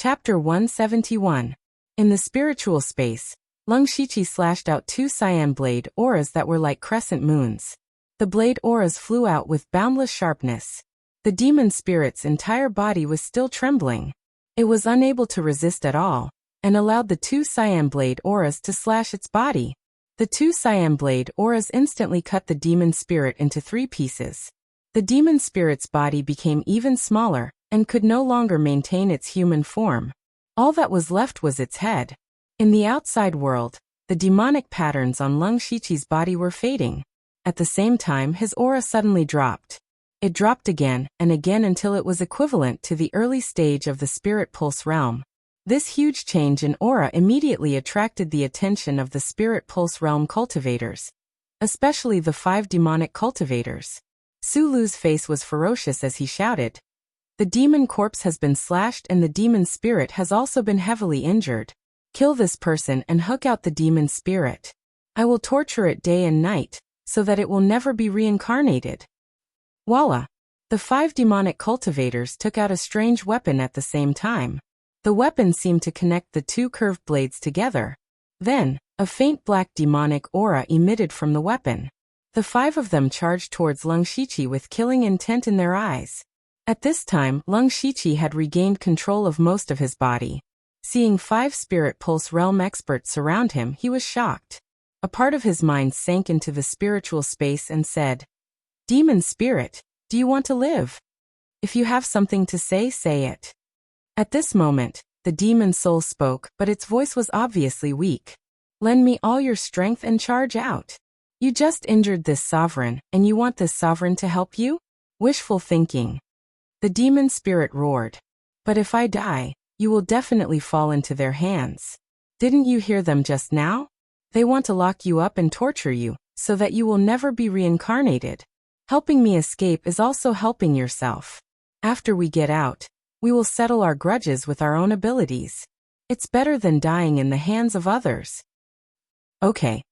Chapter 171. In the spiritual space, Lung Shiqi slashed out two cyan blade auras that were like crescent moons. The blade auras flew out with boundless sharpness. The demon spirit's entire body was still trembling. It was unable to resist at all, and allowed the two cyan blade auras to slash its body. The two cyan blade auras instantly cut the demon spirit into three pieces. The demon spirit's body became even smaller, and could no longer maintain its human form. All that was left was its head. In the outside world, the demonic patterns on Lung Shiqi's body were fading. At the same time, his aura suddenly dropped. It dropped again and again until it was equivalent to the early stage of the spirit pulse realm. This huge change in aura immediately attracted the attention of the spirit pulse realm cultivators, especially the 5 demonic cultivators. Sulu's face was ferocious as he shouted, "The demon corpse has been slashed and the demon spirit has also been heavily injured. Kill this person and hook out the demon spirit. I will torture it day and night, so that it will never be reincarnated." Voila! The 5 demonic cultivators took out a strange weapon at the same time. The weapon seemed to connect the 2 curved blades together. Then, a faint black demonic aura emitted from the weapon. The 5 of them charged towards Lung Shiqi with killing intent in their eyes. At this time, Lung Shiqi had regained control of most of his body. Seeing 5 spirit pulse realm experts surround him, he was shocked. A part of his mind sank into the spiritual space and said, "Demon spirit, do you want to live? If you have something to say, say it." At this moment, the demon soul spoke, but its voice was obviously weak. "Lend me all your strength and charge out. You just injured this sovereign, and you want this sovereign to help you? Wishful thinking." The demon spirit roared. "But if I die, you will definitely fall into their hands. Didn't you hear them just now? They want to lock you up and torture you, so that you will never be reincarnated. Helping me escape is also helping yourself. After we get out, we will settle our grudges with our own abilities. It's better than dying in the hands of others." "Okay."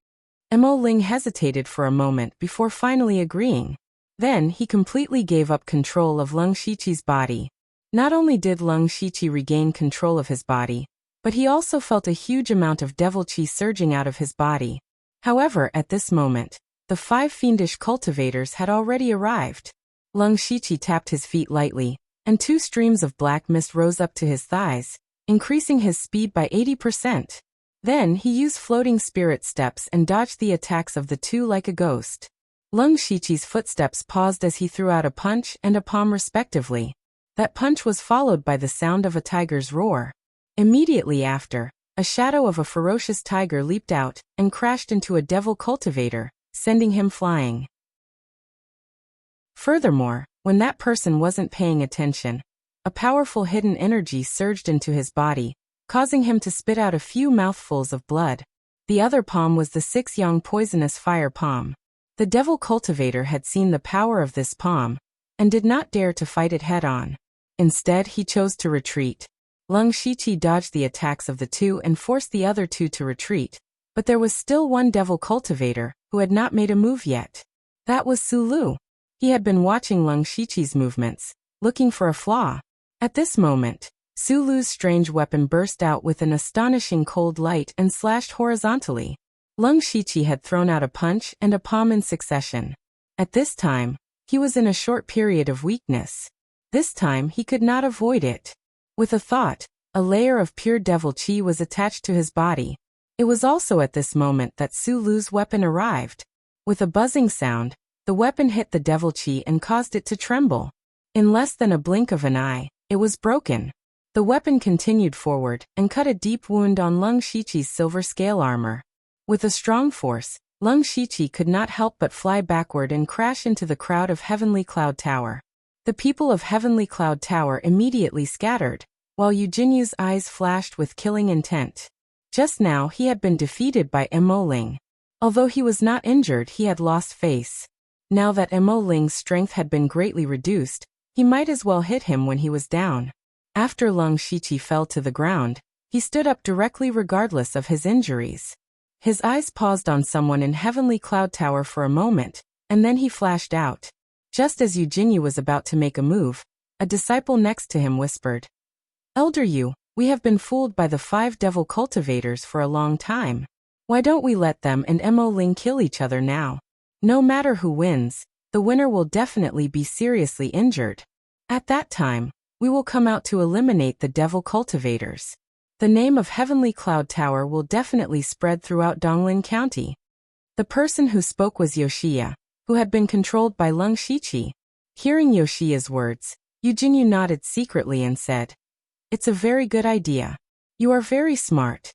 Mo Ling hesitated for a moment before finally agreeing. Then he completely gave up control of Lung Shiqi's body. Not only did Lung Shiqi regain control of his body, but he also felt a huge amount of devil chi surging out of his body. However, at this moment, the 5 fiendish cultivators had already arrived. Lung Shiqi tapped his feet lightly, and 2 streams of black mist rose up to his thighs, increasing his speed by 80%. Then he used floating spirit steps and dodged the attacks of the 2 like a ghost. Lung Shiqi's footsteps paused as he threw out a punch and a palm respectively. That punch was followed by the sound of a tiger's roar. Immediately after, a shadow of a ferocious tiger leaped out and crashed into a devil cultivator, sending him flying. Furthermore, when that person wasn't paying attention, a powerful hidden energy surged into his body, causing him to spit out a few mouthfuls of blood. The other palm was the 6-yang poisonous fire palm. The devil cultivator had seen the power of this palm, and did not dare to fight it head-on. Instead, he chose to retreat. Lung Shiqi dodged the attacks of the 2 and forced the other 2 to retreat, but there was still one devil cultivator, who had not made a move yet. That was Sulu. He had been watching Lung Shiqi's movements, looking for a flaw. At this moment, Sulu's strange weapon burst out with an astonishing cold light and slashed horizontally. Lung Shiqi had thrown out a punch and a palm in succession. At this time, he was in a short period of weakness. This time he could not avoid it. With a thought, a layer of pure devil chi was attached to his body. It was also at this moment that Sulu's weapon arrived. With a buzzing sound, the weapon hit the devil chi and caused it to tremble. In less than a blink of an eye, it was broken. The weapon continued forward and cut a deep wound on Lung Shiqi's silver scale armor. With a strong force, Lung Shiqi could not help but fly backward and crash into the crowd of Heavenly Cloud Tower. The people of Heavenly Cloud Tower immediately scattered, while Eugenu's eyes flashed with killing intent. Just now he had been defeated by Mo Ling. Although he was not injured, he had lost face. Now that Mo Ling's strength had been greatly reduced, he might as well hit him when he was down. After Lung Shiqi fell to the ground, he stood up directly regardless of his injuries. His eyes paused on someone in Heavenly Cloud Tower for a moment, and then he flashed out. Just as Eugeniu was about to make a move, a disciple next to him whispered, "Elder Yu, We have been fooled by the 5 devil cultivators for a long time. Why don't we let them and Mo Ling kill each other now? No matter who wins, the winner will definitely be seriously injured. At that time, we will come out to eliminate the devil cultivators. The name of Heavenly Cloud Tower will definitely spread throughout Donglin County. The person who spoke was Yoshia, who had been controlled by Lung Shiqi. Hearing Yoshia's words, Eugeniu nodded secretly and said, "It's a very good idea. You are very smart."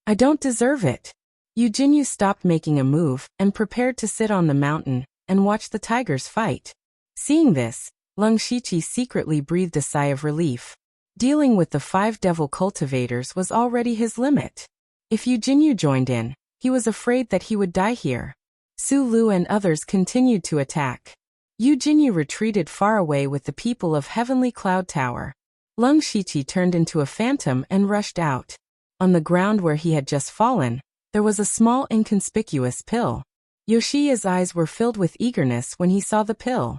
"I don't deserve it." Eugeniu stopped making a move and prepared to sit on the mountain and watch the tigers fight. Seeing this, Lung Shiqi secretly breathed a sigh of relief. Dealing with the 5 devil cultivators was already his limit. If Eugeniu joined in, he was afraid that he would die here. Su Lu and others continued to attack. Eugeniu retreated far away with the people of Heavenly Cloud Tower. Lung Shiqi turned into a phantom and rushed out. On the ground where he had just fallen, there was a small inconspicuous pill. Yoshia's eyes were filled with eagerness when he saw the pill.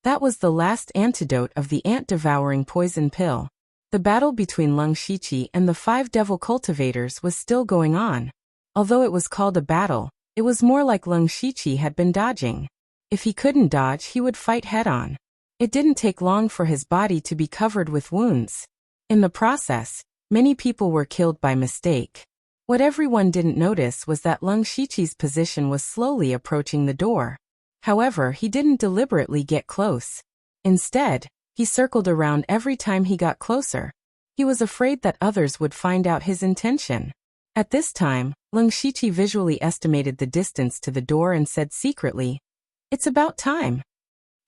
That was the last antidote of the ant-devouring poison pill. The battle between Lung Shiqi and the 5 devil cultivators was still going on. Although it was called a battle, it was more like Lung Shiqi had been dodging. If he couldn't dodge, he would fight head-on. It didn't take long for his body to be covered with wounds. In the process, many people were killed by mistake. What everyone didn't notice was that Lung Shiqi's position was slowly approaching the door. However, he didn't deliberately get close. Instead, he circled around every time he got closer. He was afraid that others would find out his intention. At this time, Lung Shiqi visually estimated the distance to the door and said secretly, "It's about time."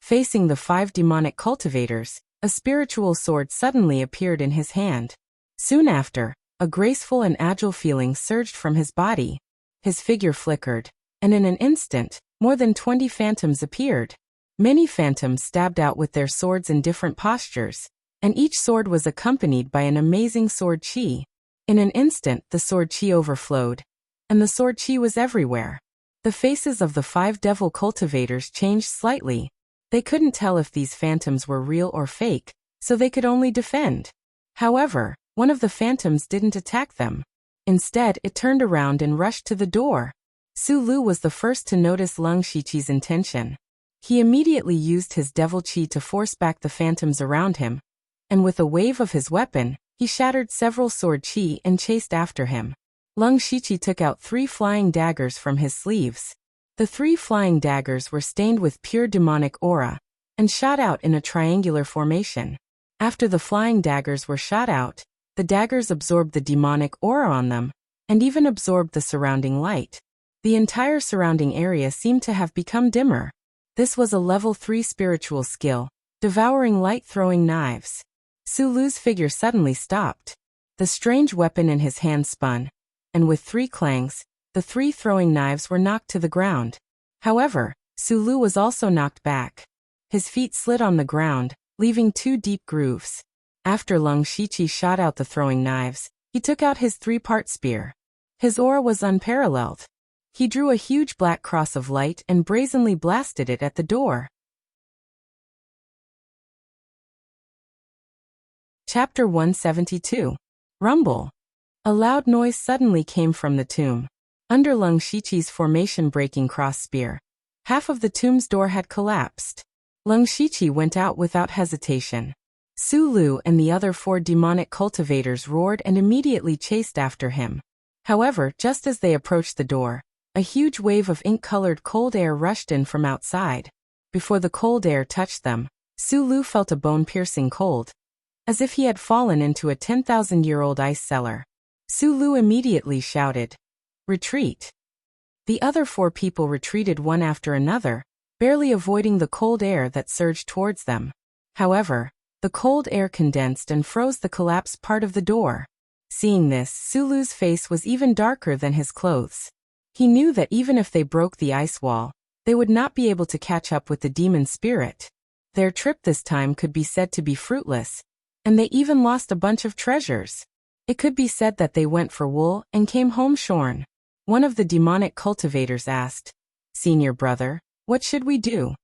Facing the 5 demonic cultivators, a spiritual sword suddenly appeared in his hand. Soon after, a graceful and agile feeling surged from his body. His figure flickered, and in an instant, more than 20 phantoms appeared. Many phantoms stabbed out with their swords in different postures, and each sword was accompanied by an amazing sword chi. In an instant, the sword chi overflowed, and the sword chi was everywhere. The faces of the 5 devil cultivators changed slightly. They couldn't tell if these phantoms were real or fake, so they could only defend. However, one of the phantoms didn't attack them. Instead, it turned around and rushed to the door. Su Lu was the first to notice Lung Shiqi's intention. He immediately used his devil chi to force back the phantoms around him, and with a wave of his weapon, he shattered several sword chi and chased after him. Lung Shiqi took out 3 flying daggers from his sleeves. The 3 flying daggers were stained with pure demonic aura, and shot out in a triangular formation. After the flying daggers were shot out, the daggers absorbed the demonic aura on them, and even absorbed the surrounding light. The entire surrounding area seemed to have become dimmer. This was a level 3 spiritual skill, devouring light-throwing knives. Su Lu's figure suddenly stopped. The strange weapon in his hand spun, and with 3 clangs, the 3 throwing knives were knocked to the ground. However, Su Lu was also knocked back. His feet slid on the ground, leaving 2 deep grooves. After Lung Shiqi shot out the throwing knives, he took out his 3-part spear. His aura was unparalleled. He drew a huge black cross of light and brazenly blasted it at the door. Chapter 172. Rumble. A loud noise suddenly came from the tomb. Under Lung Shiqi's formation-breaking cross spear, half of the tomb's door had collapsed. Lung Shiqi went out without hesitation. Su Lu and the other 4 demonic cultivators roared and immediately chased after him. However, just as they approached the door, a huge wave of ink-colored cold air rushed in from outside. Before the cold air touched them, Su Lu felt a bone-piercing cold, as if he had fallen into a 10,000-year-old ice cellar. Su Lu immediately shouted, "Retreat!" The other 4 people retreated one after another, barely avoiding the cold air that surged towards them. However, the cold air condensed and froze the collapsed part of the door. Seeing this, Su Lu's face was even darker than his clothes. He knew that even if they broke the ice wall, they would not be able to catch up with the demon spirit. Their trip this time could be said to be fruitless, and they even lost a bunch of treasures. It could be said that they went for wool and came home shorn. One of the demonic cultivators asked, "Senior brother, what should we do?"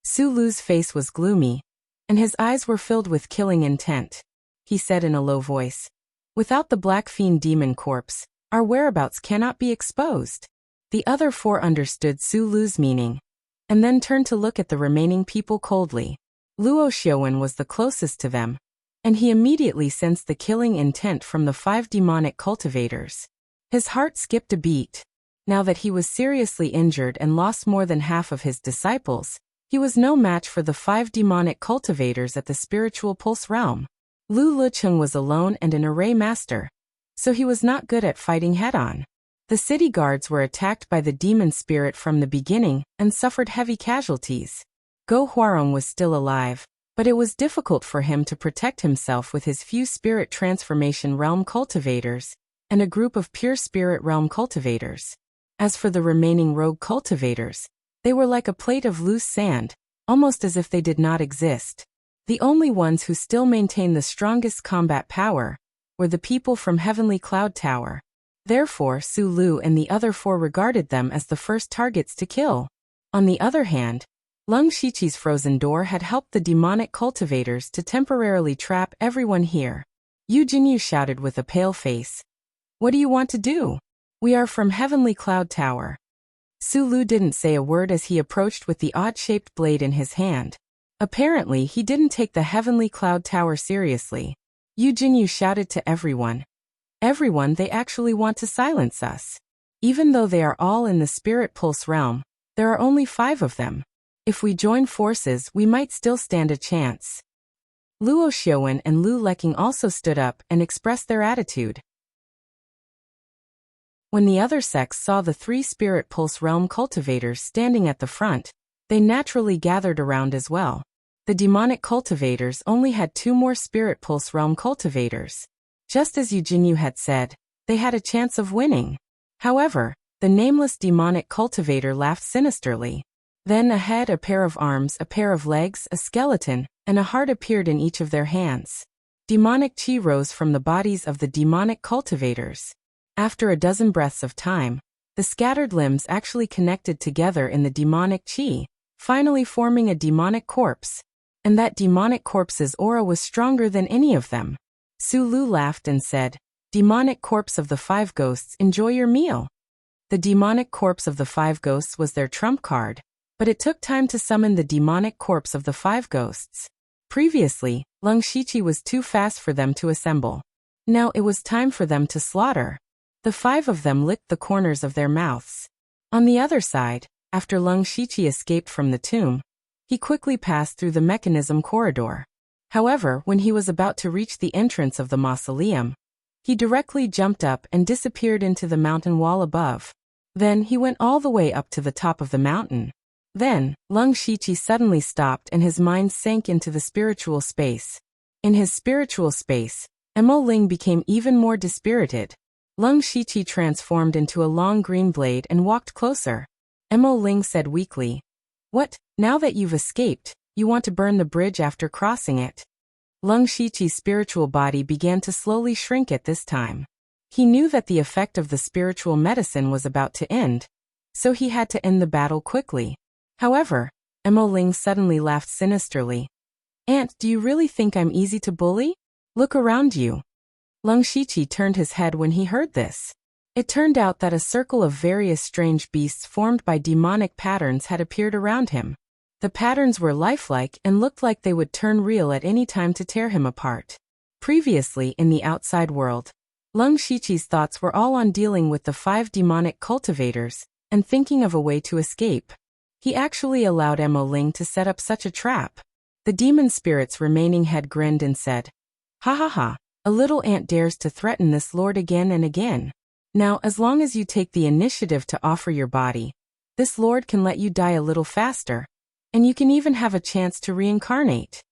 Su Lu's face was gloomy, and his eyes were filled with killing intent. he said in a low voice. Without the Black Fiend demon corpse, our whereabouts cannot be exposed. The other four understood Su Lu's meaning, and then turned to look at the remaining people coldly. Luo Xiaowen was the closest to them, and he immediately sensed the killing intent from the 5 demonic cultivators. His heart skipped a beat. Now that he was seriously injured and lost more than half of his disciples, he was no match for the 5 demonic cultivators at the spiritual pulse realm. Lu Licheng was alone and an array master, so he was not good at fighting head-on. The city guards were attacked by the demon spirit from the beginning and suffered heavy casualties. Go Huarong was still alive, but it was difficult for him to protect himself with his few spirit transformation realm cultivators and a group of pure spirit realm cultivators. As for the remaining rogue cultivators, they were like a plate of loose sand, almost as if they did not exist. The only ones who still maintained the strongest combat power were the people from Heavenly Cloud Tower. Therefore, Su Lu and the other 4 regarded them as the first targets to kill. On the other hand, Lung Shiqi's frozen door had helped the demonic cultivators to temporarily trap everyone here. Yu Jinyu shouted with a pale face. What do you want to do? We are from Heavenly Cloud Tower. Su Lu didn't say a word as he approached with the odd-shaped blade in his hand. Apparently, he didn't take the Heavenly Cloud Tower seriously. Yu Jinyu shouted to everyone. Everyone, they actually want to silence us. Even though they are all in the Spirit Pulse realm, there are only 5 of them. If we join forces, we might still stand a chance. Luo Xiaowen and Lu Leqing also stood up and expressed their attitude. When the other sects saw the 3 Spirit Pulse realm cultivators standing at the front, they naturally gathered around as well. The demonic cultivators only had 2 more Spirit Pulse realm cultivators. Just as Yu Jinyu had said, they had a chance of winning. However, the nameless demonic cultivator laughed sinisterly. Then a head, a pair of arms, a pair of legs, a skeleton, and a heart appeared in each of their hands. Demonic chi rose from the bodies of the demonic cultivators. After a dozen breaths of time, the scattered limbs actually connected together in the demonic chi, finally forming a demonic corpse. And that demonic corpse's aura was stronger than any of them. Su Lu laughed and said, Demonic corpse of the 5 ghosts, enjoy your meal. The demonic corpse of the 5 ghosts was their trump card, but it took time to summon the demonic corpse of the 5 ghosts. Previously, Lung Shiqi was too fast for them to assemble. Now it was time for them to slaughter. The 5 of them licked the corners of their mouths. On the other side, after Lung Shiqi escaped from the tomb, he quickly passed through the mechanism corridor. However, when he was about to reach the entrance of the mausoleum, he directly jumped up and disappeared into the mountain wall above. Then he went all the way up to the top of the mountain. Then, Lung Shiqi suddenly stopped and his mind sank into the spiritual space. In his spiritual space, Mo Ling became even more dispirited. Lung Shiqi transformed into a long green blade and walked closer. Mo Ling said weakly, What, now that you've escaped, you want to burn the bridge after crossing it? Lung Shiqi's spiritual body began to slowly shrink at this time. He knew that the effect of the spiritual medicine was about to end, so he had to end the battle quickly. However, Mo Ling suddenly laughed sinisterly. Aunt, do you really think I'm easy to bully? Look around you. Lung Shiqi turned his head when he heard this. It turned out that a circle of various strange beasts formed by demonic patterns had appeared around him. The patterns were lifelike and looked like they would turn real at any time to tear him apart. Previously in the outside world, Lung Shiqi's thoughts were all on dealing with the 5 demonic cultivators and thinking of a way to escape. He actually allowed Mo Ling to set up such a trap. The demon spirit's remaining head grinned and said, Ha ha ha, a little ant dares to threaten this lord again and again. Now, as long as you take the initiative to offer your body, this lord can let you die a little faster, and you can even have a chance to reincarnate.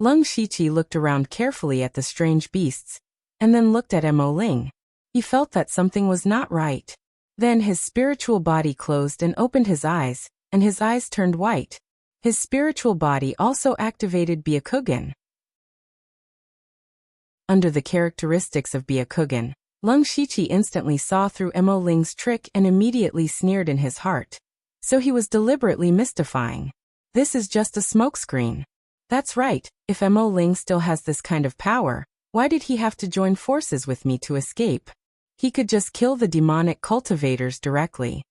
Lung Shiqi looked around carefully at the strange beasts, and then looked at Mo Ling. He felt that something was not right. Then his spiritual body closed and opened his eyes, and his eyes turned white. His spiritual body also activated Byakugan. Under the characteristics of Byakugan, Lung Shiqi instantly saw through Mo Ling's trick and immediately sneered in his heart. So he was deliberately mystifying. This is just a smokescreen. That's right, if Mo Ling still has this kind of power, Why did he have to join forces with me to escape? He could just kill the demonic cultivators directly.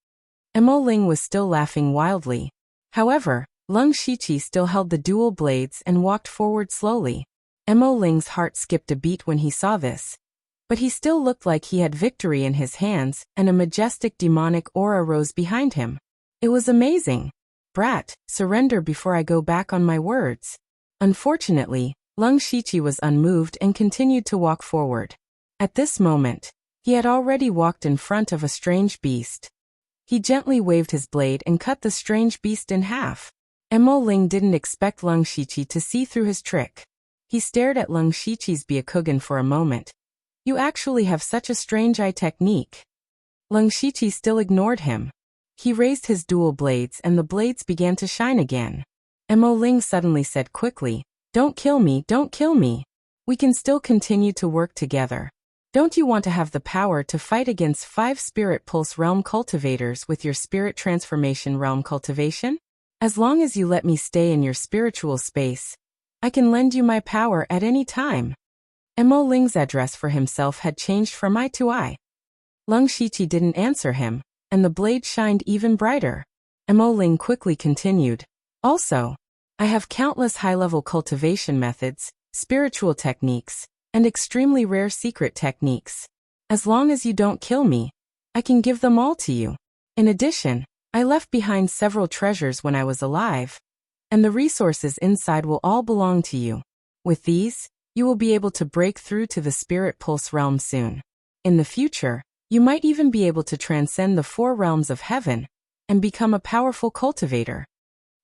Mo Ling was still laughing wildly. However, Lung Shiqi still held the dual blades and walked forward slowly. Mo Ling's heart skipped a beat when he saw this. But he still looked like he had victory in his hands, and a majestic demonic aura rose behind him. It was amazing. Brat, surrender before I go back on my words. Unfortunately, Lung Shiqi was unmoved and continued to walk forward. At this moment, he had already walked in front of a strange beast. He gently waved his blade and cut the strange beast in half. Mo Ling didn't expect Lung Shiqi to see through his trick. He stared at Lung Shiqi's Byakugan for a moment. You actually have such a strange eye technique. Lung Shiqi still ignored him. He raised his dual blades and the blades began to shine again. Mo Ling suddenly said quickly, don't kill me, don't kill me. We can still continue to work together. Don't you want to have the power to fight against 5 Spirit Pulse Realm cultivators with your Spirit Transformation Realm cultivation? As long as you let me stay in your spiritual space, I can lend you my power at any time. Mo Ling's address for himself had changed from eye to eye. Lung Shiqi didn't answer him, and the blade shined even brighter. Mo Ling quickly continued. Also, I have countless high-level cultivation methods, spiritual techniques, and extremely rare secret techniques. As long as you don't kill me, I can give them all to you. In addition, I left behind several treasures when I was alive, and the resources inside will all belong to you. With these, you will be able to break through to the Spirit Pulse realm soon. In the future, you might even be able to transcend the 4 realms of heaven and become a powerful cultivator.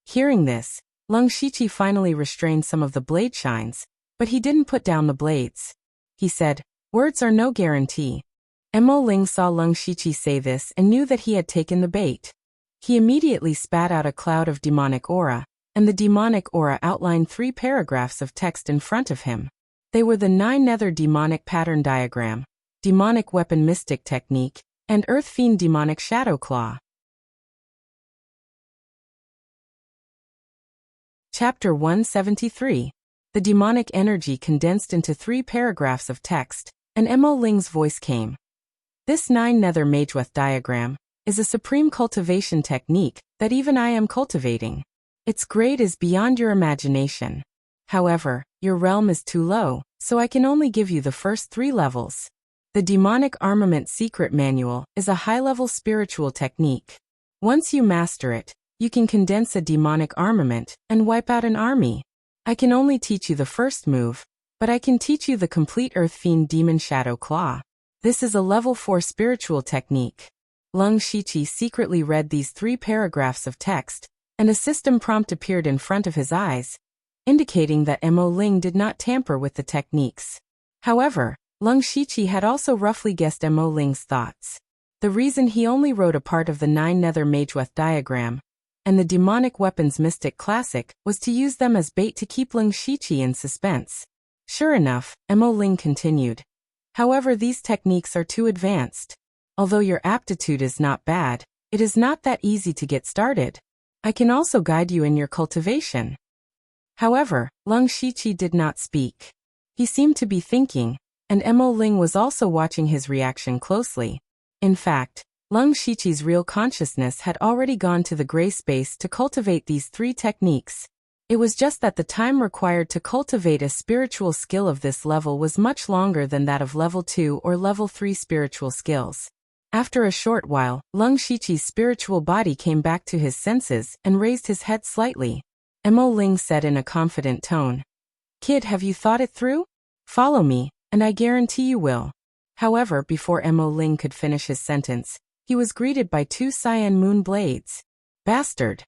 Hearing this, Lung Shiqi finally restrained some of the blade shines, but he didn't put down the blades. He said, words are no guarantee. Mo Ling saw Lung Shiqi say this and knew that he had taken the bait. He immediately spat out a cloud of demonic aura, and the demonic aura outlined 3 paragraphs of text in front of him. They were the 9 Nether Demonic Pattern Diagram, Demonic Weapon Mystic Technique, and Earth Fiend Demonic Shadow Claw. Chapter 173. The demonic energy condensed into 3 paragraphs of text, and Mo Ling's voice came. This 9 Nether Mageweth diagram is a supreme cultivation technique that even I am cultivating. Its grade is beyond your imagination. However, your realm is too low, so I can only give you the first 3 levels. The Demonic Armament Secret Manual is a high-level spiritual technique. Once you master it, you can condense a demonic armament and wipe out an army. I can only teach you the first move, but I can teach you the complete Earth Fiend Demon Shadow Claw. This is a level 4 spiritual technique. Lung Shiqi secretly read these 3 paragraphs of text, and a system prompt appeared in front of his eyes, indicating that Mo Ling did not tamper with the techniques. However, Lung Shiqi had also roughly guessed Mo Ling's thoughts. The reason he only wrote a part of the 9 Nether Mageweth diagram and the Demonic Weapons Mystic Classic was to use them as bait to keep Lung Shiqi in suspense. Sure enough, Mo Ling continued. However, these techniques are too advanced. Although your aptitude is not bad, it is not that easy to get started. I can also guide you in your cultivation. However, Lung Shiqi did not speak. He seemed to be thinking, and Mo Ling was also watching his reaction closely. In fact, Lung Shiqi's real consciousness had already gone to the gray space to cultivate these 3 techniques. It was just that the time required to cultivate a spiritual skill of this level was much longer than that of level 2 or level 3 spiritual skills. After a short while, Lung Shiqi's spiritual body came back to his senses and raised his head slightly. Mo Ling said in a confident tone, Kid, have you thought it through? Follow me, and I guarantee you will. However, before Mo Ling could finish his sentence, he was greeted by 2 cyan moon blades. Bastard!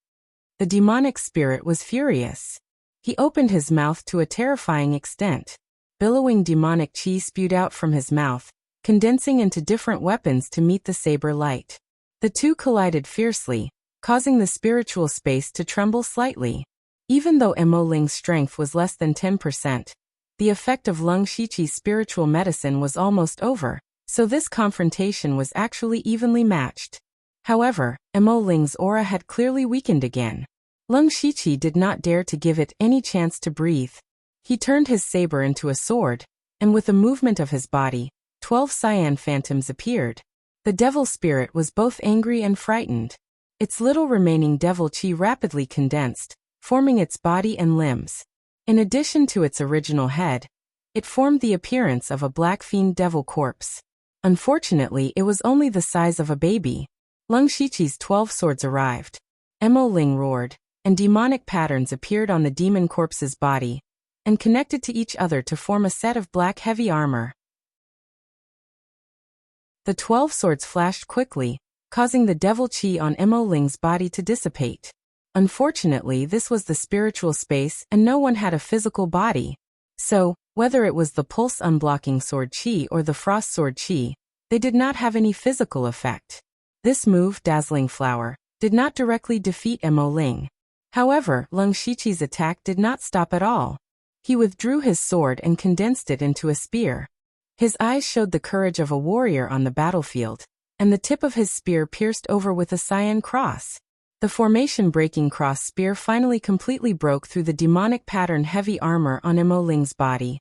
The demonic spirit was furious. He opened his mouth to a terrifying extent. Billowing demonic chi spewed out from his mouth, condensing into different weapons to meet the saber light. The 2 collided fiercely, causing the spiritual space to tremble slightly. Even though Mo Ling's strength was less than 10%, the effect of Lung Shiqi's spiritual medicine was almost over, so this confrontation was actually evenly matched. However, Mo Ling's aura had clearly weakened again. Lung Shiqi did not dare to give it any chance to breathe. He turned his saber into a sword, and with a movement of his body, 12 cyan phantoms appeared. The devil spirit was both angry and frightened. Its little remaining devil chi rapidly condensed, forming its body and limbs. In addition to its original head, it formed the appearance of a black fiend devil corpse. Unfortunately, it was only the size of a baby. Lung Shiqi's 12 swords arrived. Mo Ling roared, and demonic patterns appeared on the demon corpse's body, and connected to each other to form a set of black heavy armor. The 12 swords flashed quickly, causing the devil chi on Mo Ling's body to dissipate. Unfortunately, this was the spiritual space and no one had a physical body. So, whether it was the pulse unblocking sword chi or the frost sword chi, they did not have any physical effect. This move, Dazzling Flower, did not directly defeat Mo Ling. However, Lung Shiqi's attack did not stop at all. He withdrew his sword and condensed it into a spear. His eyes showed the courage of a warrior on the battlefield, and the tip of his spear pierced over with a cyan cross. The formation-breaking cross spear finally completely broke through the demonic pattern heavy armor on Mo Ling's body,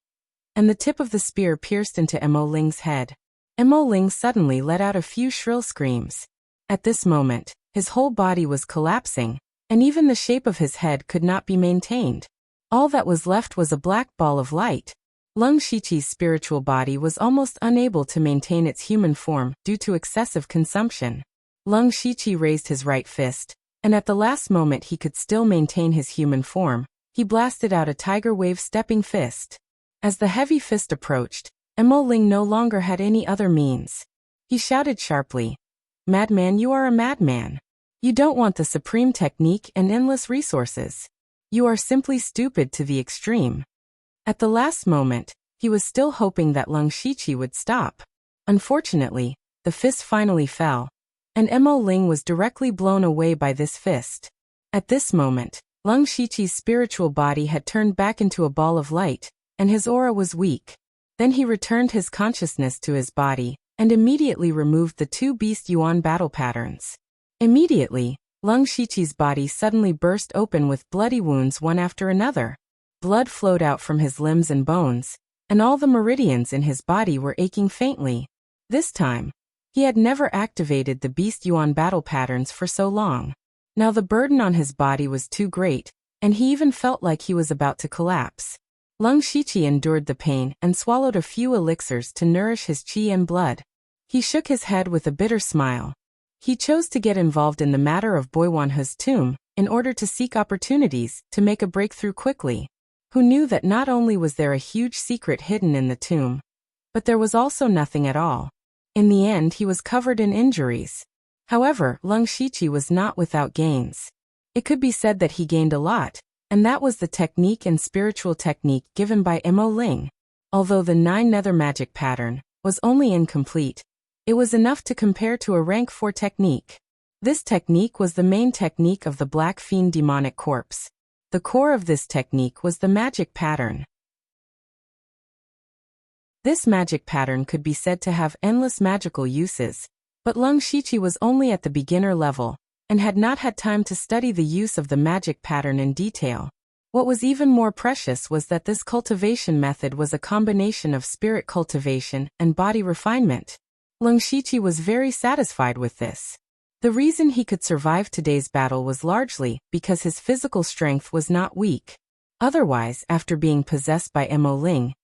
and the tip of the spear pierced into Mo Ling's head. Mo Ling suddenly let out a few shrill screams. At this moment, his whole body was collapsing, and even the shape of his head could not be maintained. All that was left was a black ball of light. Lung Shiqi's spiritual body was almost unable to maintain its human form due to excessive consumption. Lung Shiqi raised his right fist, and at the last moment he could still maintain his human form, he blasted out a tiger wave stepping fist. As the heavy fist approached, Mo Ling no longer had any other means. He shouted sharply, "Madman, you are a madman. You don't want the supreme technique and endless resources. You are simply stupid to the extreme." At the last moment, he was still hoping that Lung Shiqi would stop. Unfortunately, the fist finally fell, and Mo Ling was directly blown away by this fist. At this moment, Lung Shiqi's spiritual body had turned back into a ball of light, and his aura was weak. Then he returned his consciousness to his body, and immediately removed the 2 Beast Yuan battle patterns. Immediately, Lung Shiqi's body suddenly burst open with bloody wounds one after another. Blood flowed out from his limbs and bones, and all the meridians in his body were aching faintly. This time, he had never activated the Beast Yuan battle patterns for so long. Now the burden on his body was too great, and he even felt like he was about to collapse. Lung Shiqi endured the pain and swallowed a few elixirs to nourish his qi and blood. He shook his head with a bitter smile. He chose to get involved in the matter of Boiwanhe's tomb in order to seek opportunities to make a breakthrough quickly. Who knew that not only was there a huge secret hidden in the tomb, but there was also nothing at all. In the end, he was covered in injuries. However, Lung Shiqi was not without gains. It could be said that he gained a lot, and that was the technique and spiritual technique given by Mo Ling. Although the 9 nether magic pattern was only incomplete, it was enough to compare to a rank 4 technique. This technique was the main technique of the Black Fiend demonic corpse. The core of this technique was the magic pattern. This magic pattern could be said to have endless magical uses, but Lung Shiqi was only at the beginner level, and had not had time to study the use of the magic pattern in detail. What was even more precious was that this cultivation method was a combination of spirit cultivation and body refinement. Lung Shiqi was very satisfied with this. The reason he could survive today's battle was largely because his physical strength was not weak. Otherwise, after being possessed by Mo Ling,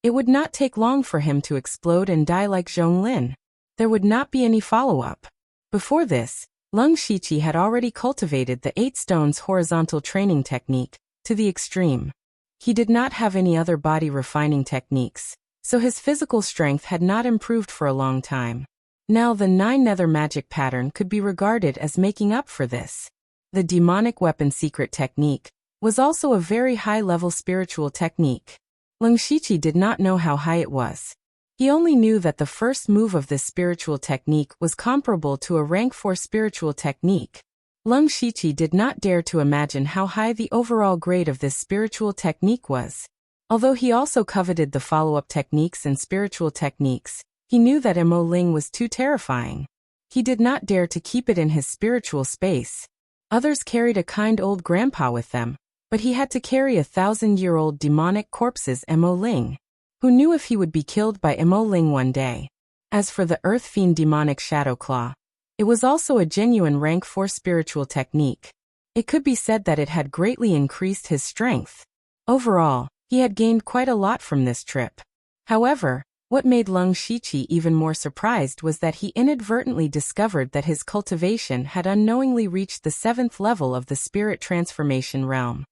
it would not take long for him to explode and die like Zhonglin. There would not be any follow-up. Before this, Lung Shiqi had already cultivated the 8 stones horizontal training technique to the extreme. He did not have any other body refining techniques, so his physical strength had not improved for a long time. Now the 9 nether magic pattern could be regarded as making up for this. The demonic weapon secret technique was also a very high-level spiritual technique. Lung Shiqi did not know how high it was. He only knew that the first move of this spiritual technique was comparable to a rank 4 spiritual technique. Lung Shiqi did not dare to imagine how high the overall grade of this spiritual technique was. Although he also coveted the follow-up techniques and spiritual techniques, he knew that Mo Ling was too terrifying. He did not dare to keep it in his spiritual space. Others carried a kind old grandpa with them, but he had to carry 1,000-year-old demonic corpse's Mo Ling. Who knew if he would be killed by Imo Ling one day? As for the Earth Fiend demonic Shadow Claw, it was also a genuine rank 4 spiritual technique. It could be said that it had greatly increased his strength. Overall, he had gained quite a lot from this trip. However, what made Leng Shiqi even more surprised was that he inadvertently discovered that his cultivation had unknowingly reached the 7th level of the spirit transformation realm.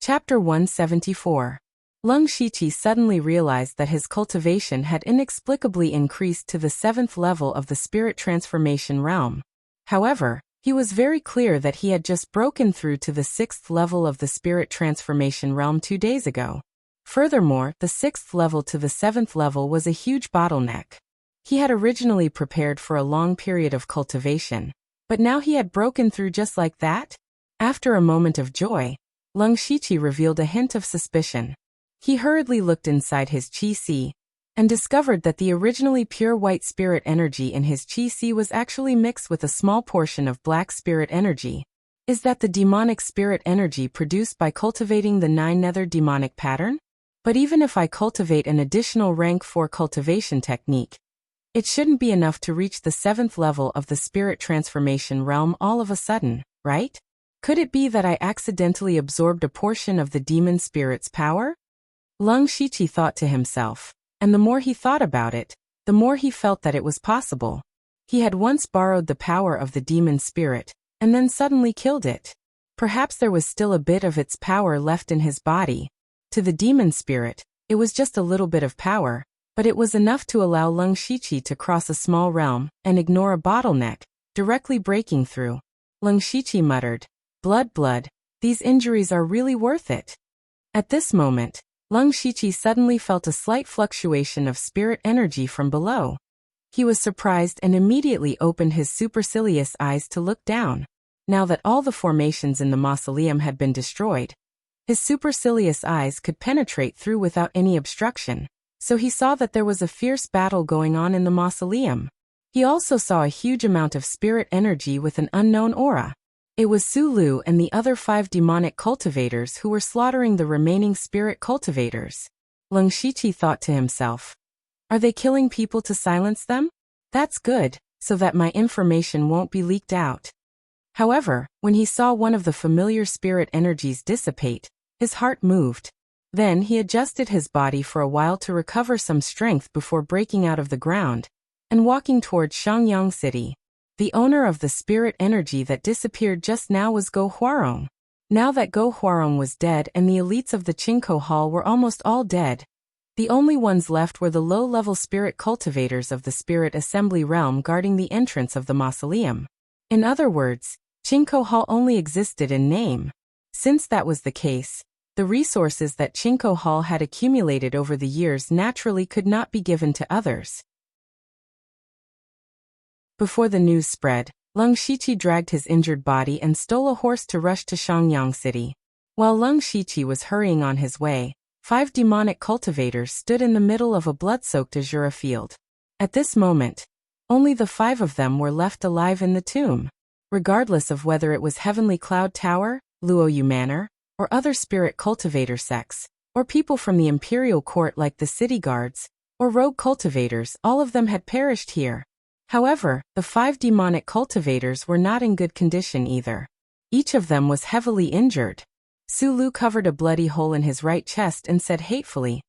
Chapter 174. Leng Shiqi suddenly realized that his cultivation had inexplicably increased to the 7th level of the spirit transformation realm. However, he was very clear that he had just broken through to the 6th level of the spirit transformation realm 2 days ago. Furthermore, the 6th level to the 7th level was a huge bottleneck. He had originally prepared for a long period of cultivation, but now he had broken through just like that? After a moment of joy, Leng Shiqi revealed a hint of suspicion. He hurriedly looked inside his qi and discovered that the originally pure white spirit energy in his qi was actually mixed with a small portion of black spirit energy. Is that the demonic spirit energy produced by cultivating the 9 nether demonic pattern? But even if I cultivate an additional rank 4 cultivation technique, it shouldn't be enough to reach the 7th level of the spirit transformation realm all of a sudden, right? Could it be that I accidentally absorbed a portion of the demon spirit's power? Leng Shiqi thought to himself. And the more he thought about it, the more he felt that it was possible. He had once borrowed the power of the demon spirit, and then suddenly killed it. Perhaps there was still a bit of its power left in his body. To the demon spirit, it was just a little bit of power, but it was enough to allow Leng Shiqi to cross a small realm and ignore a bottleneck, directly breaking through. Leng Shiqi muttered, blood, these injuries are really worth it. At this moment, Leng Shiqi suddenly felt a slight fluctuation of spirit energy from below. He was surprised and immediately opened his supercilious eyes to look down. Now that all the formations in the mausoleum had been destroyed, his supercilious eyes could penetrate through without any obstruction, so he saw that there was a fierce battle going on in the mausoleum. He also saw a huge amount of spirit energy with an unknown aura. It was Su Lu and the other 5 demonic cultivators who were slaughtering the remaining spirit cultivators. Leng Shiqi thought to himself, are they killing people to silence them? That's good, so that my information won't be leaked out. However, when he saw one of the familiar spirit energies dissipate, his heart moved. Then he adjusted his body for a while to recover some strength before breaking out of the ground and walking towards Shangyang City. The owner of the spirit energy that disappeared just now was Go Huarong. Now that Go Huarong was dead and the elites of the Qingkou Hall were almost all dead, the only ones left were the low-level spirit cultivators of the spirit assembly realm guarding the entrance of the mausoleum. In other words, Qingkou Hall only existed in name. Since that was the case, the resources that Qingkou Hall had accumulated over the years naturally could not be given to others. Before the news spread, Leng Shiqi dragged his injured body and stole a horse to rush to Shangyang City. While Leng Shiqi was hurrying on his way, 5 demonic cultivators stood in the middle of a blood-soaked azure field. At this moment, only the 5 of them were left alive in the tomb. Regardless of whether it was Heavenly Cloud Tower, Luoyu Manor, or other spirit cultivator sects, or people from the imperial court like the city guards, or rogue cultivators, all of them had perished here. However, the 5 demonic cultivators were not in good condition either. Each of them was heavily injured. Su Lu covered a bloody hole in his right chest and said hatefully,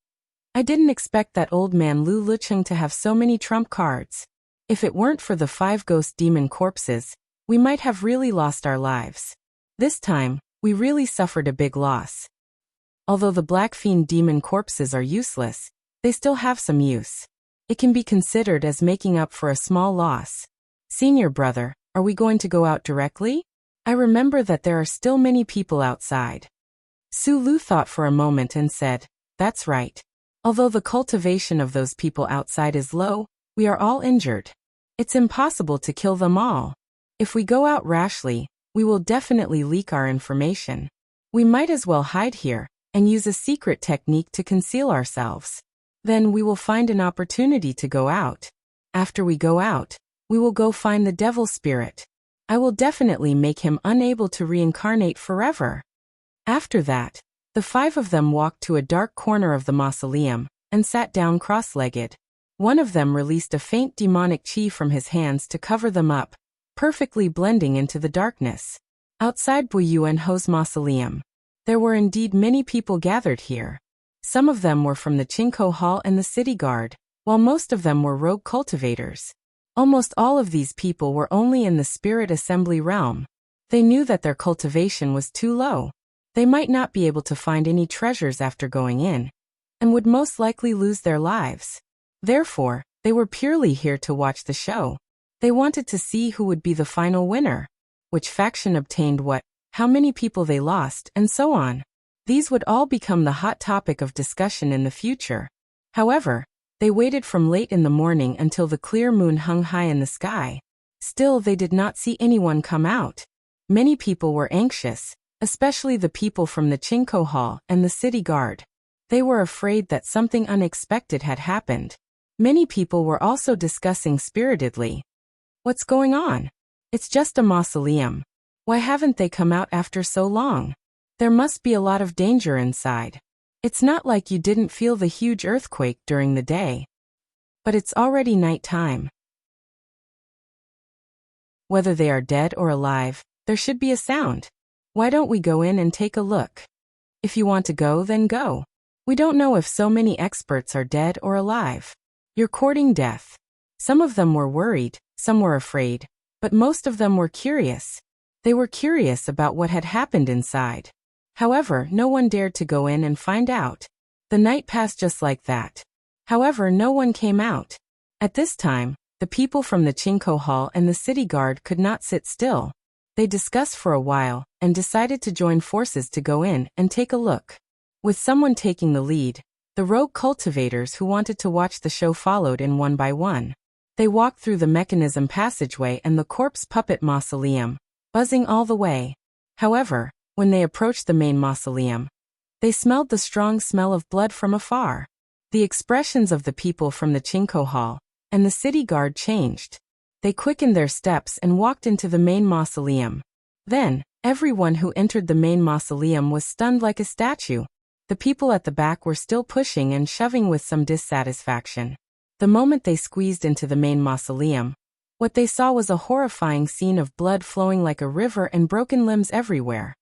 I didn't expect that old man Lu Lucheng to have so many trump cards. If it weren't for the 5 ghost demon corpses, we might have really lost our lives. This time, we really suffered a big loss. Although the Black Fiend demon corpses are useless, they still have some use. It can be considered as making up for a small loss. Senior brother, are we going to go out directly? I remember that there are still many people outside. Su Lu thought for a moment and said, that's right. Although the cultivation of those people outside is low, we are all injured. It's impossible to kill them all. If we go out rashly, we will definitely leak our information. We might as well hide here and use a secret technique to conceal ourselves. Then we will find an opportunity to go out. After we go out, we will go find the devil spirit. I will definitely make him unable to reincarnate forever. After that, the 5 of them walked to a dark corner of the mausoleum and sat down cross-legged. One of them released a faint demonic chi from his hands to cover them up, perfectly blending into the darkness. Outside Bu Yuanho's mausoleum, there were indeed many people gathered here. Some of them were from the Qingkou Hall and the city guard, while most of them were rogue cultivators. Almost all of these people were only in the spirit assembly realm. They knew that their cultivation was too low. They might not be able to find any treasures after going in, and would most likely lose their lives. Therefore, they were purely here to watch the show. They wanted to see who would be the final winner, which faction obtained what, how many people they lost, and so on. These would all become the hot topic of discussion in the future. However, they waited from late in the morning until the clear moon hung high in the sky. Still, they did not see anyone come out. Many people were anxious, especially the people from the Qingkou Hall and the city guard. They were afraid that something unexpected had happened. Many people were also discussing spiritedly. What's going on? It's just a mausoleum. Why haven't they come out after so long? There must be a lot of danger inside. It's not like you didn't feel the huge earthquake during the day. But it's already night time. Whether they are dead or alive, there should be a sound. Why don't we go in and take a look? If you want to go, then go. We don't know if so many experts are dead or alive. You're courting death. Some of them were worried, some were afraid, but most of them were curious. They were curious about what had happened inside. However, no one dared to go in and find out. The night passed just like that. However, no one came out. At this time, the people from the Qingkou Hall and the city guard could not sit still. They discussed for a while and decided to join forces to go in and take a look. With someone taking the lead, the rogue cultivators who wanted to watch the show followed in one by one. They walked through the mechanism passageway and the corpse puppet mausoleum, buzzing all the way. However, when they approached the main mausoleum, they smelled the strong smell of blood from afar. The expressions of the people from the Qingkou Hall and the city guard changed. They quickened their steps and walked into the main mausoleum. Then, everyone who entered the main mausoleum was stunned like a statue. The people at the back were still pushing and shoving with some dissatisfaction. The moment they squeezed into the main mausoleum, what they saw was a horrifying scene of blood flowing like a river and broken limbs everywhere.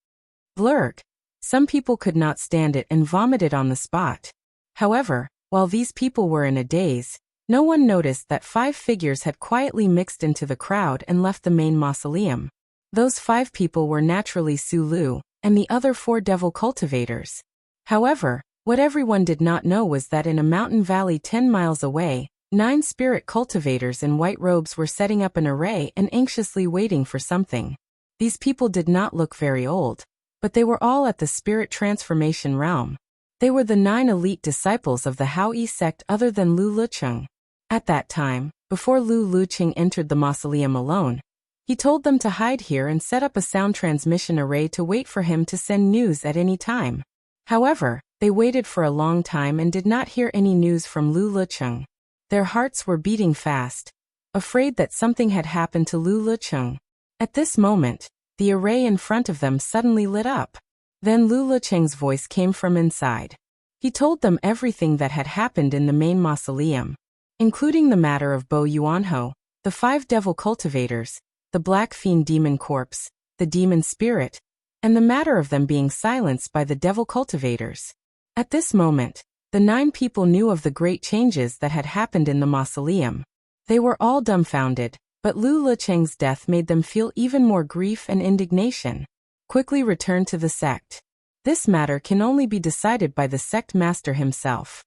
Blurg. Some people could not stand it and vomited on the spot. However, while these people were in a daze, no one noticed that 5 figures had quietly mixed into the crowd and left the main mausoleum. Those 5 people were naturally Su Lu and the other 4 devil cultivators. However, what everyone did not know was that in a mountain valley 10 miles away, 9 spirit cultivators in white robes were setting up an array and anxiously waiting for something. These people did not look very old, but they were all at the spirit transformation realm. They were the 9 elite disciples of the Hao-Yi sect other than Lu Lucheng. At that time, before Lu Lucheng entered the mausoleum alone, he told them to hide here and set up a sound transmission array to wait for him to send news at any time. However, they waited for a long time and did not hear any news from Lu Lucheng. Their hearts were beating fast, afraid that something had happened to Lu Lucheng. At this moment, the array in front of them suddenly lit up. Then Lu Lucheng's voice came from inside. He told them everything that had happened in the main mausoleum, including the matter of Bo Yuanho, the 5 devil cultivators, the black fiend demon corpse, the demon spirit, and the matter of them being silenced by the devil cultivators. At this moment, the 9 people knew of the great changes that had happened in the mausoleum. They were all dumbfounded, but Lu Lucheng's death made them feel even more grief and indignation. Quickly return to the sect. This matter can only be decided by the sect master himself.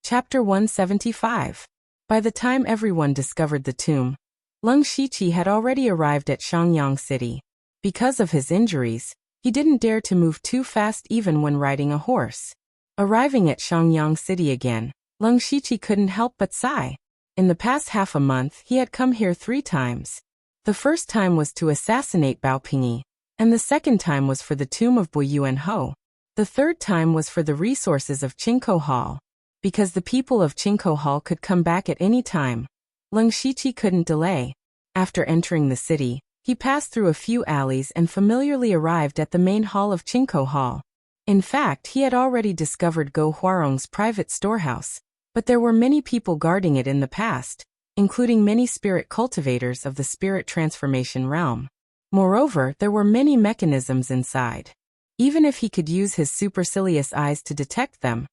Chapter 175. By the time everyone discovered the tomb, Leng Shiqi had already arrived at Shangyang City. Because of his injuries, he didn't dare to move too fast even when riding a horse. Arriving at Shangyang City again, Leng Shiqi couldn't help but sigh. In the past half a month, he had come here 3 times. The first time was to assassinate Bao Pingyi, and the second time was for the tomb of Bu Yuanho. The third time was for the resources of Qingkou Hall. Because the people of Qingkou Hall could come back at any time, Leng Shiqi couldn't delay. After entering the city, he passed through a few alleys and familiarly arrived at the main hall of Qingkou Hall. In fact, he had already discovered Go Huarong's private storehouse, but there were many people guarding it in the past, including many spirit cultivators of the spirit transformation realm. Moreover, there were many mechanisms inside. Even if he could use his supercilious eyes to detect them,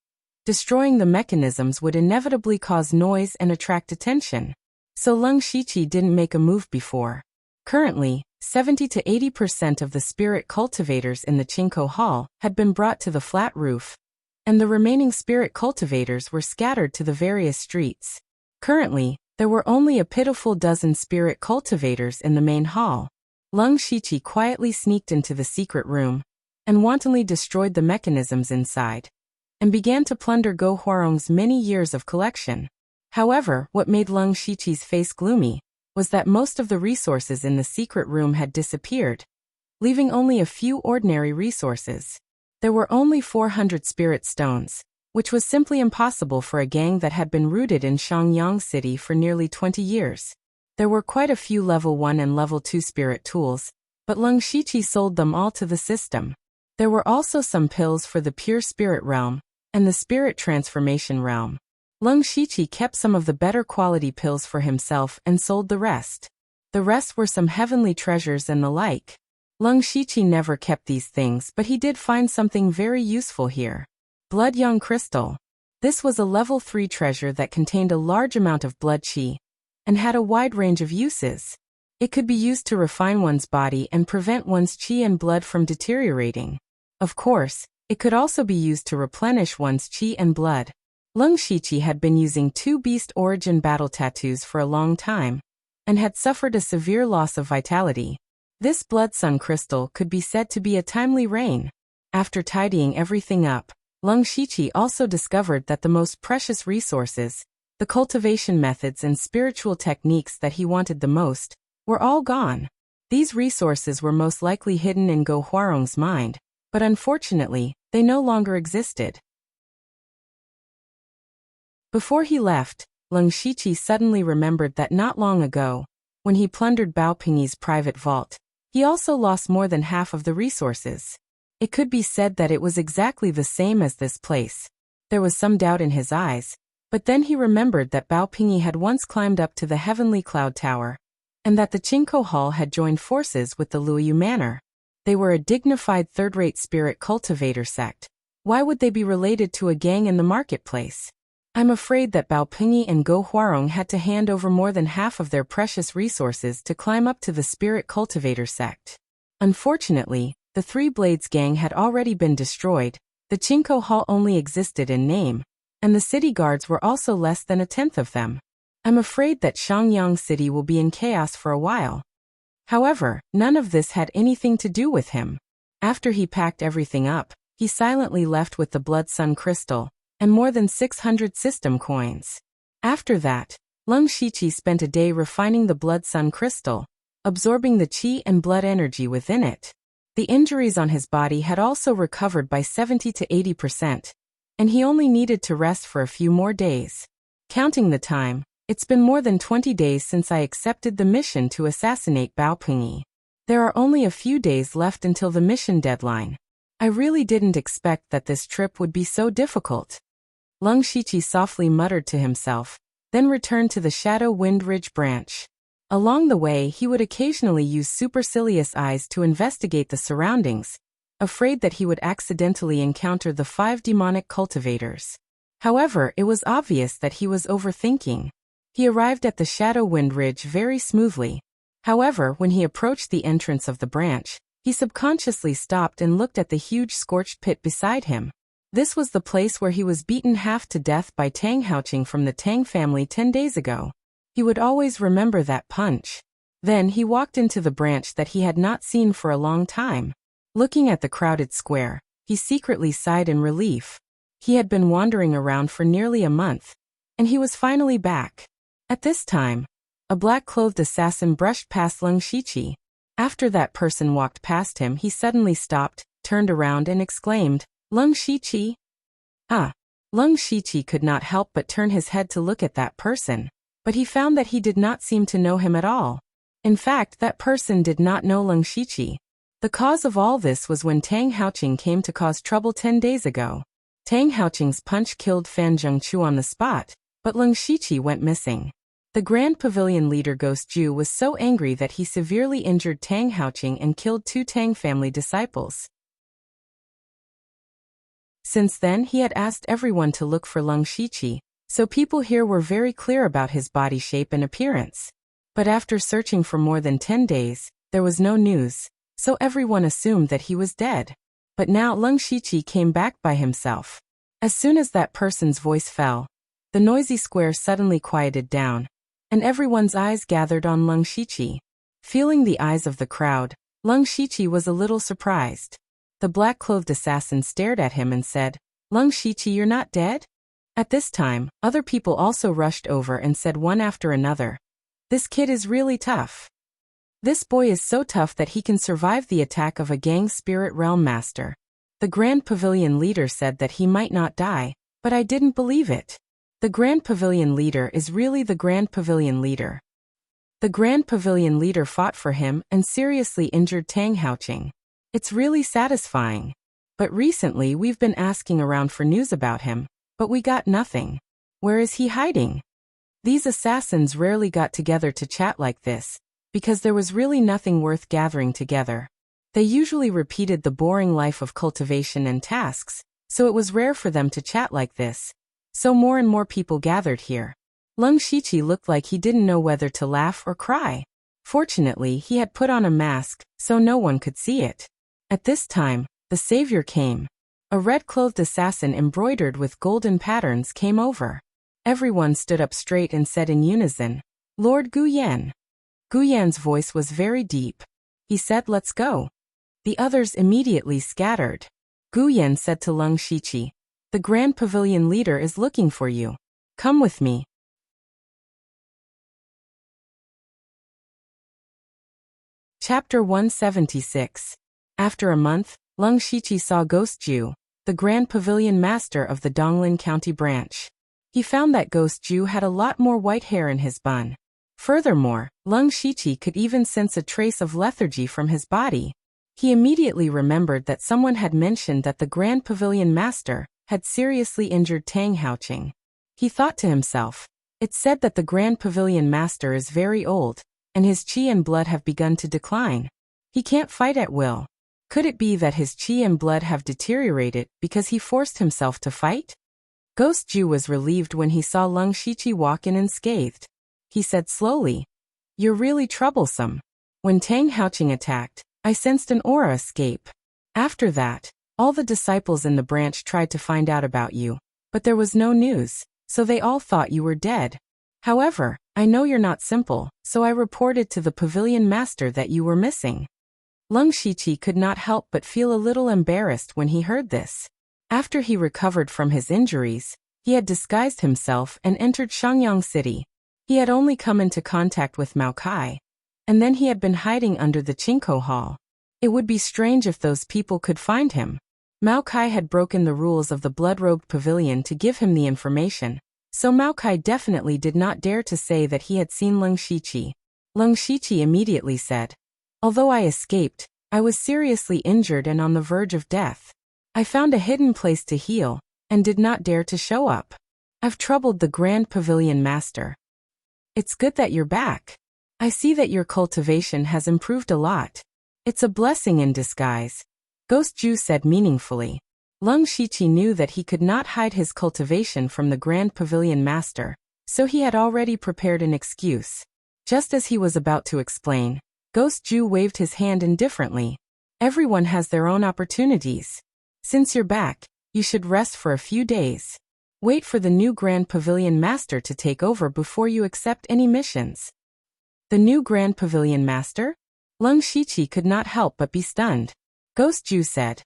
destroying the mechanisms would inevitably cause noise and attract attention. So Leng Shiqi didn't make a move before. Currently, 70 to 80% of the spirit cultivators in the Qingkou Hall had been brought to the flat roof, and the remaining spirit cultivators were scattered to the various streets. Currently, there were only a pitiful dozen spirit cultivators in the main hall. Leng Shiqi quietly sneaked into the secret room and wantonly destroyed the mechanisms inside, and began to plunder Go Huarong's many years of collection. However, what made Leng Shiqi's face gloomy was that most of the resources in the secret room had disappeared, leaving only a few ordinary resources. There were only 400 spirit stones, which was simply impossible for a gang that had been rooted in Shangyang City for nearly 20 years. There were quite a few level 1 and level 2 spirit tools, but Leng Shiqi sold them all to the system. There were also some pills for the pure spirit realm and the spirit transformation realm. Leng Shiqi kept some of the better quality pills for himself and sold the rest. The rest were some heavenly treasures and the like. Leng Shiqi never kept these things, but he did find something very useful here. Blood Yang Crystal. This was a level 3 treasure that contained a large amount of blood qi and had a wide range of uses. It could be used to refine one's body and prevent one's qi and blood from deteriorating. Of course, it could also be used to replenish one's qi and blood. Leng Shiqi had been using 2 beast origin battle tattoos for a long time and had suffered a severe loss of vitality. This blood sun crystal could be said to be a timely rain. After tidying everything up, Leng Shiqi also discovered that the most precious resources, the cultivation methods and spiritual techniques that he wanted the most, were all gone. These resources were most likely hidden in Go Huarong's mind, but unfortunately, they no longer existed. Before he left, Leng Shiqi suddenly remembered that not long ago, when he plundered Bao Pingyi's private vault, he also lost more than half of the resources. It could be said that it was exactly the same as this place. There was some doubt in his eyes, but then he remembered that Bao Pingyi had once climbed up to the heavenly cloud tower, and that the Qingkou Hall had joined forces with the Luoyu Manor. They were a dignified third-rate spirit cultivator sect. Why would they be related to a gang in the marketplace? I'm afraid that Bao Pingyi and Go Huarong had to hand over more than half of their precious resources to climb up to the spirit cultivator sect. Unfortunately, the Three Blades gang had already been destroyed, the Qingkou Hall only existed in name, and the city guards were also less than a tenth of them. I'm afraid that Shangyang City will be in chaos for a while. However, none of this had anything to do with him. After he packed everything up, he silently left with the Blood Sun Crystal and more than 600 system coins. After that, Leng Shiqi spent a day refining the Blood Sun Crystal, absorbing the qi and blood energy within it. The injuries on his body had also recovered by 70 to 80%, and he only needed to rest for a few more days. Counting the time, it's been more than 20 days since I accepted the mission to assassinate Bao Pingyi. There are only a few days left until the mission deadline. I really didn't expect that this trip would be so difficult. Leng Shiqi softly muttered to himself, then returned to the Shadow Wind Ridge branch. Along the way, he would occasionally use supercilious eyes to investigate the surroundings, afraid that he would accidentally encounter the 5 demonic cultivators. However, it was obvious that he was overthinking. He arrived at the Shadow Wind Ridge very smoothly. However, when he approached the entrance of the branch, he subconsciously stopped and looked at the huge scorched pit beside him. This was the place where he was beaten half to death by Tang Haoqing from the Tang family 10 days ago. He would always remember that punch. Then he walked into the branch that he had not seen for a long time. Looking at the crowded square, he secretly sighed in relief. He had been wandering around for nearly a month, and he was finally back. At this time, a black-clothed assassin brushed past Leng Shiqi. After that person walked past him, he suddenly stopped, turned around and exclaimed, "Leng Shiqi?" Ah! Leng Shiqi could not help but turn his head to look at that person, but he found that he did not seem to know him at all. In fact, that person did not know Leng Shiqi. The cause of all this was when Tang Haoqing came to cause trouble 10 days ago. Tang Haoqing's punch killed Fan Zhengchu on the spot, but Leng Shiqi went missing. The Grand Pavilion leader Ghost Ju was so angry that he severely injured Tang Haoqing and killed 2 Tang family disciples. Since then he had asked everyone to look for Leng Shiqi, so people here were very clear about his body shape and appearance. But after searching for more than 10 days, there was no news, so everyone assumed that he was dead. But now Leng Shiqi came back by himself. As soon as that person's voice fell, the noisy square suddenly quieted down, and everyone's eyes gathered on Leng Shiqi. Feeling the eyes of the crowd, Leng Shiqi was a little surprised. The black-clothed assassin stared at him and said, "Leng Shiqi, you're not dead?" At this time, other people also rushed over and said one after another, "This kid is really tough. This boy is so tough that he can survive the attack of a gang spirit realm master." The Grand Pavilion leader said that he might not die, but I didn't believe it. The Grand Pavilion leader is really the Grand Pavilion leader. The Grand Pavilion leader fought for him and seriously injured Tang Haoqing. It's really satisfying. But recently we've been asking around for news about him, but we got nothing. Where is he hiding? These assassins rarely got together to chat like this, because there was really nothing worth gathering together. They usually repeated the boring life of cultivation and tasks, so it was rare for them to chat like this. So more and more people gathered here. Leng Shiqi looked like he didn't know whether to laugh or cry. Fortunately, he had put on a mask, so no one could see it. At this time, the savior came. A red-clothed assassin embroidered with golden patterns came over. Everyone stood up straight and said in unison, "Lord Guyan." Guyan's voice was very deep. He said, "Let's go." The others immediately scattered. Guyan said to Leng Shiqi, "The Grand Pavilion leader is looking for you. Come with me." Chapter 176. After a month, Leng Shiqi saw Ghost Ju, the Grand Pavilion master of the Donglin County branch. He found that Ghost Ju had a lot more white hair in his bun. Furthermore, Leng Shiqi could even sense a trace of lethargy from his body. He immediately remembered that someone had mentioned that the Grand Pavilion master had seriously injured Tang Haoqing. He thought to himself, "It's said that the Grand Pavilion master is very old, and his qi and blood have begun to decline. He can't fight at will. Could it be that his qi and blood have deteriorated because he forced himself to fight?" Ghost Ju was relieved when he saw Leng Shiqi walk in unscathed. He said slowly, "You're really troublesome. When Tang Haoqing attacked, I sensed an aura escape. After that, all the disciples in the branch tried to find out about you, but there was no news, so they all thought you were dead. However, I know you're not simple, so I reported to the pavilion master that you were missing." Leng Shiqi could not help but feel a little embarrassed when he heard this. After he recovered from his injuries, he had disguised himself and entered Shangyang City. He had only come into contact with Mao Kai, and then he had been hiding under the Qingkou Hall. It would be strange if those people could find him. Mao Kai had broken the rules of the blood-robed pavilion to give him the information, so Mao Kai definitely did not dare to say that he had seen Leng Shiqi. Leng Shiqi immediately said, "Although I escaped, I was seriously injured and on the verge of death. I found a hidden place to heal, and did not dare to show up. I've troubled the Grand Pavilion master. It's good that you're back. I see that your cultivation has improved a lot. It's a blessing in disguise," Ghost Ju said meaningfully. Leng Shiqi knew that he could not hide his cultivation from the Grand Pavilion master, so he had already prepared an excuse. Just as he was about to explain, Ghost Ju waved his hand indifferently. "Everyone has their own opportunities. Since you're back, you should rest for a few days. Wait for the new Grand Pavilion master to take over before you accept any missions." The new Grand Pavilion master? Leng Shiqi could not help but be stunned. Ghost Ju said,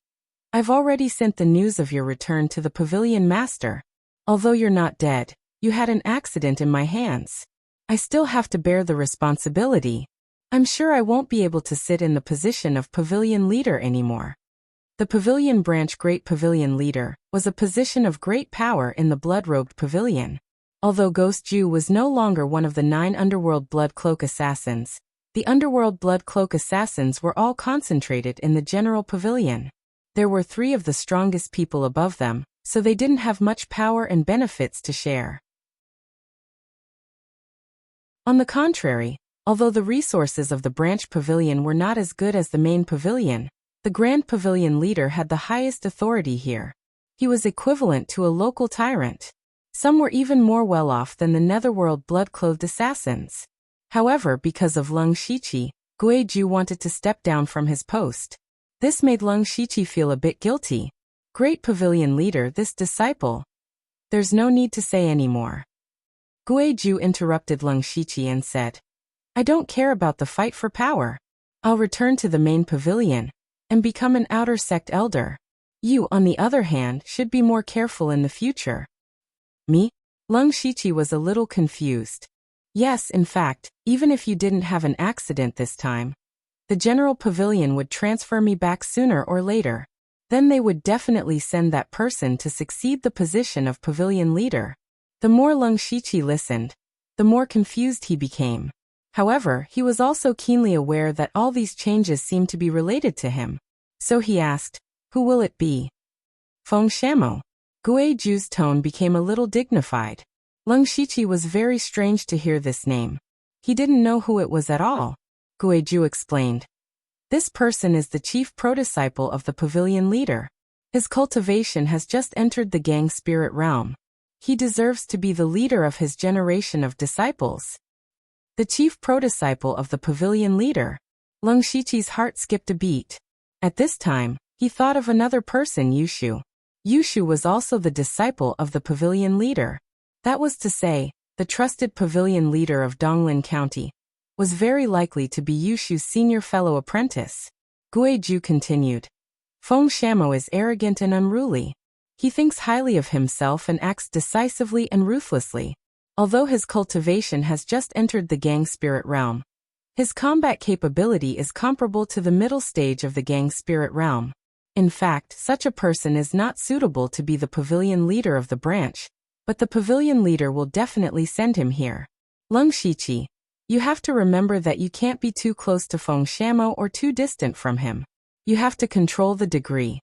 "I've already sent the news of your return to the Pavilion master. Although you're not dead, you had an accident in my hands. I still have to bear the responsibility. I'm sure I won't be able to sit in the position of Pavilion leader anymore." The Pavilion branch Great Pavilion leader was a position of great power in the blood-robed pavilion. Although Ghost Ju was no longer one of the 9 underworld blood cloak assassins, The underworld blood cloak assassins were all concentrated in the general pavilion. There were 3 of the strongest people above them, so they didn't have much power and benefits to share. On the contrary, although the resources of the branch pavilion were not as good as the main pavilion, the Grand Pavilion leader had the highest authority here. He was equivalent to a local tyrant. Some were even more well-off than the netherworld blood-clothed assassins. However, because of Leng Shiqi, Guizhu wanted to step down from his post. This made Leng Shiqi feel a bit guilty. Great Pavilion leader, this disciple. There's no need to say any more. Guizhu interrupted Leng Shiqi and said, I don't care about the fight for power. I'll return to the main pavilion and become an outer sect elder. You, on the other hand, should be more careful in the future. Me? Leng Shiqi was a little confused. Yes, in fact, even if you didn't have an accident this time, the general pavilion would transfer me back sooner or later. Then they would definitely send that person to succeed the position of pavilion leader. The more Leng Shiqi listened, the more confused he became. However, he was also keenly aware that all these changes seemed to be related to him. So he asked, who will it be? Feng Shamo. Guizhu's tone became a little dignified. Leng Shiqi was very strange to hear this name. He didn't know who it was at all. Guizhu explained. This person is the chief pro-disciple of the pavilion leader. His cultivation has just entered the gang spirit realm. He deserves to be the leader of his generation of disciples. The chief pro-disciple of the pavilion leader. Leng Shiqi's heart skipped a beat. At this time, he thought of another person, Yushu. Yushu was also the disciple of the pavilion leader. That was to say, the trusted pavilion leader of Donglin County was very likely to be Yushu's senior fellow apprentice. Guizhu continued. Feng Shamo is arrogant and unruly. He thinks highly of himself and acts decisively and ruthlessly. Although his cultivation has just entered the gang spirit realm, his combat capability is comparable to the middle stage of the gang spirit realm. In fact, such a person is not suitable to be the pavilion leader of the branch, but the pavilion leader will definitely send him here. Leng Shiqi, you have to remember that you can't be too close to Feng Shamo or too distant from him. You have to control the degree.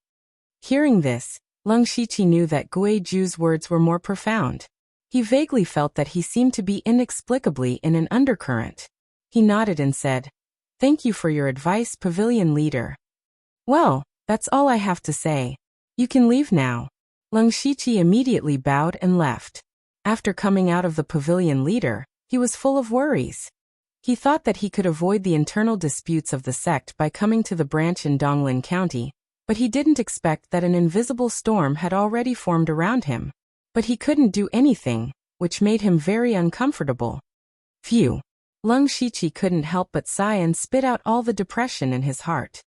Hearing this, Leng Shiqi knew that Guizhu's words were more profound. He vaguely felt that he seemed to be inexplicably in an undercurrent. He nodded and said, Thank you for your advice, pavilion leader. Well, that's all I have to say. You can leave now. Leng Shiqi immediately bowed and left. After coming out of the pavilion leader, he was full of worries. He thought that he could avoid the internal disputes of the sect by coming to the branch in Donglin County, but he didn't expect that an invisible storm had already formed around him. But he couldn't do anything, which made him very uncomfortable. Phew. Leng Shiqi couldn't help but sigh and spit out all the depression in his heart.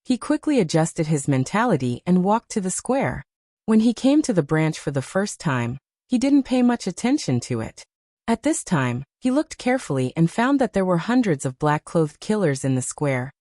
He quickly adjusted his mentality and walked to the square. When he came to the branch for the first time, he didn't pay much attention to it. At this time, he looked carefully and found that there were hundreds of black-clothed killers in the square,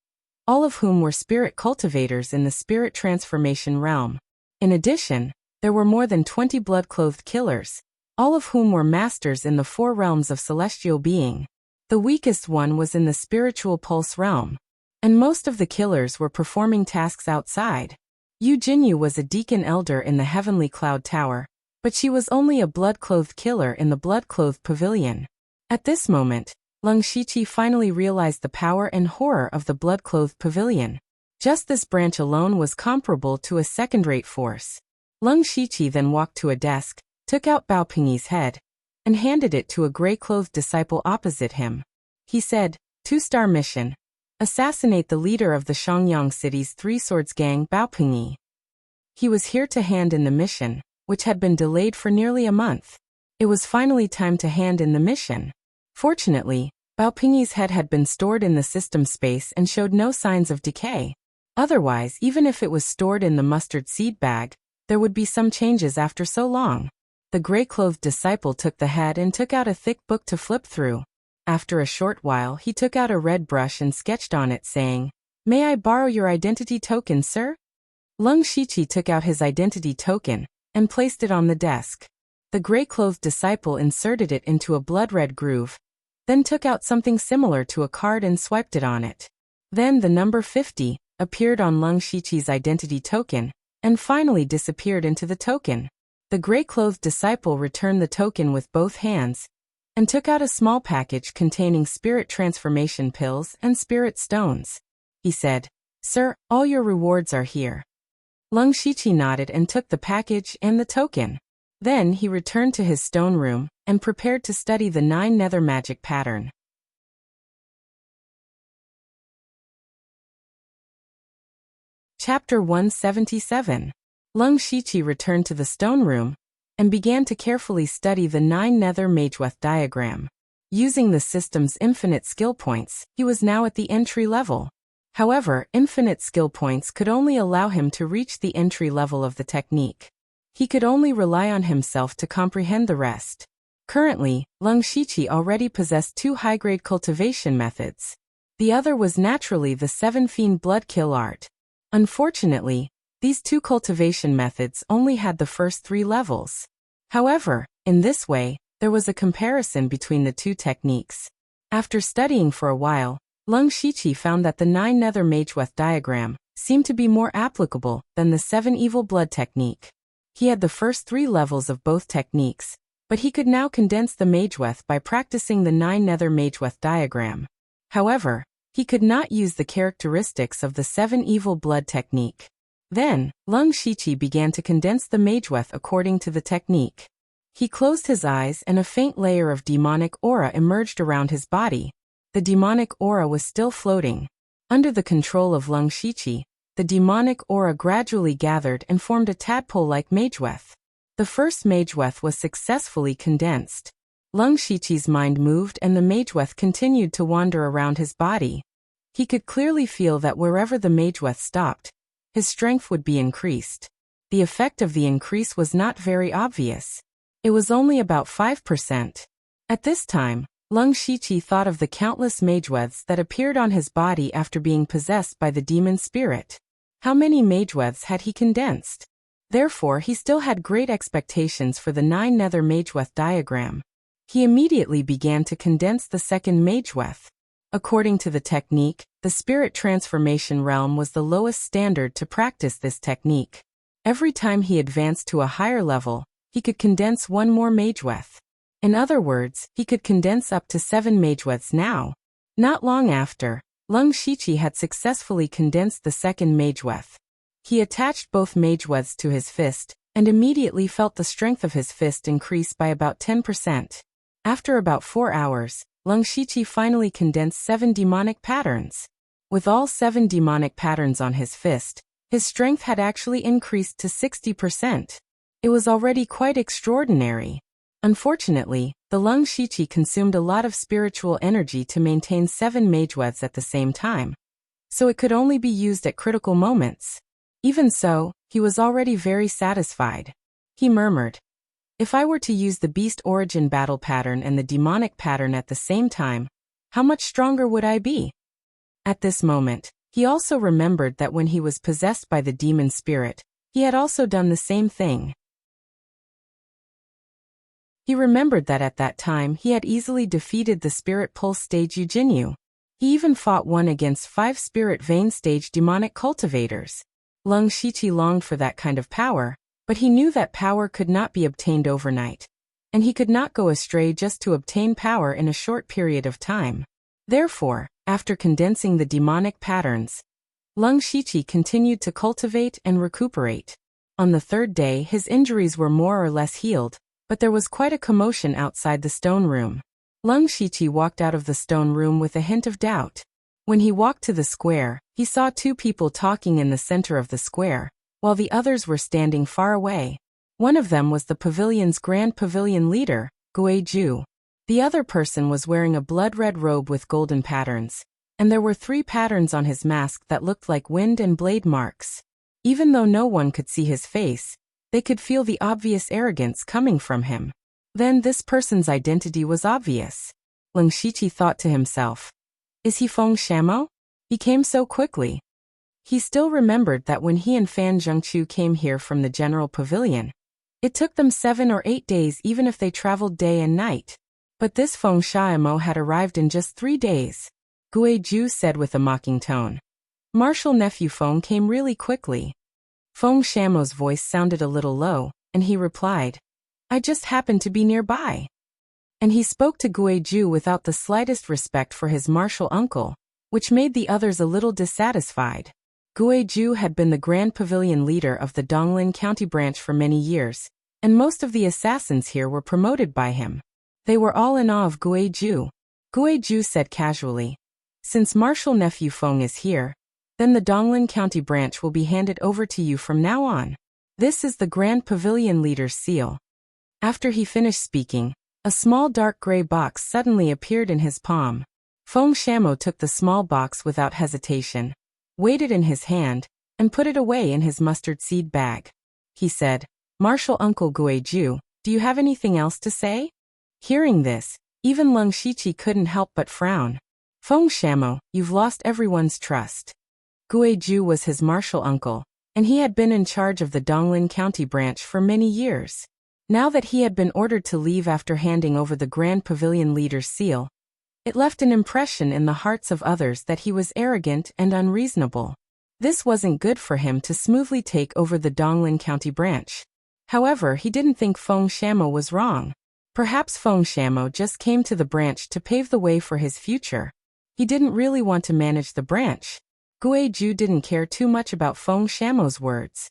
all of whom were spirit cultivators in the spirit transformation realm. In addition, there were more than 20 blood-clothed killers, all of whom were masters in the 4 realms of celestial being. The weakest one was in the spiritual pulse realm, and most of the killers were performing tasks outside. Yu Jinyu was a deacon elder in the Heavenly Cloud Tower, but she was only a blood-clothed killer in the blood-clothed pavilion. At this moment, Leng Shiqi finally realized the power and horror of the blood-clothed pavilion. Just this branch alone was comparable to a second-rate force. Leng Shiqi then walked to a desk, took out Bao Pingyi's head, and handed it to a gray-clothed disciple opposite him. He said, 2-star mission. Assassinate the leader of the Shangyang City's Three Swords Gang, Bao Pingyi. He was here to hand in the mission, which had been delayed for nearly a month. It was finally time to hand in the mission. Fortunately, Bao Pingyi's head had been stored in the system space and showed no signs of decay. Otherwise, even if it was stored in the mustard seed bag, there would be some changes after so long. The gray-clothed disciple took the head and took out a thick book to flip through. After a short while, he took out a red brush and sketched on it, saying, May I borrow your identity token, sir? Leng Shiqi took out his identity token and placed it on the desk. The gray-clothed disciple inserted it into a blood-red groove then took out something similar to a card and swiped it on it. Then the number 50 appeared on Leng Shiqi's identity token, and finally disappeared into the token. The gray-clothed disciple returned the token with both hands, and took out a small package containing spirit transformation pills and spirit stones. He said, "Sir, all your rewards are here." Leng Shiqi nodded and took the package and the token. Then he returned to his stone room and prepared to study the 9 nether magic pattern. Chapter 177. Leng Shiqi returned to the stone room and began to carefully study the 9 nether mageweth diagram. Using the system's infinite skill points, he was now at the entry level. However, infinite skill points could only allow him to reach the entry level of the technique. He could only rely on himself to comprehend the rest. Currently, Leng Shiqi already possessed 2 high-grade cultivation methods. The other was naturally the 7 fiend blood kill art. Unfortunately, these 2 cultivation methods only had the first 3 levels. However, in this way, there was a comparison between the 2 techniques. After studying for a while, Leng Shiqi found that the 9 nether mageweth diagram seemed to be more applicable than the 7 evil blood technique. He had the first 3 levels of both techniques, but he could now condense the mageweth by practicing the 9 nether mageweth diagram. However, he could not use the characteristics of the 7 evil blood technique. Then, Leng Shiqi began to condense the mageweth according to the technique. He closed his eyes and a faint layer of demonic aura emerged around his body. The demonic aura was still floating. Under the control of Leng Shiqi, the demonic aura gradually gathered and formed a tadpole-like mageweth. The first mageweth was successfully condensed. Leng Shiqi's mind moved and the mageweth continued to wander around his body. He could clearly feel that wherever the mageweth stopped, his strength would be increased. The effect of the increase was not very obvious. It was only about 5%. At this time, Leng Shiqi thought of the countless mageweths that appeared on his body after being possessed by the demon spirit. How many mageweths had he condensed? Therefore, he still had great expectations for the 9 nether mageweth diagram. He immediately began to condense the second mageweth. According to the technique, the spirit transformation realm was the lowest standard to practice this technique. Every time he advanced to a higher level, he could condense 1 more mageweth. In other words, he could condense up to 7 mageweths now. Not long after, Leng Shiqi had successfully condensed the second mageweth. He attached both mageweths to his fist, and immediately felt the strength of his fist increase by about 10%. After about 4 hours, Leng Shiqi finally condensed 7 demonic patterns. With all 7 demonic patterns on his fist, his strength had actually increased to 60%. It was already quite extraordinary. Unfortunately, the Leng Shiqi consumed a lot of spiritual energy to maintain 7 mageweths at the same time, so it could only be used at critical moments. Even so, he was already very satisfied. He murmured, "If I were to use the beast origin battle pattern and the demonic pattern at the same time, how much stronger would I be?" At this moment, he also remembered that when he was possessed by the demon spirit, he had also done the same thing. He remembered that at that time he had easily defeated the Spirit Pulse stage Eugeniu. He even fought one against 5 Spirit Vein stage demonic cultivators. Leng Shiqi longed for that kind of power, but he knew that power could not be obtained overnight, and he could not go astray just to obtain power in a short period of time. Therefore, after condensing the demonic patterns, Leng Shiqi continued to cultivate and recuperate. On the 3rd day, his injuries were more or less healed, but there was quite a commotion outside the stone room. Leng Shiqi walked out of the stone room with a hint of doubt. When he walked to the square, he saw 2 people talking in the center of the square, while the others were standing far away. One of them was the pavilion's Grand Pavilion leader, Guizhu. The other person was wearing a blood-red robe with golden patterns, and there were 3 patterns on his mask that looked like wind and blade marks. Even though no one could see his face, they could feel the obvious arrogance coming from him. Then this person's identity was obvious. Leng Shiqi thought to himself, "Is he Feng Shamo? He came so quickly." He still remembered that when he and Fan Zhengqiu came here from the General Pavilion, it took them 7 or 8 days even if they traveled day and night. But this Feng Shaimo had arrived in just 3 days. Gui Ju said with a mocking tone. Martial nephew Feng came really quickly. Feng Shamo's voice sounded a little low, and he replied, I just happened to be nearby. And he spoke to Gui Ju without the slightest respect for his martial uncle, which made the others a little dissatisfied. Gui Ju had been the Grand Pavilion leader of the Donglin County branch for many years, and most of the assassins here were promoted by him. They were all in awe of Gui Ju. Gui Ju said casually, Since martial nephew Feng is here, then the Donglin County branch will be handed over to you from now on. This is the Grand Pavilion leader's seal. After he finished speaking, a small dark gray box suddenly appeared in his palm. Feng Shamo took the small box without hesitation, weighed it in his hand, and put it away in his mustard seed bag. He said, Martial Uncle Gui Ju, do you have anything else to say? Hearing this, even Lung Shiqi couldn't help but frown. Feng Shamo, you've lost everyone's trust. Gui Ju was his martial uncle, and he had been in charge of the Donglin County branch for many years. Now that he had been ordered to leave after handing over the Grand Pavilion leader's seal, it left an impression in the hearts of others that he was arrogant and unreasonable. This wasn't good for him to smoothly take over the Donglin County branch. However, he didn't think Feng Shamo was wrong. Perhaps Feng Shamo just came to the branch to pave the way for his future. He didn't really want to manage the branch. Gui Ju didn't care too much about Feng Shamo's words.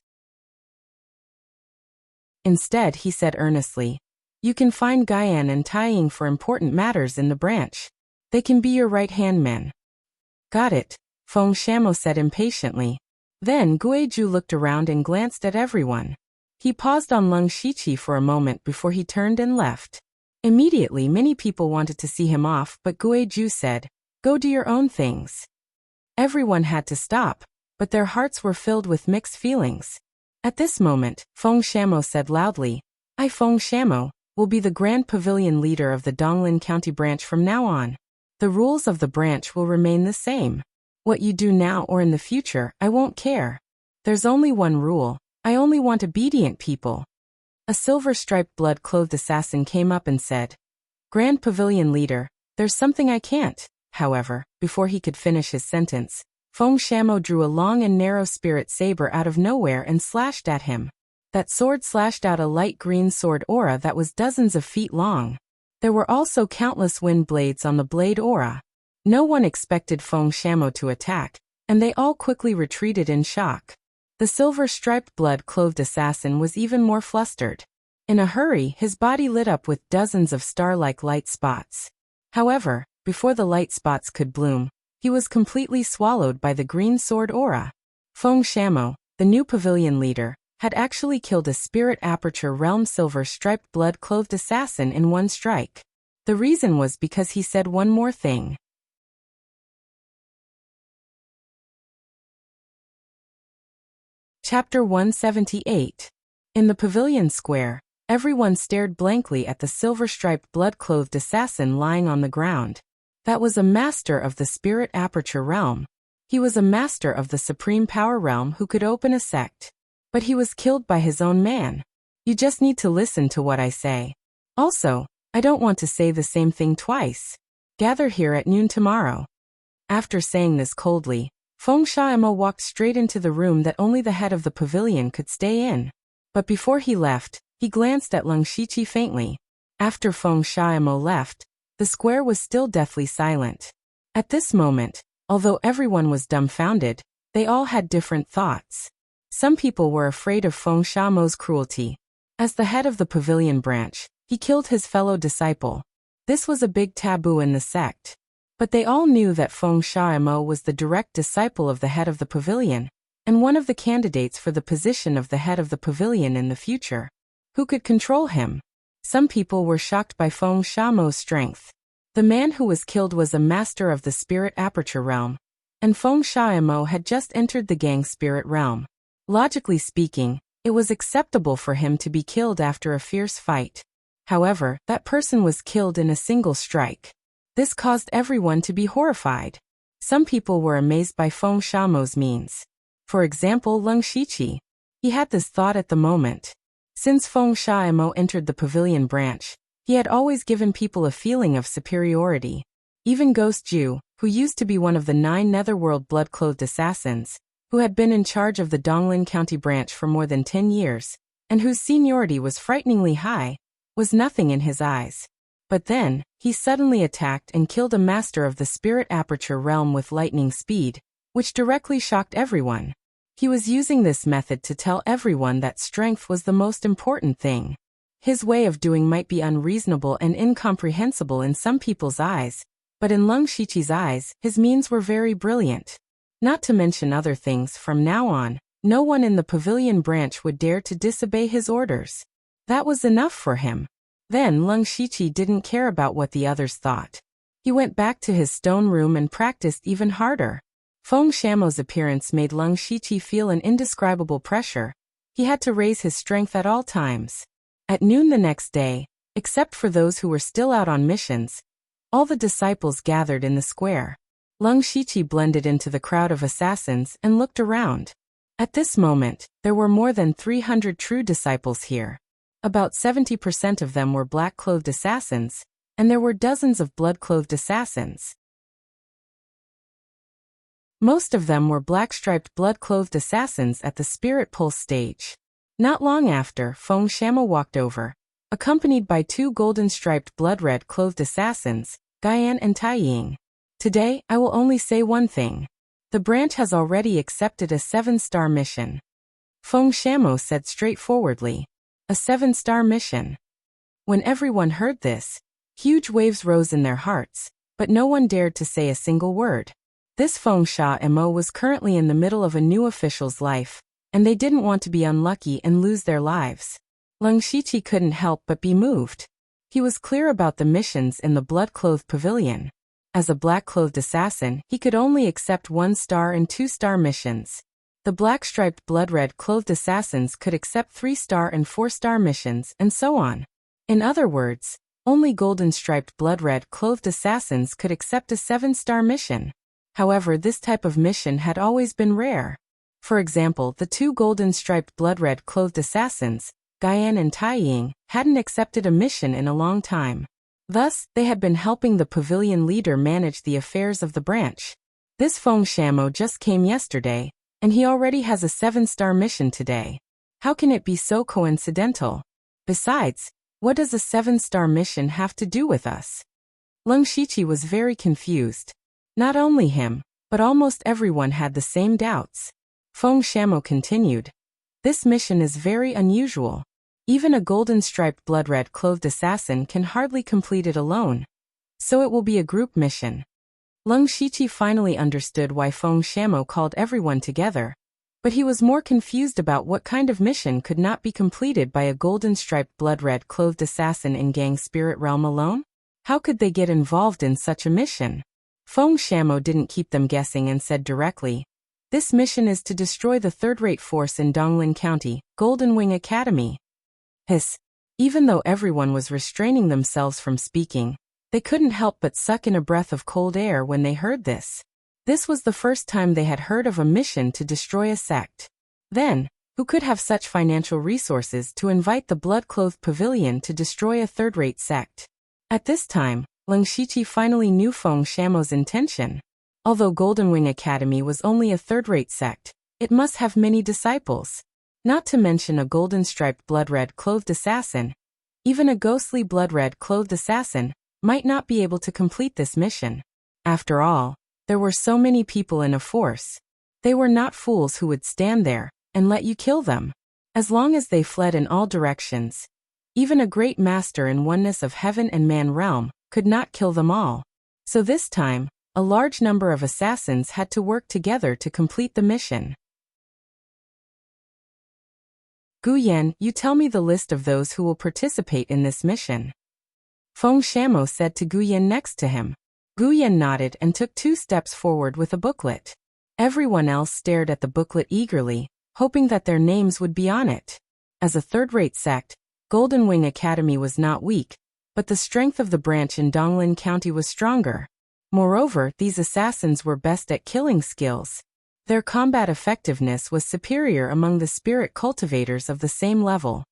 Instead, he said earnestly, You can find Guyan and Taiying for important matters in the branch. They can be your right-hand men. Got it, Feng Shamo said impatiently. Then Gui Ju looked around and glanced at everyone. He paused on Lung Shiqi for a moment before he turned and left. Immediately, many people wanted to see him off, but Gui Ju said, Go do your own things. Everyone had to stop, but their hearts were filled with mixed feelings. At this moment, Feng Shamo said loudly, I, Feng Shamo, will be the Grand Pavilion leader of the Donglin County branch from now on. The rules of the branch will remain the same. What you do now or in the future, I won't care. There's only one rule. I only want obedient people. A silver-striped blood-clothed assassin came up and said, Grand Pavilion leader, there's something I can't. However, before he could finish his sentence, Feng Shamo drew a long and narrow spirit saber out of nowhere and slashed at him. That sword slashed out a light green sword aura that was dozens of feet long. There were also countless wind blades on the blade aura. No one expected Feng Shamo to attack, and they all quickly retreated in shock. The silver-striped blood-clothed assassin was even more flustered. In a hurry, his body lit up with dozens of star-like light spots. However, before the light spots could bloom, he was completely swallowed by the green sword aura. Feng Shamo, the new pavilion leader, had actually killed a Spirit Aperture Realm silver-striped blood-clothed assassin in one strike. The reason was because he said one more thing. Chapter 178. In the pavilion square, everyone stared blankly at the silver-striped blood-clothed assassin lying on the ground. That was a master of the Spirit Aperture Realm. He was a master of the Supreme Power Realm who could open a sect. But he was killed by his own man. You just need to listen to what I say. Also, I don't want to say the same thing twice. Gather here at noon tomorrow. After saying this coldly, Feng Shamo walked straight into the room that only the head of the pavilion could stay in. But before he left, he glanced at Lung Shiqi faintly. After Feng Shamo left, the square was still deathly silent. At this moment, although everyone was dumbfounded, they all had different thoughts. Some people were afraid of Feng Shamo's cruelty. As the head of the pavilion branch, he killed his fellow disciple. This was a big taboo in the sect. But they all knew that Feng Shamo was the direct disciple of the head of the pavilion, and one of the candidates for the position of the head of the pavilion in the future. Who could control him? Some people were shocked by Feng Shamo's strength. The man who was killed was a master of the Spirit Aperture Realm, and Feng Shamo had just entered the Gang Spirit Realm. Logically speaking, it was acceptable for him to be killed after a fierce fight. However, that person was killed in a single strike. This caused everyone to be horrified. Some people were amazed by Feng Shamo's means. For example, Lung Shiqi. He had this thought at the moment. Since Feng Shamo entered the pavilion branch, He had always given people a feeling of superiority. Even Ghost Ju, who used to be one of the 9 Netherworld blood-clothed assassins, who had been in charge of the Donglin County branch for more than 10 years, and whose seniority was frighteningly high, was nothing in his eyes. But then, he suddenly attacked and killed a master of the Spirit Aperture realm with lightning speed, which directly shocked everyone. He was using this method to tell everyone that strength was the most important thing. His way of doing might be unreasonable and incomprehensible in some people's eyes, but in Lung Shiqi's eyes, his means were very brilliant. Not to mention other things, from now on, no one in the pavilion branch would dare to disobey his orders. That was enough for him. Then Lung Shiqi didn't care about what the others thought. He went back to his stone room and practiced even harder. Feng Shamo's appearance made Lung Shiqi feel an indescribable pressure. He had to raise his strength at all times. At noon the next day, except for those who were still out on missions, all the disciples gathered in the square. Lung Shiqi blended into the crowd of assassins and looked around. At this moment, there were more than 300 true disciples here. About 70% of them were black-clothed assassins, and there were dozens of blood-clothed assassins. Most of them were black-striped blood-clothed assassins at the Spirit Pulse stage. Not long after, Feng Shamo walked over, accompanied by 2 golden-striped blood-red clothed assassins, Guyan and Taiying. Today, I will only say one thing. The branch has already accepted a 7-star mission. Feng Shamo said straightforwardly. A 7-star mission. When everyone heard this, huge waves rose in their hearts, but no one dared to say a single word. This Feng Sha Mo was currently in the middle of a new official's life, and they didn't want to be unlucky and lose their lives. Lung Shiqi couldn't help but be moved. He was clear about the missions in the blood-clothed pavilion. As a black-clothed assassin, he could only accept 1-star and 2-star missions. The black-striped blood-red clothed assassins could accept 3-star and 4-star missions, and so on. In other words, only golden-striped blood-red clothed assassins could accept a 7-star mission. However, this type of mission had always been rare. For example, the 2 golden-striped blood-red clothed assassins, Guyan and Taiying, hadn't accepted a mission in a long time. Thus, they had been helping the pavilion leader manage the affairs of the branch. This Feng Shamo just came yesterday, and he already has a 7-star mission today. How can it be so coincidental? Besides, what does a 7-star mission have to do with us? Lung Shiqi was very confused. Not only him, but almost everyone had the same doubts. Feng Shamo continued. This mission is very unusual. Even a golden-striped blood-red clothed assassin can hardly complete it alone. So it will be a group mission. Lung Shiqi finally understood why Feng Shamo called everyone together, but he was more confused about what kind of mission could not be completed by a golden-striped blood-red clothed assassin in Gang Spirit Realm alone? How could they get involved in such a mission? Feng Shamo didn't keep them guessing and said directly, "This mission is to destroy the third-rate force in Donglin County, Golden Wing Academy." Hiss. Even though everyone was restraining themselves from speaking, they couldn't help but suck in a breath of cold air when they heard this. This was the first time they had heard of a mission to destroy a sect. Then, who could have such financial resources to invite the blood-clothed pavilion to destroy a third-rate sect? At this time, Lung Shiqi finally knew Feng Shamo's intention. Although Golden Wing Academy was only a third-rate sect, it must have many disciples. Not to mention a golden-striped blood-red clothed assassin. Even a ghostly blood-red clothed assassin might not be able to complete this mission. After all, there were so many people in a force. They were not fools who would stand there and let you kill them. As long as they fled in all directions, even a great master in oneness of heaven and man realm could not kill them all. So this time, a large number of assassins had to work together to complete the mission. Guyan, you tell me the list of those who will participate in this mission. Feng Shamo said to Guyan next to him. Guyan nodded and took 2 steps forward with a booklet. Everyone else stared at the booklet eagerly, hoping that their names would be on it. As a third-rate sect, Golden Wing Academy was not weak, but the strength of the branch in Donglin County was stronger. Moreover, these assassins were best at killing skills. Their combat effectiveness was superior among the spirit cultivators of the same level.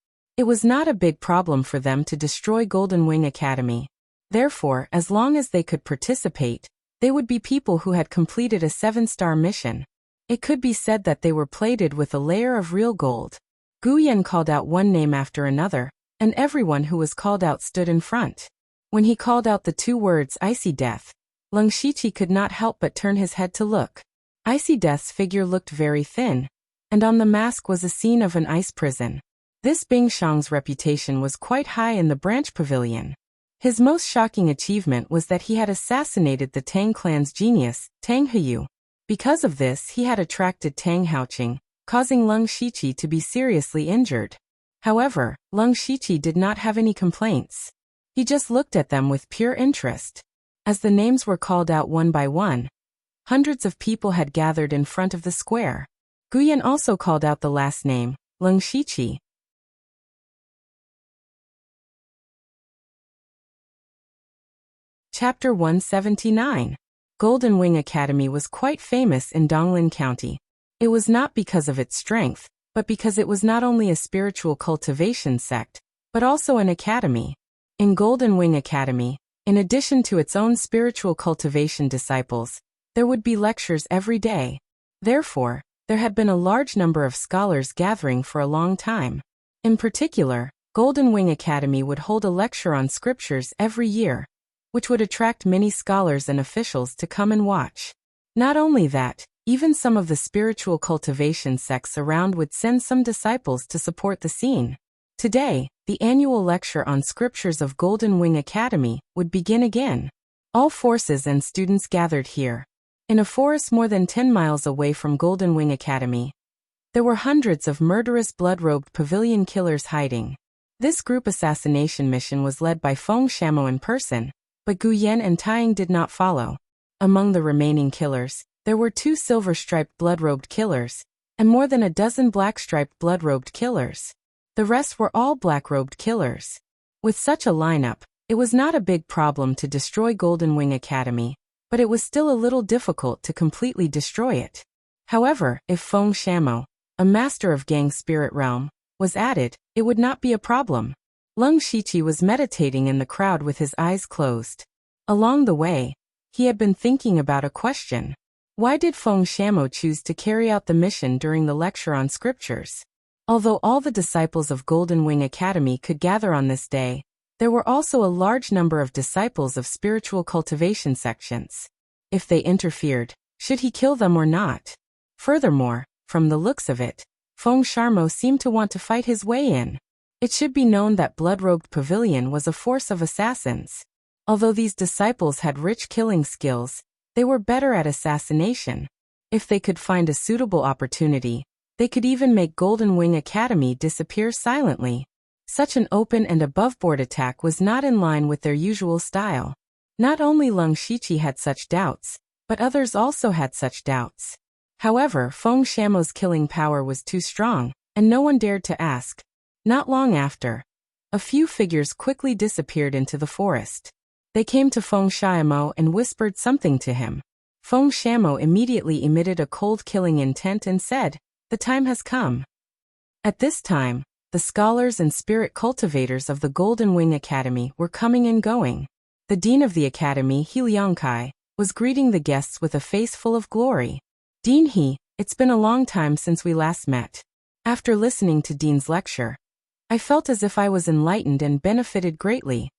It was not a big problem for them to destroy Golden Wing Academy. Therefore, as long as they could participate, they would be people who had completed a 7-star mission. It could be said that they were plated with a layer of real gold. Gu Yan called out one name after another, and everyone who was called out stood in front. When he called out the 2 words Icy Death, Lung Shiqi could not help but turn his head to look. Icy Death's figure looked very thin, and on the mask was a scene of an ice prison. This Bing Shang's reputation was quite high in the branch pavilion. His most shocking achievement was that he had assassinated the Tang clan's genius, Tang Heyu. Because of this, he had attracted Tang Haoqing, causing Lung Shiqi to be seriously injured. However, Lung Shiqi did not have any complaints. He just looked at them with pure interest. As the names were called out one by one, hundreds of people had gathered in front of the square. Gu Yan also called out the last name, Lung Shiqi. Chapter 179. Golden Wing Academy was quite famous in Donglin County. It was not because of its strength, but because it was not only a spiritual cultivation sect, but also an academy. In Golden Wing Academy, in addition to its own spiritual cultivation disciples, there would be lectures every day. Therefore, there had been a large number of scholars gathering for a long time. In particular, Golden Wing Academy would hold a lecture on scriptures every year, which would attract many scholars and officials to come and watch. Not only that, even some of the spiritual cultivation sects around would send some disciples to support the scene. Today, the annual lecture on scriptures of Golden Wing Academy would begin again. All forces and students gathered here. In a forest more than 10 miles away from Golden Wing Academy, there were hundreds of murderous blood-robed pavilion killers hiding. This group assassination mission was led by Feng Shamo in person, but Gu Yan and Taiying did not follow. Among the remaining killers, there were 2 silver-striped blood-robed killers, and more than a dozen black-striped blood-robed killers. The rest were all black-robed killers. With such a lineup, it was not a big problem to destroy Golden Wing Academy, but it was still a little difficult to completely destroy it. However, if Feng Shamo, a master of Gang Spirit Realm, was added, it would not be a problem. Lung Shiqi was meditating in the crowd with his eyes closed. Along the way, he had been thinking about a question. Why did Feng Shamo choose to carry out the mission during the lecture on scriptures? Although all the disciples of Golden Wing Academy could gather on this day, there were also a large number of disciples of spiritual cultivation sections. If they interfered, should he kill them or not? Furthermore, from the looks of it, Feng Shamo seemed to want to fight his way in. It should be known that Blood-Robed Pavilion was a force of assassins. Although these disciples had rich killing skills, they were better at assassination. If they could find a suitable opportunity, they could even make Golden Wing Academy disappear silently. Such an open and above-board attack was not in line with their usual style. Not only Lung Shiqi had such doubts, but others also had such doubts. However, Feng Shamo's killing power was too strong, and no one dared to ask. Not long after, a few figures quickly disappeared into the forest. They came to Feng Shamo and whispered something to him. Feng Shamo immediately emitted a cold killing intent and said, "The time has come." At this time, the scholars and spirit cultivators of the Golden Wing Academy were coming and going. The dean of the academy, He Liangkai, was greeting the guests with a face full of glory. "Dean He, it's been a long time since we last met. After listening to Dean's lecture, I felt as if I was enlightened and benefited greatly."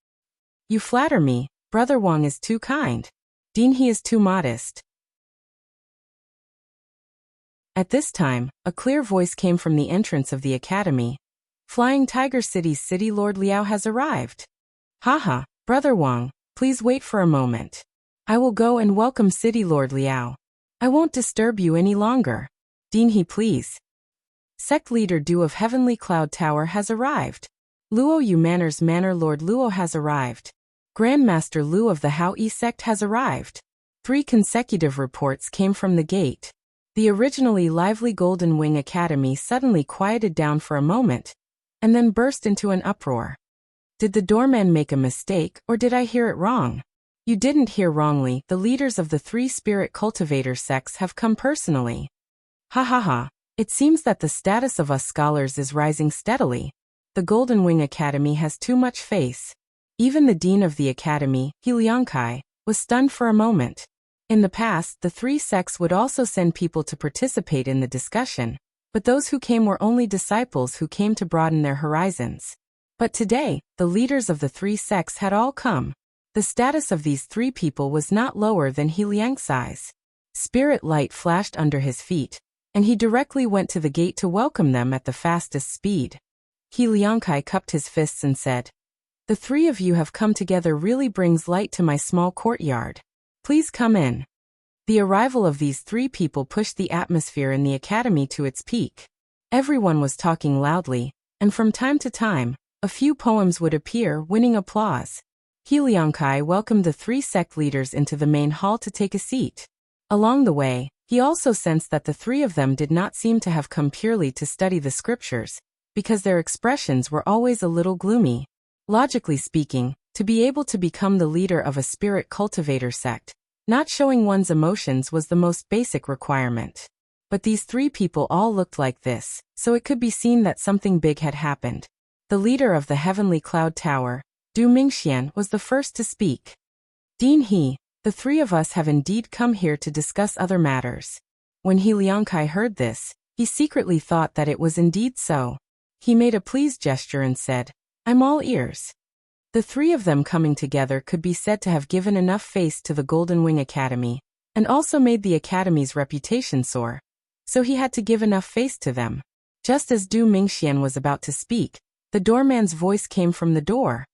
"You flatter me, Brother Wang is too kind. Dean He is too modest." At this time, a clear voice came from the entrance of the academy. "Flying Tiger City's City Lord Liao has arrived." "Haha, Brother Wang, please wait for a moment. I will go and welcome City Lord Liao. I won't disturb you any longer. Dean He, please." Sect Leader Du of Heavenly Cloud Tower has arrived. Luo Yu Manor's Manor Lord Luo has arrived. Grandmaster Lu of the Hao Yi sect has arrived. 3 consecutive reports came from the gate. The originally lively Golden Wing Academy suddenly quieted down for a moment, and then burst into an uproar. "Did the doorman make a mistake, or did I hear it wrong?" "You didn't hear wrongly. The leaders of the 3 spirit cultivator sects have come personally." "Ha ha ha. It seems that the status of us scholars is rising steadily. the Golden Wing Academy has too much face. Even the dean of the academy, Heiliankai, was stunned for a moment. In the past, the three sects would also send people to participate in the discussion, but those who came were only disciples who came to broaden their horizons. But today, the leaders of the three sects had all come. The status of these three people was not lower than Heiliankai's. Spirit light flashed under his feet, and he directly went to the gate to welcome them at the fastest speed. Heiliankai cupped his fists and said, "The three of you have come together really brings light to my small courtyard. Please come in." The arrival of these three people pushed the atmosphere in the academy to its peak. Everyone was talking loudly, and from time to time, a few poems would appear, winning applause. Heiliankai welcomed the three sect leaders into the main hall to take a seat. Along the way, he also sensed that the three of them did not seem to have come purely to study the scriptures, because their expressions were always a little gloomy. Logically speaking, to be able to become the leader of a spirit cultivator sect, not showing one's emotions was the most basic requirement. But these three people all looked like this, so it could be seen that something big had happened. The leader of the Heavenly Cloud Tower, Du Mingxian, was the first to speak. "Dean He, the three of us have indeed come here to discuss other matters." When Heiliankai heard this, he secretly thought that it was indeed so. He made a pleased gesture and said, "I'm all ears." The three of them coming together could be said to have given enough face to the Golden Wing Academy, and also made the Academy's reputation soar. So he had to give enough face to them. Just as Du Mingxian was about to speak, the doorman's voice came from the door.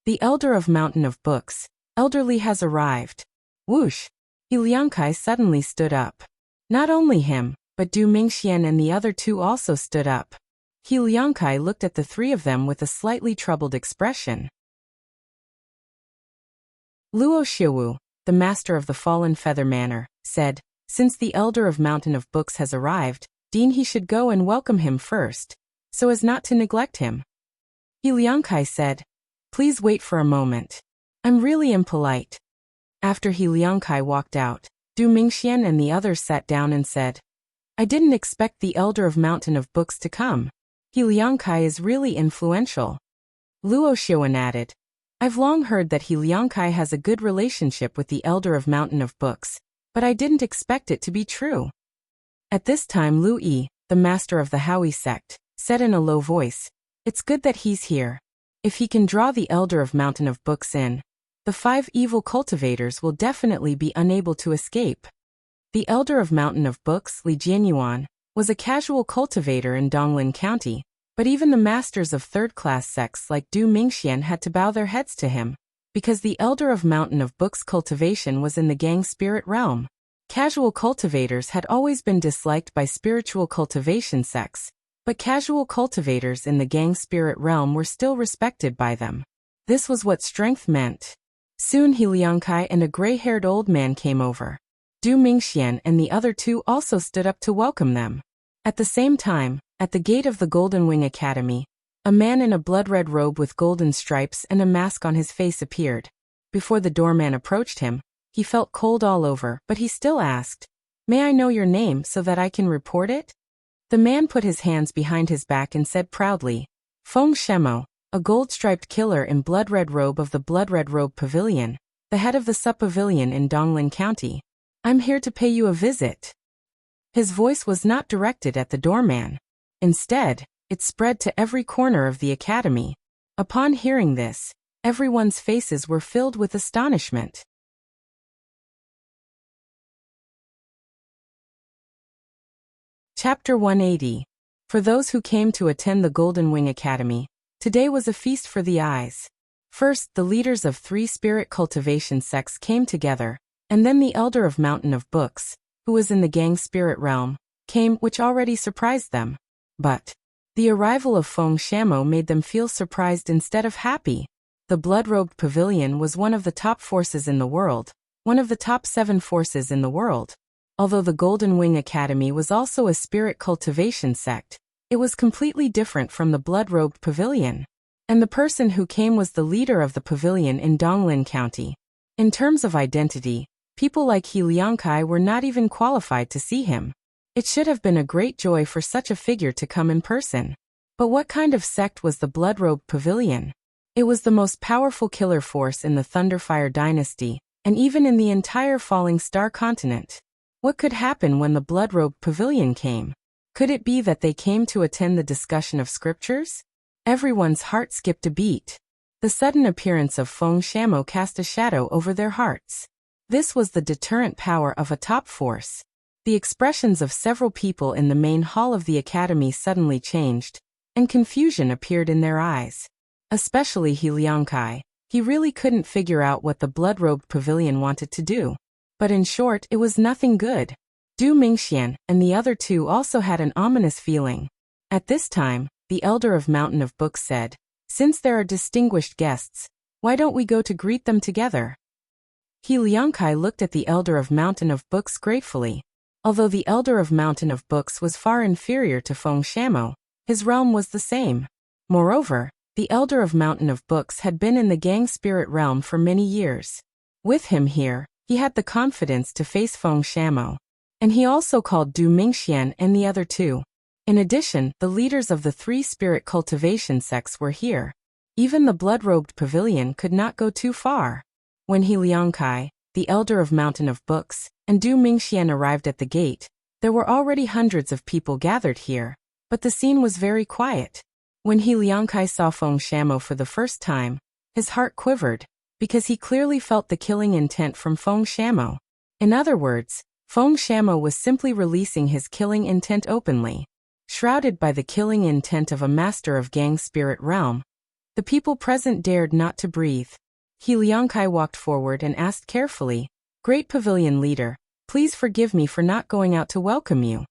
"The Elder of Mountain of Books, Elderly has arrived." Whoosh! Heiliankai suddenly stood up. Not only him, but Du Mingxian and the other two also stood up. Heiliankai looked at the three of them with a slightly troubled expression. Luo Xiaowu, the master of the Fallen Feather Manor, said, "Since the Elder of Mountain of Books has arrived, Dean He should go and welcome him first, so as not to neglect him." Heiliankai said, "Please wait for a moment. I'm really impolite." After Heiliankai walked out, Du Mingxian and the others sat down and said, "I didn't expect the Elder of Mountain of Books to come. Heiliankai is really influential." Luo Xiaowen added, "I've long heard that Heiliankai has a good relationship with the Elder of Mountain of Books, but I didn't expect it to be true." At this time Lu Yi, the master of the Howie sect, said in a low voice, "It's good that he's here. If he can draw the Elder of Mountain of Books in, the 5 evil cultivators will definitely be unable to escape." The Elder of Mountain of Books, Li Jianyuan, was a casual cultivator in Donglin County, but even the masters of third-class sects like Du Mingxian had to bow their heads to him, because the Elder of Mountain of Books cultivation was in the gang spirit realm. Casual cultivators had always been disliked by spiritual cultivation sects, but casual cultivators in the gang spirit realm were still respected by them. This was what strength meant. Soon Heiliankai and a gray-haired old man came over. Du Mingxian and the other two also stood up to welcome them. At the same time, at the gate of the Golden Wing Academy, a man in a blood-red robe with golden stripes and a mask on his face appeared. Before the doorman approached him, he felt cold all over, but he still asked, "May I know your name so that I can report it?" The man put his hands behind his back and said proudly, "Feng Shemo, a gold-striped killer in blood-red robe of the Blood-Red Robe Pavilion, the head of the sub-pavilion in Donglin County. I'm here to pay you a visit." His voice was not directed at the doorman. Instead, it spread to every corner of the academy. Upon hearing this, everyone's faces were filled with astonishment. Chapter 180. For those who came to attend the Golden Wing Academy, today was a feast for the eyes. First, the leaders of 3 spirit cultivation sects came together, and then the Elder of Mountain of Books, who was in the gang spirit realm, came, which already surprised them. But the arrival of Feng Shamo made them feel surprised instead of happy. The blood-robed pavilion was one of the top forces in the world, one of the top 7 forces in the world. Although the Golden Wing Academy was also a spirit cultivation sect, it was completely different from the blood-robed pavilion. And the person who came was the leader of the pavilion in Donglin County. In terms of identity, people like Heiliankai were not even qualified to see him. It should have been a great joy for such a figure to come in person. But what kind of sect was the Blood-Robed Pavilion? It was the most powerful killer force in the Thunderfire dynasty, and even in the entire Falling Star continent. What could happen when the Blood-Robed Pavilion came? Could it be that they came to attend the discussion of scriptures? Everyone's heart skipped a beat. The sudden appearance of Feng Shamo cast a shadow over their hearts. This was the deterrent power of a top force. The expressions of several people in the main hall of the academy suddenly changed, and confusion appeared in their eyes. Especially He Liangkai. He really couldn't figure out what the Blood-Robed Pavilion wanted to do. But in short, it was nothing good. Du Mingxian and the other two also had an ominous feeling. At this time, the elder of Mountain of Books said, "Since there are distinguished guests, why don't we go to greet them together?" He Liangkai looked at the elder of Mountain of Books gratefully. Although the elder of Mountain of Books was far inferior to Feng Shamo, his realm was the same. Moreover, the elder of Mountain of Books had been in the gang spirit realm for many years. With him here, he had the confidence to face Feng Shamo. And he also called Du Mingxian and the other two. In addition, the leaders of the three spirit cultivation sects were here. Even the Blood-Robed Pavilion could not go too far. When He Liangkai, the elder of Mountain of Books, and Du Mingxian arrived at the gate, there were already hundreds of people gathered here, but the scene was very quiet. When He Liangkai saw Feng Shamo for the first time, his heart quivered, because he clearly felt the killing intent from Feng Shamo. In other words, Feng Shamo was simply releasing his killing intent openly. Shrouded by the killing intent of a master of gang spirit realm, the people present dared not to breathe. He Liangkai walked forward and asked carefully, "Great Pavilion Leader, please forgive me for not going out to welcome you."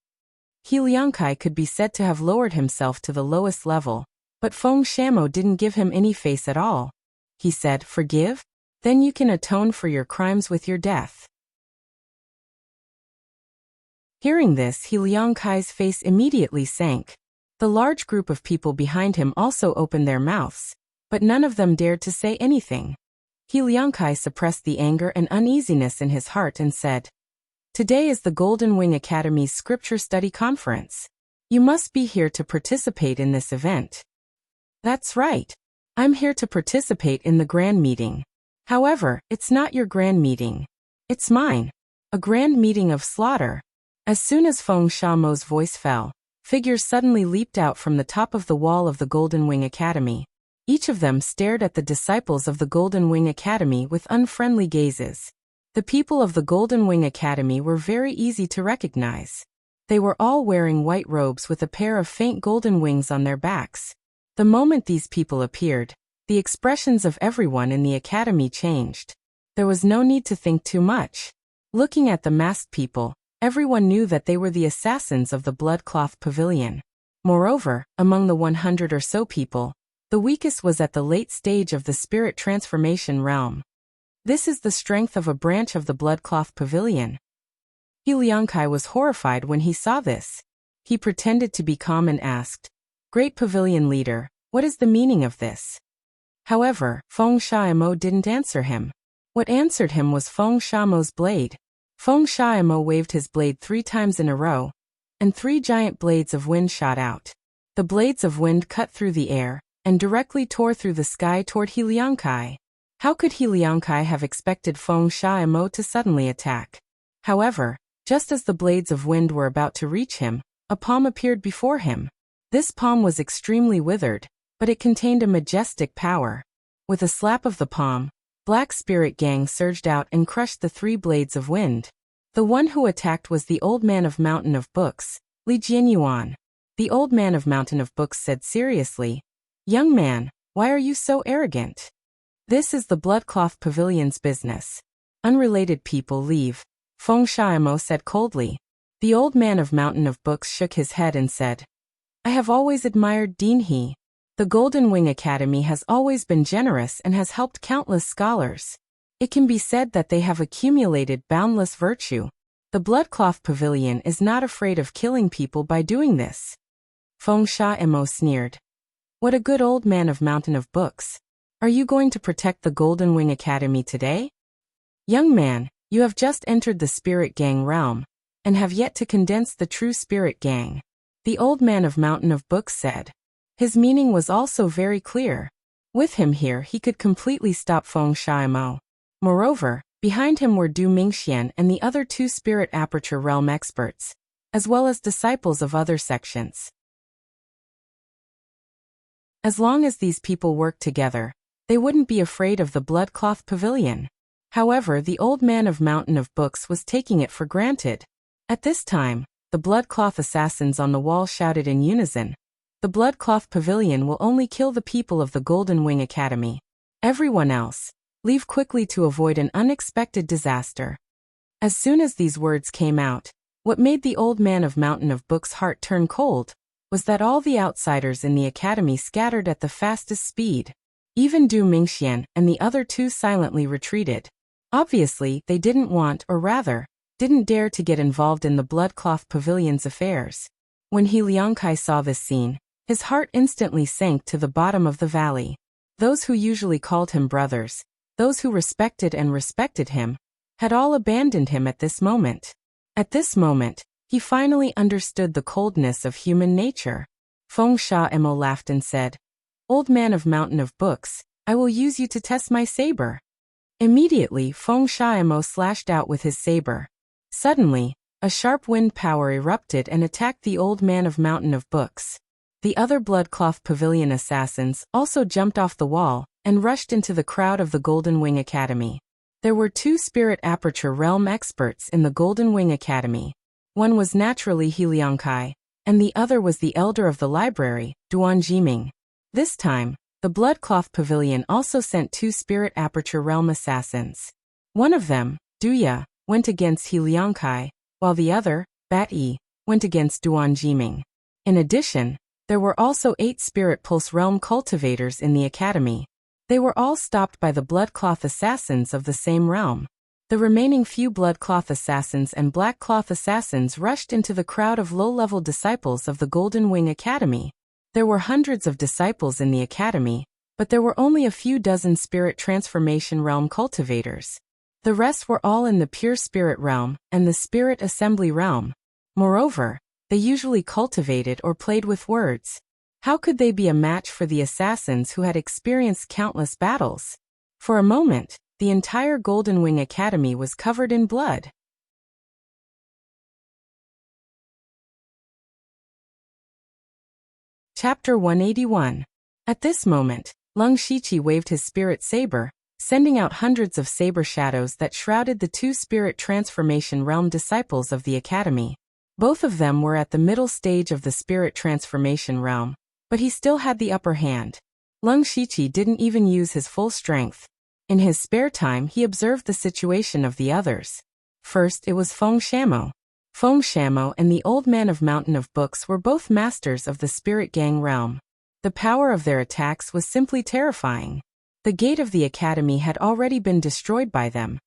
He Liangkai could be said to have lowered himself to the lowest level, but Feng Shamo didn't give him any face at all. He said, "Forgive? Then you can atone for your crimes with your death." Hearing this, He Liangkai's face immediately sank. The large group of people behind him also opened their mouths, but none of them dared to say anything. He Liangkai suppressed the anger and uneasiness in his heart and said, "Today is the Golden Wing Academy's Scripture Study Conference. You must be here to participate in this event." "That's right. I'm here to participate in the grand meeting. However, it's not your grand meeting. It's mine. A grand meeting of slaughter." As soon as Feng Shamo's voice fell, figures suddenly leaped out from the top of the wall of the Golden Wing Academy. Each of them stared at the disciples of the Golden Wing Academy with unfriendly gazes. The people of the Golden Wing Academy were very easy to recognize. They were all wearing white robes with a pair of faint golden wings on their backs. The moment these people appeared, the expressions of everyone in the academy changed. There was no need to think too much. Looking at the masked people, everyone knew that they were the assassins of the Bloodcloth Pavilion. Moreover, among the 100 or so people, the weakest was at the late stage of the spirit transformation realm. This is the strength of a branch of the Bloodcloth Pavilion. He Liangkai was horrified when he saw this. He pretended to be calm and asked, "Great Pavilion Leader, what is the meaning of this?" However, Feng Shamo didn't answer him. What answered him was Feng Shamo's blade. Feng Shamo waved his blade 3 times in a row, and 3 giant blades of wind shot out. The blades of wind cut through the air, and directly tore through the sky toward He Liangkai. How could He Liangkai have expected Feng Shamo to suddenly attack? However, just as the blades of wind were about to reach him, a palm appeared before him. This palm was extremely withered, but it contained a majestic power. With a slap of the palm, Black Spirit Gang surged out and crushed the 3 blades of wind. The one who attacked was the old man of Mountain of Books, Li Jianyuan. The old man of Mountain of Books said seriously, "Young man, why are you so arrogant? This is the Bloodcloth Pavilion's business. Unrelated people leave," Feng Shamo said coldly. The old man of Mountain of Books shook his head and said, "I have always admired Dean He. The Golden Wing Academy has always been generous and has helped countless scholars. It can be said that they have accumulated boundless virtue. The Bloodcloth Pavilion is not afraid of killing people by doing this." Feng Shamo sneered. "What a good old man of Mountain of Books. Are you going to protect the Golden Wing Academy today? Young man, you have just entered the Spirit Gang realm, and have yet to condense the true Spirit Gang," the old man of Mountain of Books said. His meaning was also very clear. With him here, he could completely stop Feng Xiaomo. Moreover, behind him were Du Mingxian and the other 2 spirit aperture realm experts, as well as disciples of other sections. As long as these people worked together, they wouldn't be afraid of the Bloodcloth Pavilion. However, the old man of Mountain of Books was taking it for granted. At this time, the Bloodcloth assassins on the wall shouted in unison, "The Bloodcloth Pavilion will only kill the people of the Golden Wing Academy. Everyone else, leave quickly to avoid an unexpected disaster." As soon as these words came out, what made the old man of Mountain of Books' heart turn cold was that all the outsiders in the academy scattered at the fastest speed. Even Du Mingxian and the other 2 silently retreated. Obviously, they didn't want, or rather, didn't dare to get involved in the Bloodcloth Pavilion's affairs. When He Liangkai saw this scene, his heart instantly sank to the bottom of the valley. Those who usually called him brothers, those who respected him, had all abandoned him at this moment. At this moment, he finally understood the coldness of human nature. Feng Xiaomo laughed and said, "Old man of Mountain of Books, I will use you to test my saber." Immediately, Feng Xiaomo slashed out with his saber. Suddenly, a sharp wind power erupted and attacked the old man of Mountain of Books. The other Bloodcloth Pavilion assassins also jumped off the wall and rushed into the crowd of the Golden Wing Academy. There were 2 spirit aperture realm experts in the Golden Wing Academy. One was naturally He Liangkai, and the other was the elder of the library, Duan Jiming. This time, the Bloodcloth Pavilion also sent 2 spirit aperture realm assassins. One of them, Duya, went against He Liangkai, while the other, Bat Yi, went against Duan Jiming. In addition, there were also 8 spirit pulse realm cultivators in the academy. They were all stopped by the Bloodcloth assassins of the same realm. The remaining few Bloodcloth assassins and Blackcloth assassins rushed into the crowd of low-level disciples of the Golden Wing Academy. There were hundreds of disciples in the academy, but there were only a few dozen spirit transformation realm cultivators. The rest were all in the pure spirit realm and the spirit assembly realm. Moreover, they usually cultivated or played with words. How could they be a match for the assassins who had experienced countless battles? For a moment, the entire Golden Wing Academy was covered in blood. Chapter 181. At this moment, Lung Shiqi waved his spirit saber, sending out hundreds of saber shadows that shrouded the 2 spirit transformation realm disciples of the academy. Both of them were at the middle stage of the spirit transformation realm, but he still had the upper hand. Lung Shiqi didn't even use his full strength. In his spare time, he observed the situation of the others. First, it was Feng Xiaomo. Feng Xiaomo and the old man of Mountain of Books were both masters of the Spirit Gang realm. The power of their attacks was simply terrifying. The gate of the academy had already been destroyed by them,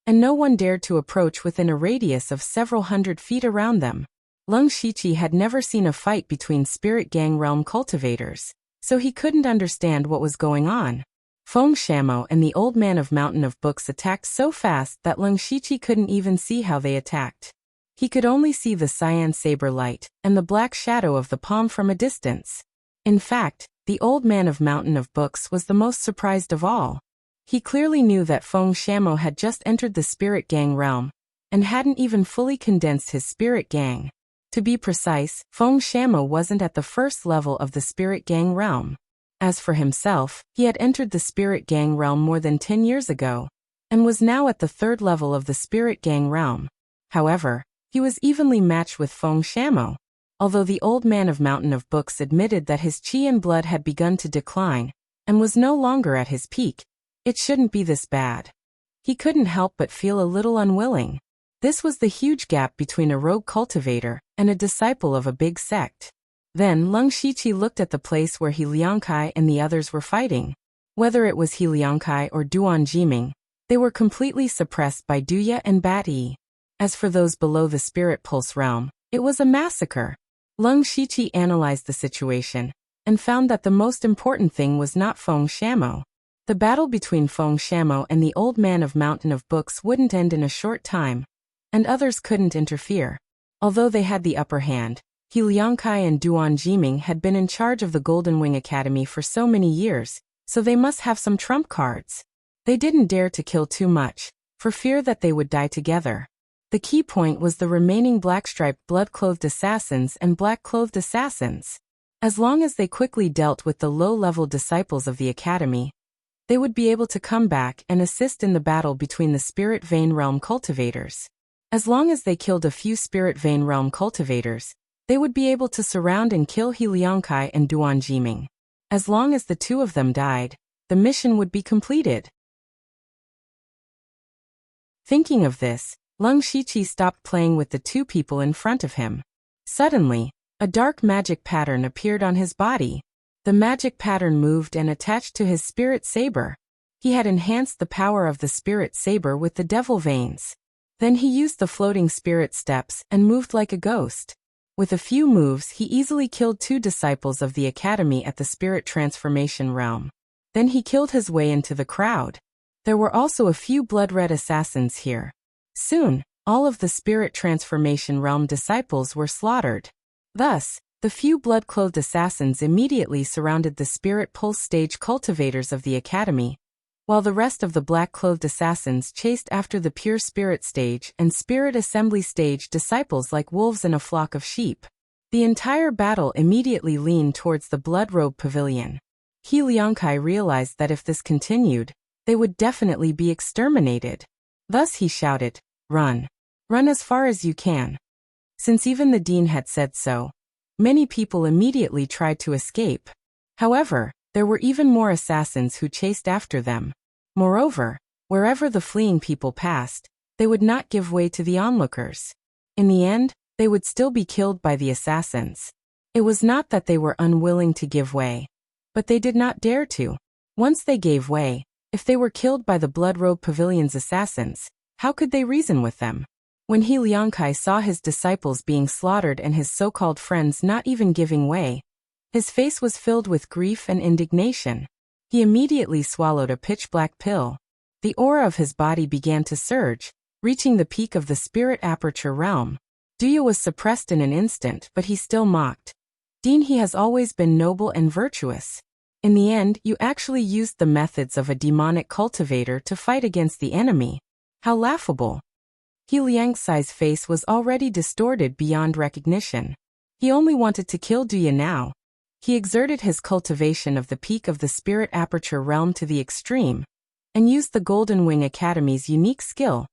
and no one dared to approach within a radius of several hundred feet around them. Lung Shiqi had never seen a fight between Spirit Gang realm cultivators, so he couldn't understand what was going on. Feng Xiaomo and the old man of Mountain of Books attacked so fast that Lung Shiqi couldn't even see how they attacked. He could only see the cyan saber light and the black shadow of the palm from a distance. In fact, the old man of Mountain of Books was the most surprised of all. He clearly knew that Feng Xiaomo had just entered the Spirit Gang realm and hadn't even fully condensed his Spirit Gang. To be precise, Feng Xiaomo wasn't at the first level of the Spirit Gang realm. As for himself, he had entered the Spirit Gang realm more than 10 years ago and was now at the 3rd level of the Spirit Gang realm. However, he was evenly matched with Feng Xiaomo. Although the old man of Mountain of Books admitted that his qi and blood had begun to decline and was no longer at his peak, it shouldn't be this bad. He couldn't help but feel a little unwilling. This was the huge gap between a rogue cultivator and a disciple of a big sect. Then Lung Shiqi looked at the place where He Liangkai and the others were fighting. Whether it was He Liangkai or Duan Jiming, they were completely suppressed by Duya and Bat Yi. As for those below the Spirit Pulse realm, it was a massacre. Lung Shiqi analyzed the situation and found that the most important thing was not Feng Xiaomo. The battle between Feng Xiaomo and the old man of Mountain of Books wouldn't end in a short time, and others couldn't interfere. Although they had the upper hand, He Liangkai and Duan Jiming had been in charge of the Golden Wing Academy for so many years, so they must have some trump cards. They didn't dare to kill too much, for fear that they would die together. The key point was the remaining black-striped blood-clothed assassins and black-clothed assassins. As long as they quickly dealt with the low-level disciples of the academy, they would be able to come back and assist in the battle between the Spirit Vein Realm cultivators. As long as they killed a few Spirit Vein Realm cultivators, they would be able to surround and kill He Liangkai and Duan Jiming. As long as the two of them died, the mission would be completed. Thinking of this, Lung Shiqi stopped playing with the two people in front of him. Suddenly, a dark magic pattern appeared on his body. The magic pattern moved and attached to his spirit saber. He had enhanced the power of the spirit saber with the devil veins. Then he used the floating spirit steps and moved like a ghost. With a few moves, he easily killed two disciples of the academy at the spirit transformation realm. Then he killed his way into the crowd. There were also a few blood-red assassins here. Soon, all of the spirit transformation realm disciples were slaughtered. Thus, the few blood-clothed assassins immediately surrounded the spirit pulse stage cultivators of the academy, while the rest of the black-clothed assassins chased after the pure spirit stage and spirit assembly stage disciples like wolves in a flock of sheep. The entire battle immediately leaned towards the blood-robe pavilion. He Liangkai realized that if this continued, they would definitely be exterminated. Thus he shouted, "Run! Run as far as you can." Since even the dean had said so, many people immediately tried to escape. However, there were even more assassins who chased after them. Moreover, wherever the fleeing people passed, they would not give way to the onlookers. In the end, they would still be killed by the assassins. It was not that they were unwilling to give way, but they did not dare to. Once they gave way, if they were killed by the Blood Robe Pavilion's assassins, how could they reason with them? When He Liangkai saw his disciples being slaughtered and his so-called friends not even giving way, his face was filled with grief and indignation. He immediately swallowed a pitch-black pill. The aura of his body began to surge, reaching the peak of the spirit aperture realm. Duya was suppressed in an instant, but he still mocked. "Dean, he has always been noble and virtuous. In the end, you actually used the methods of a demonic cultivator to fight against the enemy. How laughable." He Liangkai's face was already distorted beyond recognition. He only wanted to kill Duya now. He exerted his cultivation of the peak of the spirit aperture realm to the extreme, and used the Golden Wing Academy's unique skill,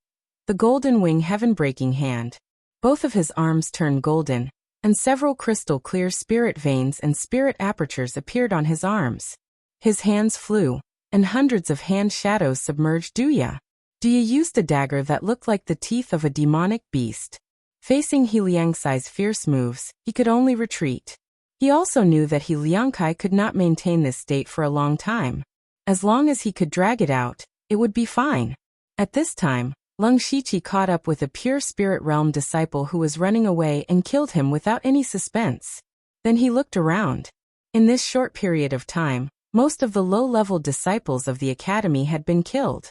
the Golden Wing Heaven-Breaking Hand. Both of his arms turned golden, and several crystal-clear spirit veins and spirit apertures appeared on his arms. His hands flew, and hundreds of hand shadows submerged Duya. Duya used a dagger that looked like the teeth of a demonic beast. Facing He Liangkai's fierce moves, he could only retreat. He also knew that He Liangkai could not maintain this state for a long time. As long as he could drag it out, it would be fine. At this time, Lung Shiqi caught up with a pure spirit realm disciple who was running away and killed him without any suspense. Then he looked around. In this short period of time, most of the low-level disciples of the academy had been killed.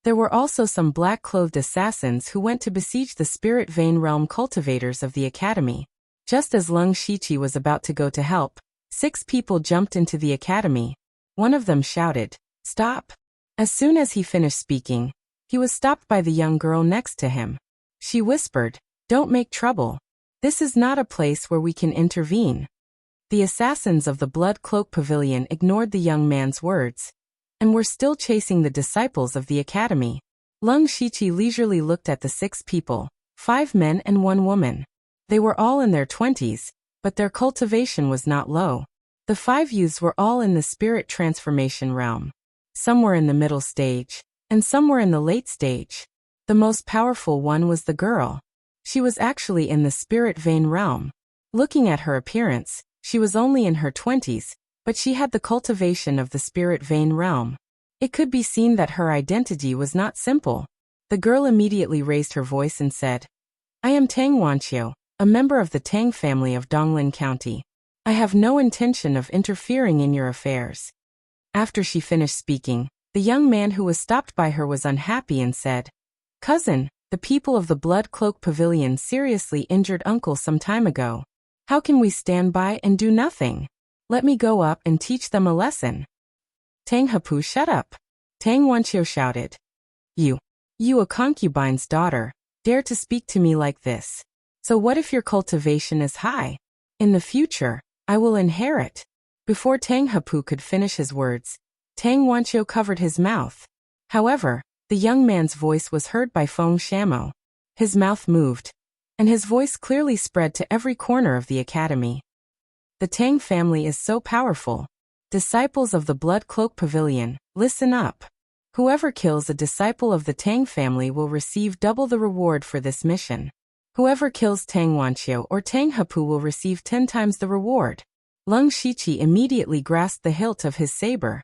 There were also some black-clothed assassins who went to besiege the spirit vein realm cultivators of the academy. Just as Lung Shiqi was about to go to help, 6 people jumped into the academy. One of them shouted, "Stop!" As soon as he finished speaking, he was stopped by the young girl next to him. She whispered, "Don't make trouble. This is not a place where we can intervene." The assassins of the Blood Cloak Pavilion ignored the young man's words, and were still chasing the disciples of the academy. Lung Shiqi leisurely looked at the 6 people, 5 men and 1 woman. They were all in their 20s, but their cultivation was not low. The 5 youths were all in the spirit transformation realm. Some were in the middle stage, and some were in the late stage. The most powerful one was the girl. She was actually in the spirit vein realm. Looking at her appearance, she was only in her 20s, but she had the cultivation of the spirit vein realm. It could be seen that her identity was not simple. The girl immediately raised her voice and said, "I am Tang Wanqiu, a member of the Tang family of Donglin County. I have no intention of interfering in your affairs." After she finished speaking, the young man who was stopped by her was unhappy and said, "Cousin, The people of the Blood Cloak Pavilion seriously injured Uncle some time ago. How can we stand by and do nothing? Let me go up and teach them a lesson. Tang Hapu, shut up! Tang Wanqiu shouted. You a concubine's daughter, dare to speak to me like this. So what if your cultivation is high? In the future, I will inherit. Before Tang Hapu could finish his words, Tang Wanqiu covered his mouth. However, the young man's voice was heard by Feng Shamo. His mouth moved, and his voice clearly spread to every corner of the academy. The Tang family is so powerful. Disciples of the Blood Cloak Pavilion, listen up. Whoever kills a disciple of the Tang family will receive double the reward for this mission. Whoever kills Tang Wanqiu or Tang Hapu will receive 10 times the reward. Lung Shiqi immediately grasped the hilt of his saber.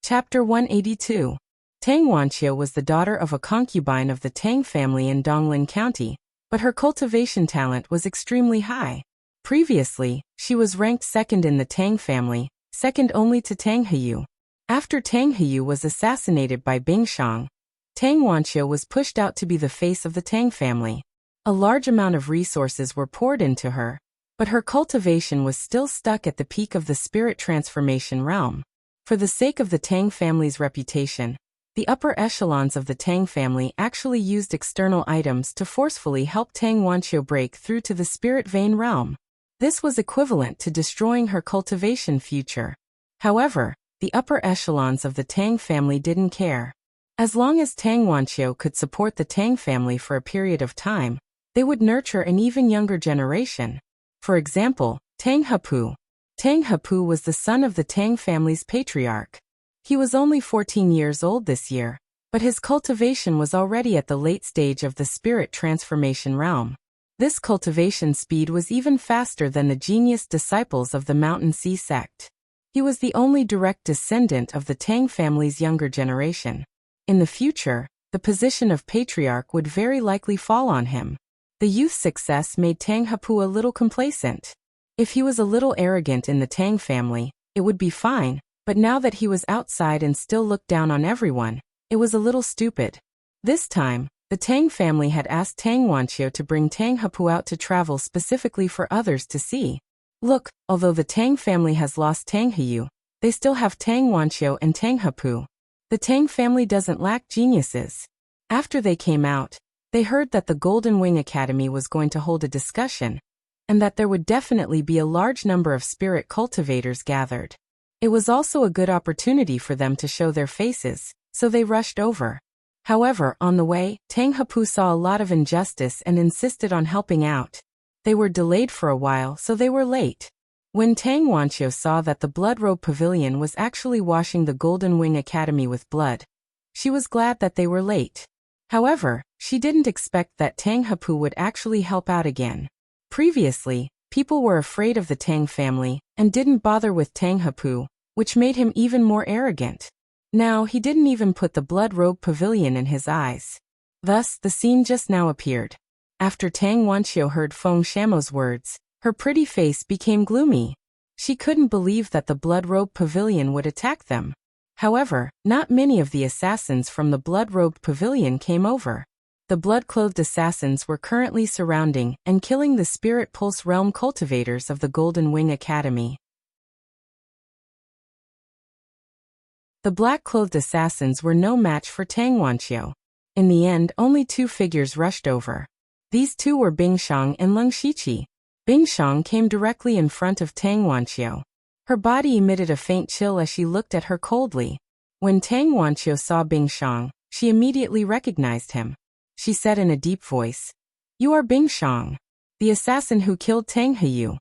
Chapter 182. Tang Wanqiu was the daughter of a concubine of the Tang family in Donglin County, but her cultivation talent was extremely high. Previously, she was ranked second in the Tang family, second only to Tang Heyu. After Tang Heyu was assassinated by Bing Shang, Tang Wanqiu was pushed out to be the face of the Tang family. A large amount of resources were poured into her, but her cultivation was still stuck at the peak of the spirit transformation realm. For the sake of the Tang family's reputation, the upper echelons of the Tang family actually used external items to forcefully help Tang Wanqiu break through to the spirit vein realm. This was equivalent to destroying her cultivation future. However, the upper echelons of the Tang family didn't care. As long as Tang Wanqiu could support the Tang family for a period of time, they would nurture an even younger generation. For example, Tang Hapu. Tang Hapu was the son of the Tang family's patriarch. He was only 14 years old this year, but his cultivation was already at the late stage of the spirit transformation realm. This cultivation speed was even faster than the genius disciples of the Mountain Sea sect. He was the only direct descendant of the Tang family's younger generation. In the future, the position of patriarch would very likely fall on him. The youth's success made Tang Hapu a little complacent. If he was a little arrogant in the Tang family, it would be fine, but now that he was outside and still looked down on everyone, it was a little stupid. This time, the Tang family had asked Tang Wanqiu to bring Tang Hapu out to travel specifically for others to see. Look, although the Tang family has lost Tang Heyu, they still have Tang Wanqiu and Tang Hapu. The Tang family doesn't lack geniuses. After they came out, they heard that the Golden Wing Academy was going to hold a discussion, and that there would definitely be a large number of spirit cultivators gathered. It was also a good opportunity for them to show their faces, so they rushed over. However, on the way, Tang Hapu saw a lot of injustice and insisted on helping out. They were delayed for a while, so they were late. When Tang Wanqiu saw that the Blood Robe Pavilion was actually washing the Golden Wing Academy with blood, she was glad that they were late. However, she didn't expect that Tang Hapu would actually help out again. Previously, people were afraid of the Tang family and didn't bother with Tang Hapu, which made him even more arrogant. Now he didn't even put the Blood Robe Pavilion in his eyes. Thus, the scene just now appeared. After Tang Wanqiu heard Feng Shamo's words, her pretty face became gloomy. She couldn't believe that the Blood Robe Pavilion would attack them. However, not many of the assassins from the Blood Robe Pavilion came over. The blood-clothed assassins were currently surrounding and killing the Spirit Pulse Realm cultivators of the Golden Wing Academy. The black-clothed assassins were no match for Tang Wanqiu. In the end, only 2 figures rushed over. These 2 were Bing Shang and Lung Shiqi. Bing Shang came directly in front of Tang Wanqiu. Her body emitted a faint chill as she looked at her coldly. When Tang Wanqiu saw Bing Shang, she immediately recognized him. She said in a deep voice, "You are Bing Shang, the assassin who killed Tang Heyu."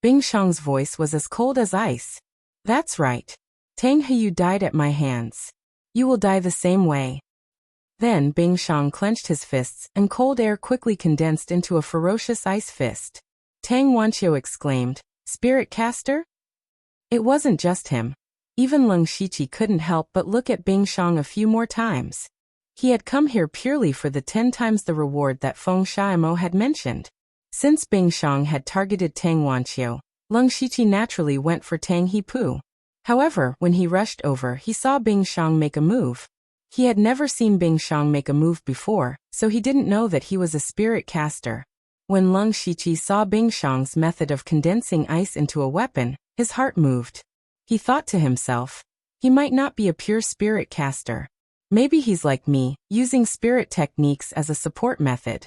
Bing Shang's voice was as cold as ice. "That's right. Tang Heyu died at my hands. You will die the same way." Then Bing Shang clenched his fists and cold air quickly condensed into a ferocious ice fist. Tang Wanqiu exclaimed, "Spirit caster?" It wasn't just him. Even Lung Shiqi couldn't help but look at Bing Shang a few more times. He had come here purely for the 10 times the reward that Feng Shamo had mentioned. Since Bing Shang had targeted Tang Wanqiu, Lung Shiqi naturally went for Tang Hepu. However, when he rushed over, he saw Bing Shang make a move. He had never seen Bing Shang make a move before, so he didn't know that he was a spirit caster. When Leng Shiqi saw Bing Shang's method of condensing ice into a weapon, his heart moved. He thought to himself, he might not be a pure spirit caster. Maybe he's like me, using spirit techniques as a support method.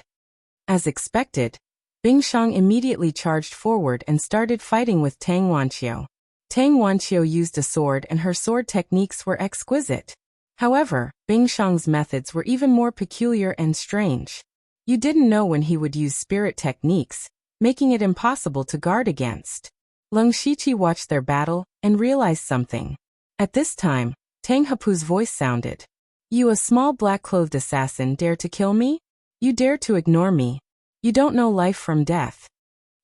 As expected, Bing Shang immediately charged forward and started fighting with Tang Wanqiu. Tang Wanqiu used a sword and her sword techniques were exquisite. However, Bing Shang's methods were even more peculiar and strange. You didn't know when he would use spirit techniques, making it impossible to guard against. Leng Shiqi watched their battle and realized something. At this time, Tang Hepu's voice sounded. You, a small black-clothed assassin, dare to kill me? You dare to ignore me? You don't know life from death.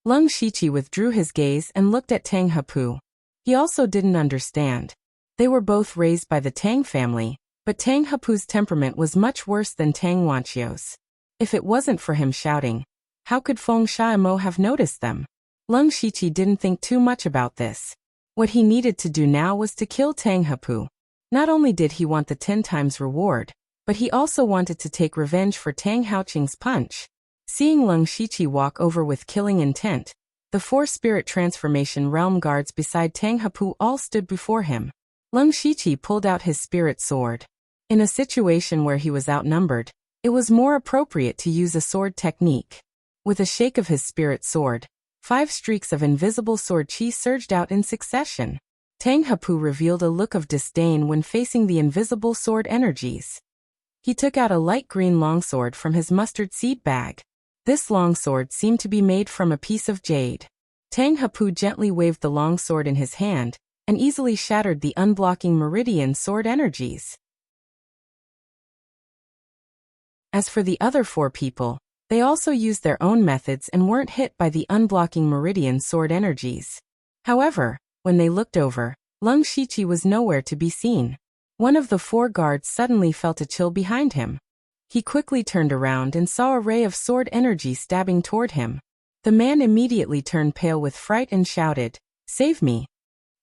Leng Shiqi withdrew his gaze and looked at Tang Hepu. He also didn't understand. They were both raised by the Tang family, but Tang Hepu's temperament was much worse than Tang Wanqiu's. If it wasn't for him shouting, how could Feng Xiaomo have noticed them? Leng Shiqi didn't think too much about this. What he needed to do now was to kill Tang Hepu. Not only did he want the 10 times reward, but he also wanted to take revenge for Tang Haoqing's punch. Seeing Leng Shiqi walk over with killing intent, the 4 spirit transformation realm guards beside Tang Hepu all stood before him. Leng Shiqi pulled out his spirit sword. In a situation where he was outnumbered, it was more appropriate to use a sword technique. With a shake of his spirit sword, 5 streaks of invisible sword chi surged out in succession. Tang Hepu revealed a look of disdain when facing the invisible sword energies. He took out a light green longsword from his mustard seed bag. This longsword seemed to be made from a piece of jade. Tang Hepu gently waved the longsword in his hand and easily shattered the unblocking meridian sword energies. As for the other 4 people, they also used their own methods and weren't hit by the unblocking meridian sword energies. However, when they looked over, Leng Shiqi was nowhere to be seen. One of the 4 guards suddenly felt a chill behind him. He quickly turned around and saw a ray of sword energy stabbing toward him. The man immediately turned pale with fright and shouted, "Save me!"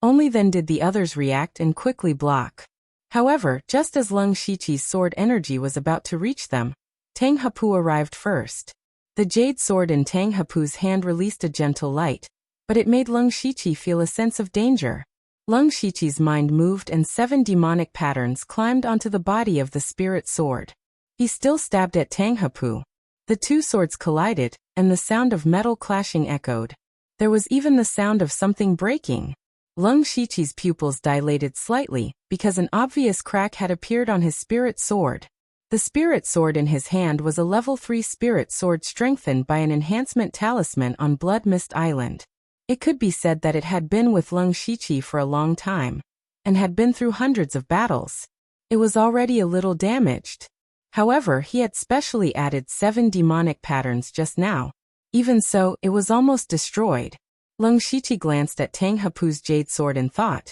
Only then did the others react and quickly block. However, just as Leng Shiqi's sword energy was about to reach them, Tang Hepu arrived first. The jade sword in Tang Hepu's hand released a gentle light, but it made Leng Shiqi feel a sense of danger. Leng Shiqi's mind moved and 7 demonic patterns climbed onto the body of the spirit sword. He still stabbed at Tang Hepu. The 2 swords collided, and the sound of metal clashing echoed. There was even the sound of something breaking. Leng Shiqi's pupils dilated slightly, because an obvious crack had appeared on his spirit sword. The spirit sword in his hand was a level 3 spirit sword strengthened by an enhancement talisman on Blood Mist Island. It could be said that it had been with Leng Shiqi for a long time, and had been through hundreds of battles. It was already a little damaged. However, he had specially added 7 demonic patterns just now. Even so, it was almost destroyed. Leng Shiqi glanced at Tang Hepu's jade sword and thought,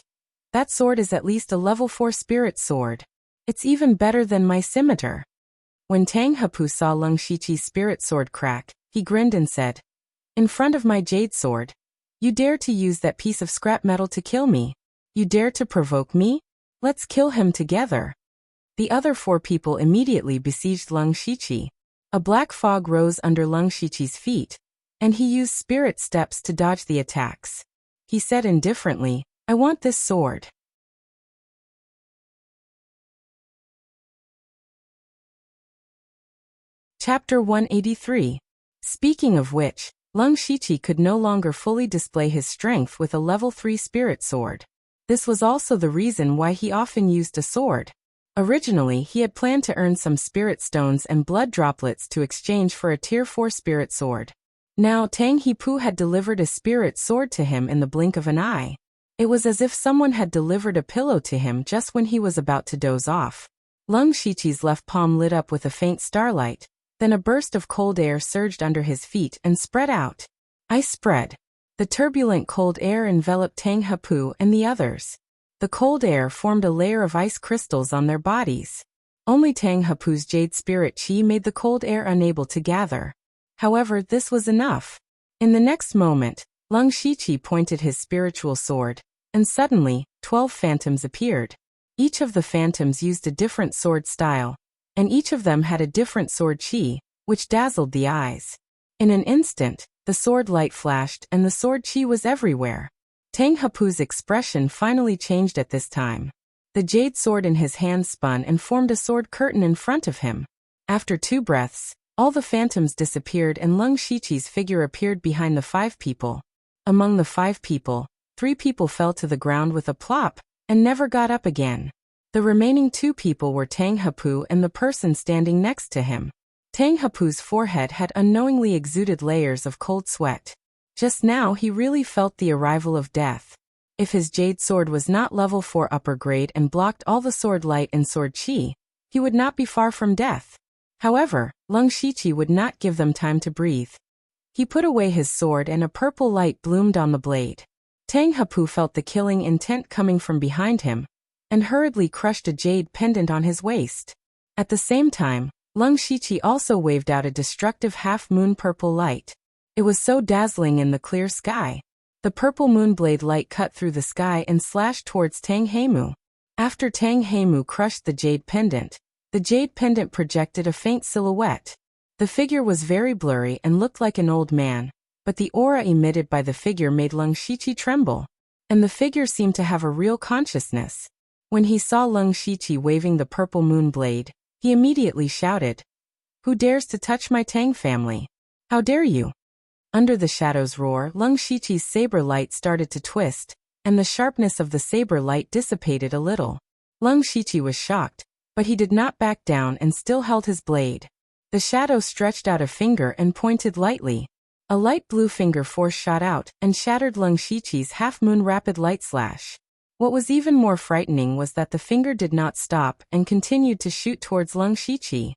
that sword is at least a level 4 spirit sword. It's even better than my scimitar. When Tang Hepu saw Leng Shiqi's spirit sword crack, he grinned and said, "In front of my jade sword, you dare to use that piece of scrap metal to kill me? You dare to provoke me? Let's kill him together." The other 4 people immediately besieged Leng Shiqi. A black fog rose under Leng Shiqi's feet, and he used spirit steps to dodge the attacks. He said indifferently, "I want this sword." Chapter 183. Speaking of which, Leng Shiqi could no longer fully display his strength with a level 3 spirit sword. This was also the reason why he often used a sword. Originally, he had planned to earn some spirit stones and blood droplets to exchange for a tier 4 spirit sword. Now Tang Hepu had delivered a spirit sword to him in the blink of an eye. It was as if someone had delivered a pillow to him just when he was about to doze off. Leng Shiqi's left palm lit up with a faint starlight. Then a burst of cold air surged under his feet and spread out. Ice spread. The turbulent cold air enveloped Tang Hepu and the others. The cold air formed a layer of ice crystals on their bodies. Only Tang Hepu's jade spirit chi made the cold air unable to gather. However, this was enough. In the next moment, Leng Shiqi pointed his spiritual sword, and suddenly, 12 phantoms appeared. Each of the phantoms used a different sword style, and each of them had a different sword chi, which dazzled the eyes. In an instant, the sword light flashed and the sword chi was everywhere. Tang Hepu's expression finally changed at this time. The jade sword in his hand spun and formed a sword curtain in front of him. After 2 breaths, all the phantoms disappeared and Lung Shiqi's figure appeared behind the 5 people. Among the 5 people, 3 people fell to the ground with a plop and never got up again. The remaining 2 people were Tang Hepu and the person standing next to him. Tang Hepu's forehead had unknowingly exuded layers of cold sweat. Just now he really felt the arrival of death. If his jade sword was not level 4 upper grade and blocked all the sword light and sword chi, he would not be far from death. However, Lung Shiqi would not give them time to breathe. He put away his sword and a purple light bloomed on the blade. Tang Hepu felt the killing intent coming from behind him, and hurriedly crushed a jade pendant on his waist. At the same time, Lung Shiqi also waved out a destructive half-moon purple light. It was so dazzling in the clear sky. The purple moonblade light cut through the sky and slashed towards Tang Heimu. After Tang Heimu crushed the jade pendant projected a faint silhouette. The figure was very blurry and looked like an old man, but the aura emitted by the figure made Lung Shiqi tremble. And the figure seemed to have a real consciousness. When he saw Lung Shiqi waving the purple moonblade, he immediately shouted, "Who dares to touch my Tang family? How dare you?" Under the shadow's roar, Lung Shiqi's saber light started to twist, and the sharpness of the saber light dissipated a little. Lung Shiqi was shocked, but he did not back down and still held his blade. The shadow stretched out a finger and pointed lightly. A light blue finger force shot out and shattered Lung Shiqi's half-moon rapid light slash. What was even more frightening was that the finger did not stop and continued to shoot towards Lung Shiqi.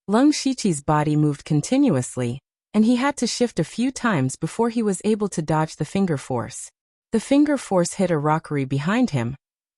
Lung Shiqi's body moved continuously, and he had to shift a few times before he was able to dodge the finger force. The finger force hit a rockery behind him,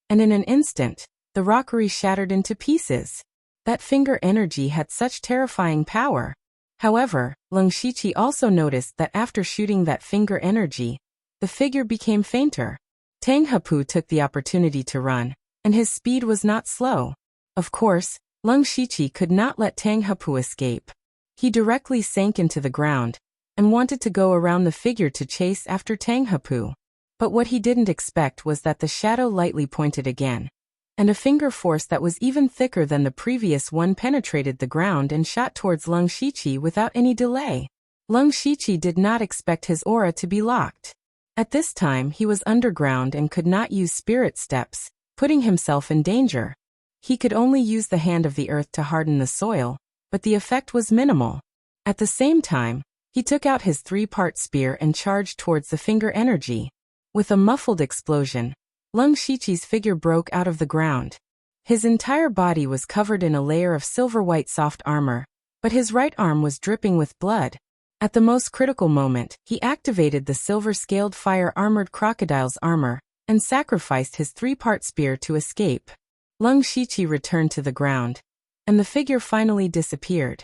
and in an instant, the rockery shattered into pieces. That finger energy had such terrifying power. However, Lung Shiqi also noticed that after shooting that finger energy, the figure became fainter. Tang Hepu took the opportunity to run, and his speed was not slow. Of course, Lung Shiqi could not let Tang Hepu escape. He directly sank into the ground, and wanted to go around the figure to chase after Tang Hepu. But what he didn't expect was that the shadow lightly pointed again, and a finger force that was even thicker than the previous one penetrated the ground and shot towards Lung Shiqi without any delay. Lung Shiqi did not expect his aura to be locked. At this time he was underground and could not use spirit steps, putting himself in danger. He could only use the hand of the earth to harden the soil, but the effect was minimal. At the same time, he took out his 3-part spear and charged towards the finger energy. With a muffled explosion, Lung Shiqi's figure broke out of the ground. His entire body was covered in a layer of silver-white soft armor, but his right arm was dripping with blood. At the most critical moment, he activated the silver-scaled fire-armored crocodile's armor and sacrificed his 3-part spear to escape. Lung Shiqi returned to the ground, and the figure finally disappeared.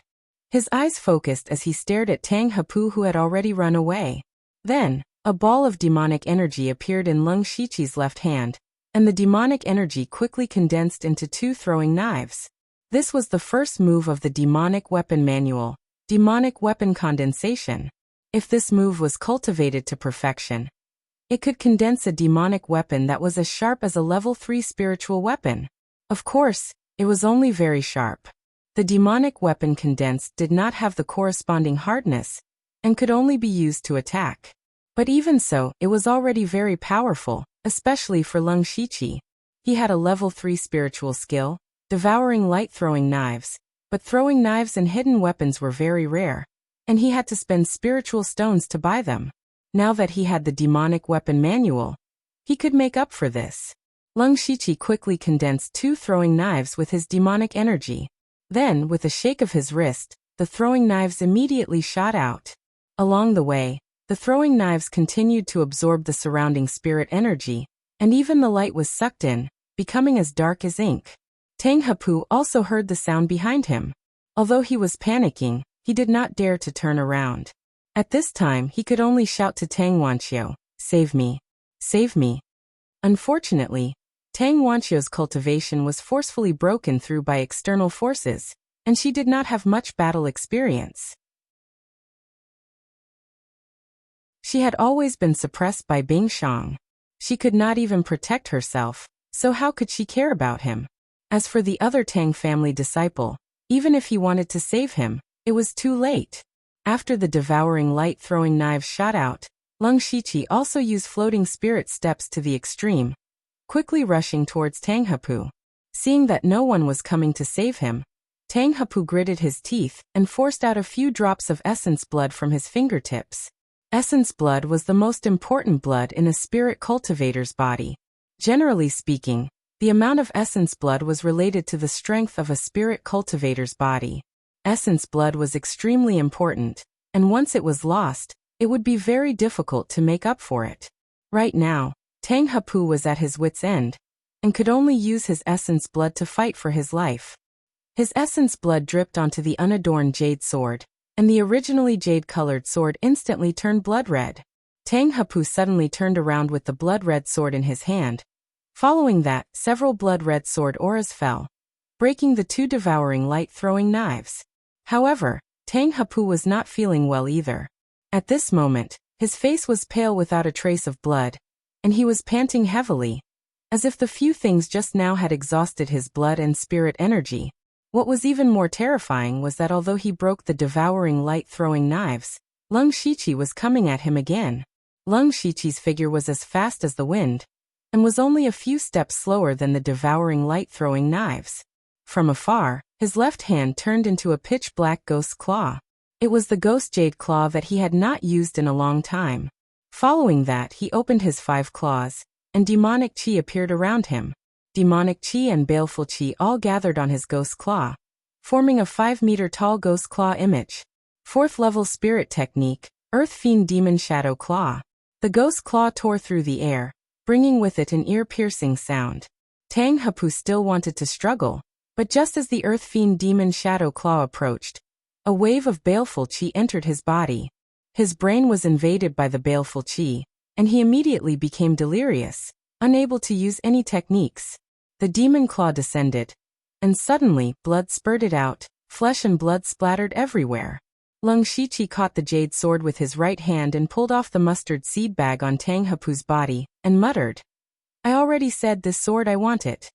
His eyes focused as he stared at Tang Hepu, who had already run away. Then, a ball of demonic energy appeared in Lung Shiqi's left hand, and the demonic energy quickly condensed into 2 throwing knives. This was the first move of the demonic weapon manual, demonic weapon condensation. If this move was cultivated to perfection, it could condense a demonic weapon that was as sharp as a level 3 spiritual weapon. Of course, it was only very sharp. The demonic weapon condensed did not have the corresponding hardness, and could only be used to attack. But even so, it was already very powerful, especially for Lung Shiqi. He had a level 3 spiritual skill, devouring light throwing knives, but throwing knives and hidden weapons were very rare, and he had to spend spiritual stones to buy them. Now that he had the demonic weapon manual, he could make up for this. Lung Shiqi quickly condensed 2 throwing knives with his demonic energy. Then, with a shake of his wrist, the throwing knives immediately shot out. Along the way, the throwing knives continued to absorb the surrounding spirit energy, and even the light was sucked in, becoming as dark as ink. Tang Hepu also heard the sound behind him. Although he was panicking, he did not dare to turn around. At this time he could only shout to Tang Wanqiu, "Save me." Save me. Unfortunately, Tang Wanqiu's cultivation was forcefully broken through by external forces, and she did not have much battle experience. She had always been suppressed by Bing Shang. She could not even protect herself, so how could she care about him? As for the other Tang family disciple, even if he wanted to save him, it was too late. After the devouring light-throwing knives shot out, Lung Shiqi also used floating spirit steps to the extreme, quickly rushing towards Tang Hepu. Seeing that no one was coming to save him, Tang Hepu gritted his teeth and forced out a few drops of essence blood from his fingertips. Essence blood was the most important blood in a spirit cultivator's body. Generally speaking, the amount of essence blood was related to the strength of a spirit cultivator's body. Essence blood was extremely important, and once it was lost, it would be very difficult to make up for it. Right now, Tang Hepu was at his wit's end, and could only use his essence blood to fight for his life. His essence blood dripped onto the unadorned jade sword, and the originally jade-colored sword instantly turned blood red. Tang Hepu suddenly turned around with the blood-red sword in his hand. Following that, several blood-red sword auras fell, breaking the two devouring light-throwing knives. However, Tang Hepu was not feeling well either. At this moment, his face was pale without a trace of blood, and he was panting heavily, as if the few things just now had exhausted his blood and spirit energy. What was even more terrifying was that although he broke the devouring light-throwing knives, Lung Shiqi was coming at him again. Lung Shiqi's figure was as fast as the wind, and was only a few steps slower than the devouring light-throwing knives. From afar, his left hand turned into a pitch-black ghost claw. It was the ghost jade claw that he had not used in a long time. Following that, he opened his 5 claws, and demonic qi appeared around him. Demonic qi and baleful qi all gathered on his ghost claw, forming a 5-meter-tall ghost claw image. 4th-level spirit technique, Earth Fiend Demon Shadow Claw. The ghost claw tore through the air, bringing with it an ear-piercing sound. Tang Hepu still wanted to struggle, but just as the Earth Fiend Demon Shadow Claw approached, a wave of baleful qi entered his body. His brain was invaded by the baleful qi, and he immediately became delirious, unable to use any techniques. The demon claw descended, and suddenly, blood spurted out, flesh and blood splattered everywhere. Lung Shiqi caught the jade sword with his right hand and pulled off the mustard seed bag on Tang Hepu's body, and muttered, "I already said this sword I want it."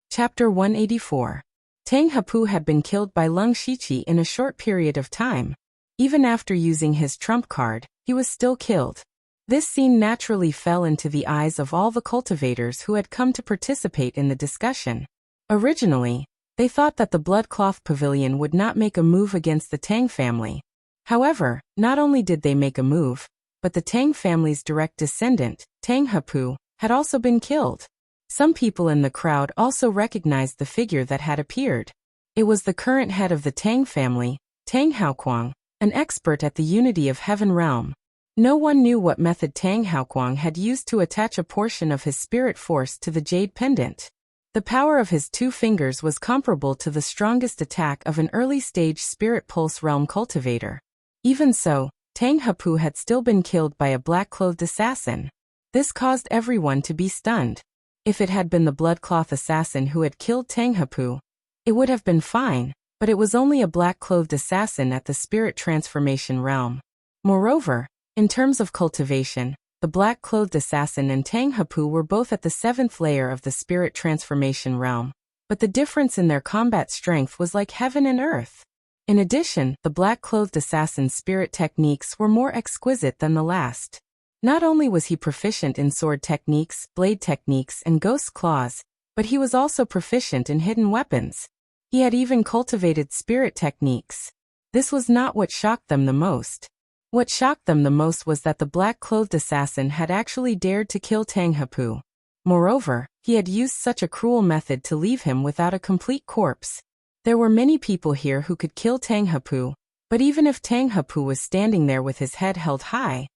Chapter 184. Tang Hepu had been killed by Lung Shiqi in a short period of time. Even after using his trump card, he was still killed. This scene naturally fell into the eyes of all the cultivators who had come to participate in the discussion. Originally, they thought that the Bloodcloth Pavilion would not make a move against the Tang family. However, not only did they make a move, but the Tang family's direct descendant, Tang Hepu, had also been killed. Some people in the crowd also recognized the figure that had appeared. It was the current head of the Tang family, Tang Haoquang, an expert at the Unity of Heaven realm. No one knew what method Tang Haoquang had used to attach a portion of his spirit force to the jade pendant. The power of his 2 fingers was comparable to the strongest attack of an early-stage spirit pulse realm cultivator. Even so, Tang Hepu had still been killed by a black-clothed assassin. This caused everyone to be stunned. If it had been the bloodcloth assassin who had killed Tang Hepu, it would have been fine, but it was only a black-clothed assassin at the spirit transformation realm. Moreover, in terms of cultivation, the black-clothed assassin and Tang Hepu were both at the 7th layer of the spirit transformation realm, but the difference in their combat strength was like heaven and earth. In addition, the black-clothed assassin's spirit techniques were more exquisite than the last. Not only was he proficient in sword techniques, blade techniques, and ghost claws, but he was also proficient in hidden weapons. He had even cultivated spirit techniques. This was not what shocked them the most. What shocked them the most was that the black-clothed assassin had actually dared to kill Tang Hepu. Moreover, he had used such a cruel method to leave him without a complete corpse. There were many people here who could kill Tang Hepu, but even if Tang Hepu was standing there with his head held high,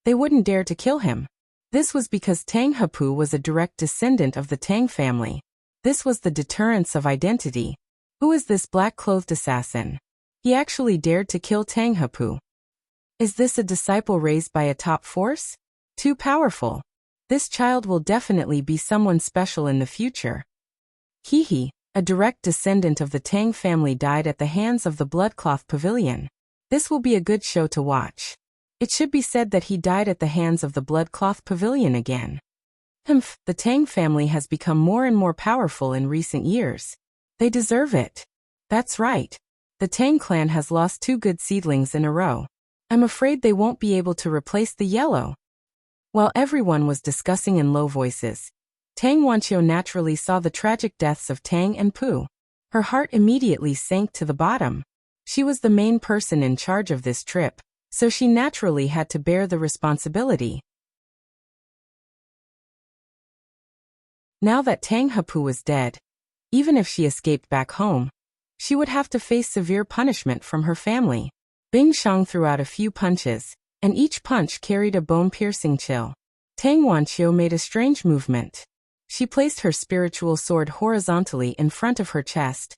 they wouldn't dare to kill him. This was because Tang Hepu was a direct descendant of the Tang family. This was the deterrence of identity. Who is this black-clothed assassin? He actually dared to kill Tang Hepu. Is this a disciple raised by a top force? Too powerful. This child will definitely be someone special in the future. Hehe, a direct descendant of the Tang family died at the hands of the Bloodcloth Pavilion. This will be a good show to watch. It should be said that he died at the hands of the Bloodcloth Pavilion again. Humph, the Tang family has become more and more powerful in recent years. They deserve it. That's right. The Tang clan has lost 2 good seedlings in a row. I'm afraid they won't be able to replace the yellow. While everyone was discussing in low voices, Tang Wanqiu naturally saw the tragic deaths of Tang and Pu. Her heart immediately sank to the bottom. She was the main person in charge of this trip, so she naturally had to bear the responsibility. Now that Tang Hepu was dead, even if she escaped back home, she would have to face severe punishment from her family. Bing Shang threw out a few punches, and each punch carried a bone-piercing chill. Tang Wanqiu made a strange movement. She placed her spiritual sword horizontally in front of her chest,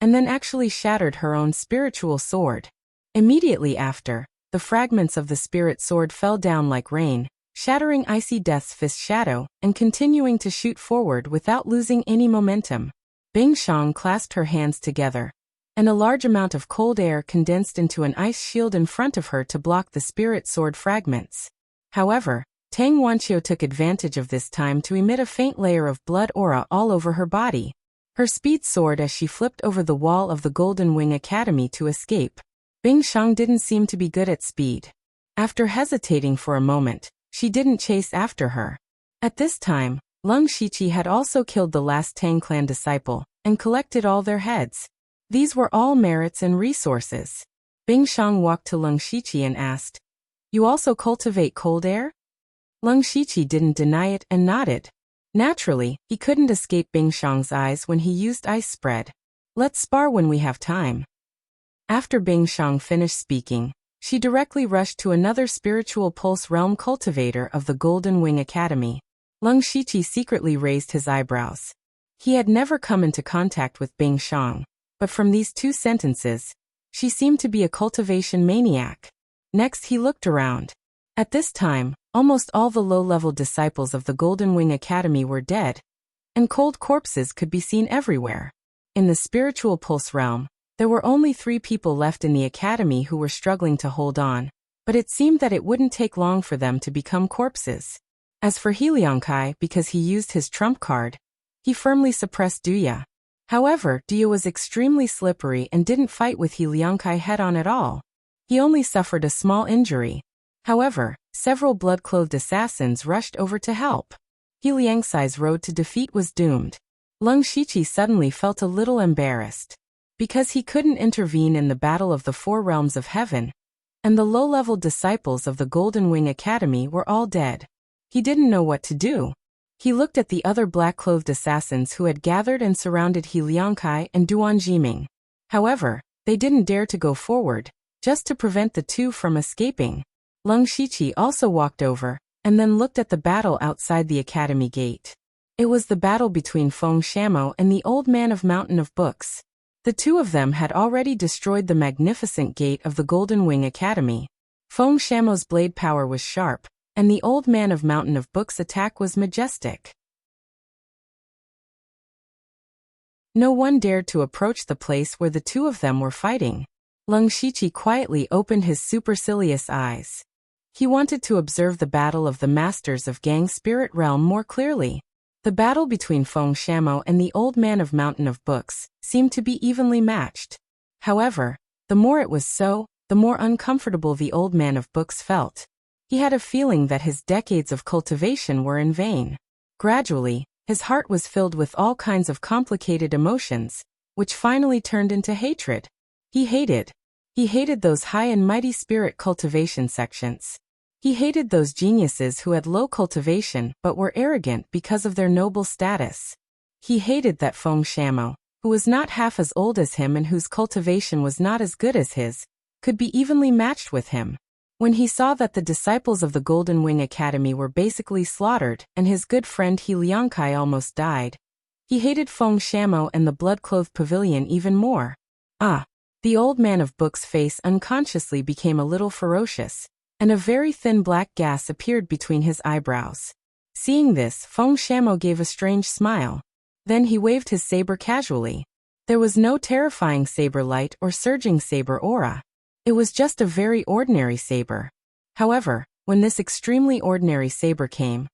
and then actually shattered her own spiritual sword. Immediately after, the fragments of the spirit sword fell down like rain, shattering Icy Death's fist shadow and continuing to shoot forward without losing any momentum. Bing Shang clasped her hands together, and a large amount of cold air condensed into an ice shield in front of her to block the spirit sword fragments. However, Tang Wanqiu took advantage of this time to emit a faint layer of blood aura all over her body. Her speed soared as she flipped over the wall of the Golden Wing Academy to escape. Bing Shang didn't seem to be good at speed. After hesitating for a moment, she didn't chase after her. At this time, Lung Shiqi had also killed the last Tang clan disciple and collected all their heads. These were all merits and resources. Bing Shang walked to Lung Shiqi and asked, "You also cultivate cold air?" Lung Shiqi didn't deny it and nodded. Naturally, he couldn't escape Bing Shang's eyes when he used ice spread. "Let's spar when we have time." After Bing Shang finished speaking, she directly rushed to another spiritual pulse realm cultivator of the Golden Wing Academy. Lung Shiqi secretly raised his eyebrows. He had never come into contact with Bing Shang, but from these 2 sentences, she seemed to be a cultivation maniac. Next he looked around. At this time, almost all the low-level disciples of the Golden Wing Academy were dead, and cold corpses could be seen everywhere. In the spiritual pulse realm, there were only 3 people left in the academy who were struggling to hold on, but it seemed that it wouldn't take long for them to become corpses. As for He Liangkai, because he used his trump card, he firmly suppressed Duya. However, Duya was extremely slippery and didn't fight with He Liangkai head-on at all. He only suffered a small injury. However, several blood-clothed assassins rushed over to help. He Liangkai's road to defeat was doomed. Lung Shiqi suddenly felt a little embarrassed. Because he couldn't intervene in the battle of the 4 realms of heaven, and the low-level disciples of the Golden Wing Academy were all dead. He didn't know what to do. He looked at the other black-clothed assassins who had gathered and surrounded He Liangkai and Duan Jiming. However, they didn't dare to go forward, just to prevent the 2 from escaping. Lung Shiqi also walked over, and then looked at the battle outside the academy gate. It was the battle between Feng Shamo and the old man of Mountain of Books. The 2 of them had already destroyed the magnificent gate of the Golden Wing Academy. Feng Shamo's blade power was sharp, and the old man of Mountain of Books' attack was majestic. No one dared to approach the place where the 2 of them were fighting. Lung Shiqi quietly opened his supercilious eyes. He wanted to observe the battle of the Masters of Gang Spirit Realm more clearly. The battle between Feng Shamo and the old man of Mountain of Books seemed to be evenly matched. However, the more it was so, the more uncomfortable the old man of Books felt. He had a feeling that his decades of cultivation were in vain. Gradually, his heart was filled with all kinds of complicated emotions, which finally turned into hatred. He hated those high and mighty spirit cultivation sections. He hated those geniuses who had low cultivation but were arrogant because of their noble status. He hated that Feng Shamo, who was not half as old as him and whose cultivation was not as good as his, could be evenly matched with him. When he saw that the disciples of the Golden Wing Academy were basically slaughtered and his good friend He Liangkai almost died, he hated Feng Shamo and the blood-clothed pavilion even more. The old man of books' face unconsciously became a little ferocious, and a very thin black gas appeared between his eyebrows. Seeing this, Feng Shamo gave a strange smile. Then he waved his saber casually. There was no terrifying saber light or surging saber aura. It was just a very ordinary saber. However, when this extremely ordinary saber came,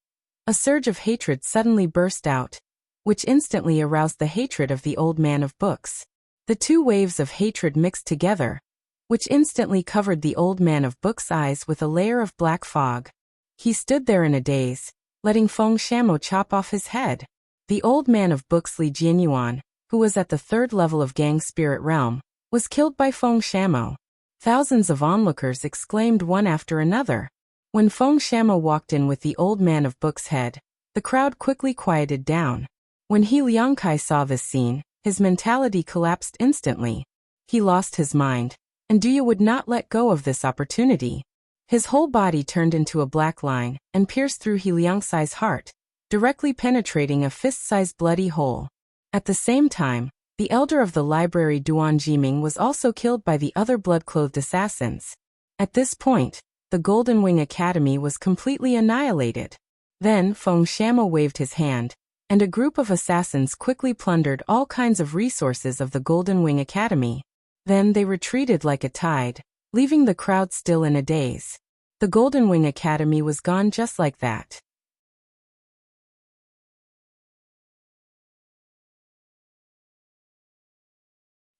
a surge of hatred suddenly burst out, which instantly aroused the hatred of the old man of books. The two waves of hatred mixed together, which instantly covered the old man of books' eyes with a layer of black fog. He stood there in a daze, letting Feng Shamo chop off his head. The old man of books Li Jianyuan, who was at the 3rd level of Gang Spirit Realm, was killed by Feng Shamo. Thousands of onlookers exclaimed one after another. When Feng Shamo walked in with the old man of books' head, the crowd quickly quieted down. When He Liangkai saw this scene, his mentality collapsed instantly. He lost his mind, and Duya would not let go of this opportunity. His whole body turned into a black line and pierced through He Liangkai's heart, directly penetrating a fist-sized bloody hole. At the same time, the elder of the library Duan Jiming was also killed by the other blood-clothed assassins. At this point, the Golden Wing Academy was completely annihilated. Then Feng Shamo waved his hand, and a group of assassins quickly plundered all kinds of resources of the Golden Wing Academy. Then they retreated like a tide, leaving the crowd still in a daze. The Golden Wing Academy was gone just like that.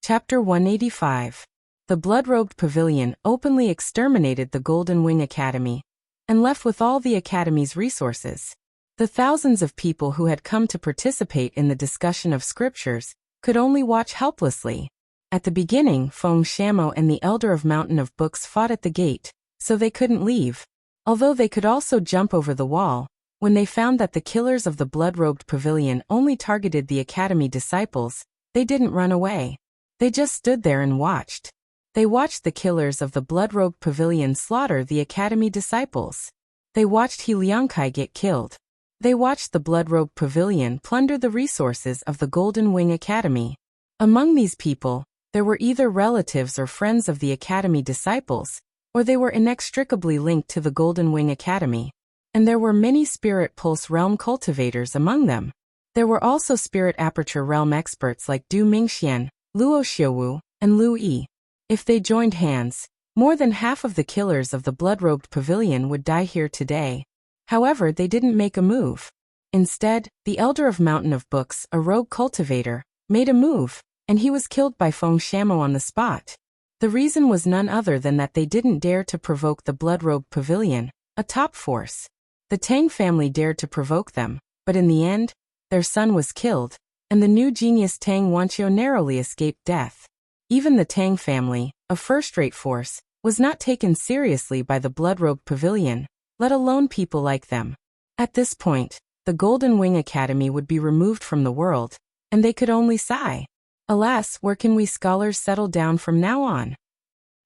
Chapter 185. The Blood-Robed Pavilion openly exterminated the Golden Wing Academy, and left with all the Academy's resources. The thousands of people who had come to participate in the discussion of scriptures could only watch helplessly. At the beginning, Feng Shamo and the Elder of Mountain of Books fought at the gate, so they couldn't leave. Although they could also jump over the wall, when they found that the killers of the Blood-Robed Pavilion only targeted the Academy disciples, they didn't run away. They just stood there and watched. They watched the killers of the Blood-Robed Pavilion slaughter the Academy disciples. They watched He Liangkai get killed. They watched the Blood-Robed Pavilion plunder the resources of the Golden Wing Academy. Among these people, there were either relatives or friends of the Academy disciples, or they were inextricably linked to the Golden Wing Academy. And there were many Spirit Pulse Realm cultivators among them. There were also Spirit Aperture Realm experts like Du Mingxian, Luo Xiuwu, and Lu Yi. If they joined hands, more than half of the killers of the Blood-Robed Pavilion would die here today. However, they didn't make a move. Instead, the Elder of Mountain of Books, a rogue cultivator, made a move, and he was killed by Feng Shamo on the spot. The reason was none other than that they didn't dare to provoke the Blood-Robed Pavilion, a top force. The Tang family dared to provoke them, but in the end, their son was killed, and the new genius Tang Wanqiu narrowly escaped death. Even the Tang family, a first-rate force, was not taken seriously by the Blood-Robed Pavilion, let alone people like them. At this point, the Golden Wing Academy would be removed from the world, and they could only sigh. Alas, where can we scholars settle down from now on?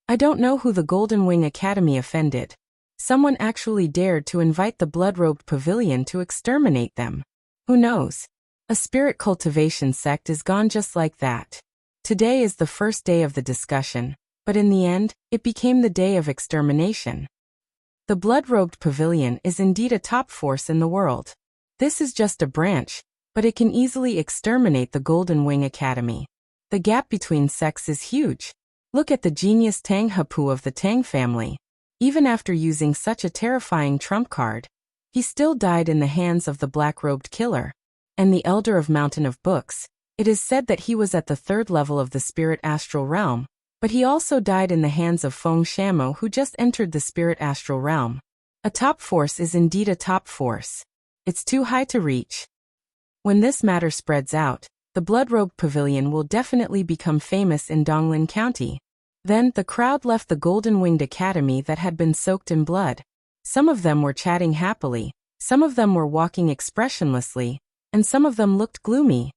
I don't know who the Golden Wing Academy offended. Someone actually dared to invite the Blood-Robed Pavilion to exterminate them. Who knows? A spirit cultivation sect is gone just like that. Today is the first day of the discussion, but in the end, it became the day of extermination. The Blood-Robed Pavilion is indeed a top force in the world. This is just a branch, but it can easily exterminate the Golden Wing Academy. The gap between sects is huge. Look at the genius Tang Hapu of the Tang family. Even after using such a terrifying trump card, he still died in the hands of the black-robed killer. And the Elder of Mountain of Books, it is said that he was at the 3rd level of the Spirit Astral Realm, but he also died in the hands of Feng Shamo, who just entered the Spirit Astral Realm. A top force is indeed a top force. It's too high to reach. When this matter spreads out, the Blood-Robed Pavilion will definitely become famous in Donglin County. Then the crowd left the Golden Winged Academy that had been soaked in blood. Some of them were chatting happily, some of them were walking expressionlessly, and some of them looked gloomy.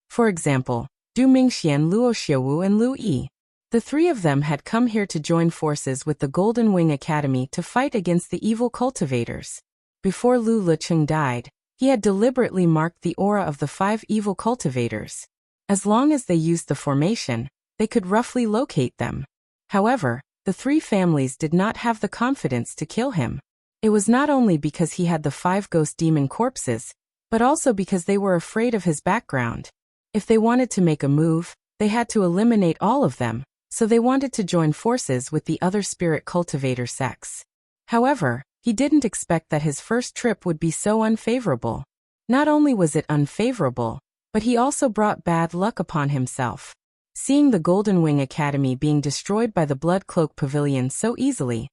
For example, Du Mingxian, Luo Xiuwu, and Lu Yi. The three of them had come here to join forces with the Golden Wing Academy to fight against the evil cultivators. Before Lu Licheng died, he had deliberately marked the aura of the 5 evil cultivators. As long as they used the formation, they could roughly locate them. However, the three families did not have the confidence to kill him. It was not only because he had the 5 ghost demon corpses, but also because they were afraid of his background. If they wanted to make a move, they had to eliminate all of them, so they wanted to join forces with the other spirit cultivator sects. However, he didn't expect that his first trip would be so unfavorable. Not only was it unfavorable, but he also brought bad luck upon himself. Seeing the Golden Wing Academy being destroyed by the Blood Cloak Pavilion so easily,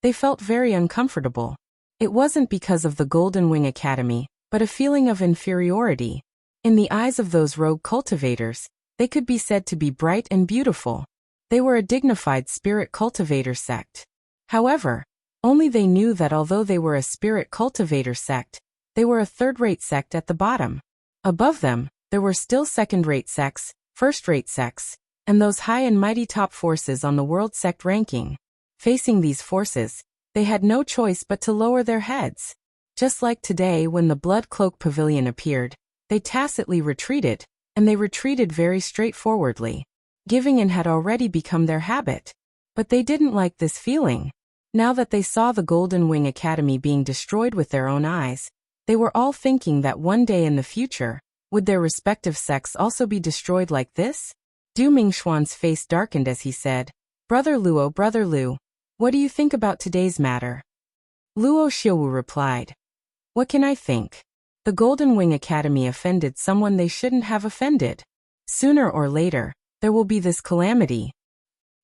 they felt very uncomfortable. It wasn't because of the Golden Wing Academy, but a feeling of inferiority. In the eyes of those rogue cultivators, they could be said to be bright and beautiful. They were a dignified spirit cultivator sect. However, only they knew that although they were a spirit cultivator sect, they were a third-rate sect at the bottom. Above them, there were still second-rate sects, first-rate sects, and those high and mighty top forces on the world sect ranking. Facing these forces, they had no choice but to lower their heads. Just like today when the Blood Cloak Pavilion appeared, they tacitly retreated, and they retreated very straightforwardly. Giving in had already become their habit. But they didn't like this feeling. Now that they saw the Golden Wing Academy being destroyed with their own eyes, they were all thinking that one day in the future, would their respective sects also be destroyed like this? Du Mingxuan's face darkened as he said, Brother Luo, what do you think about today's matter? Luo Xiaowu replied, What can I think? The Golden Wing Academy offended someone they shouldn't have offended. Sooner or later, there will be this calamity.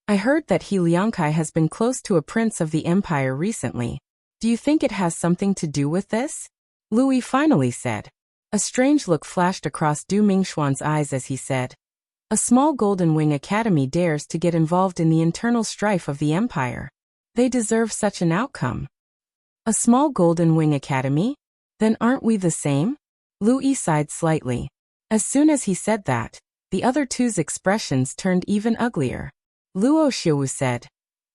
I heard that He Liangkai has been close to a prince of the empire recently. Do you think it has something to do with this? Lui finally said. A strange look flashed across Du Mingxuan's eyes as he said, A small Golden Wing Academy dares to get involved in the internal strife of the empire. They deserve such an outcome. A small Golden Wing Academy? Then aren't we the same? Lui sighed slightly. As soon as he said that, the other two's expressions turned even uglier. Luo Xiaowu said,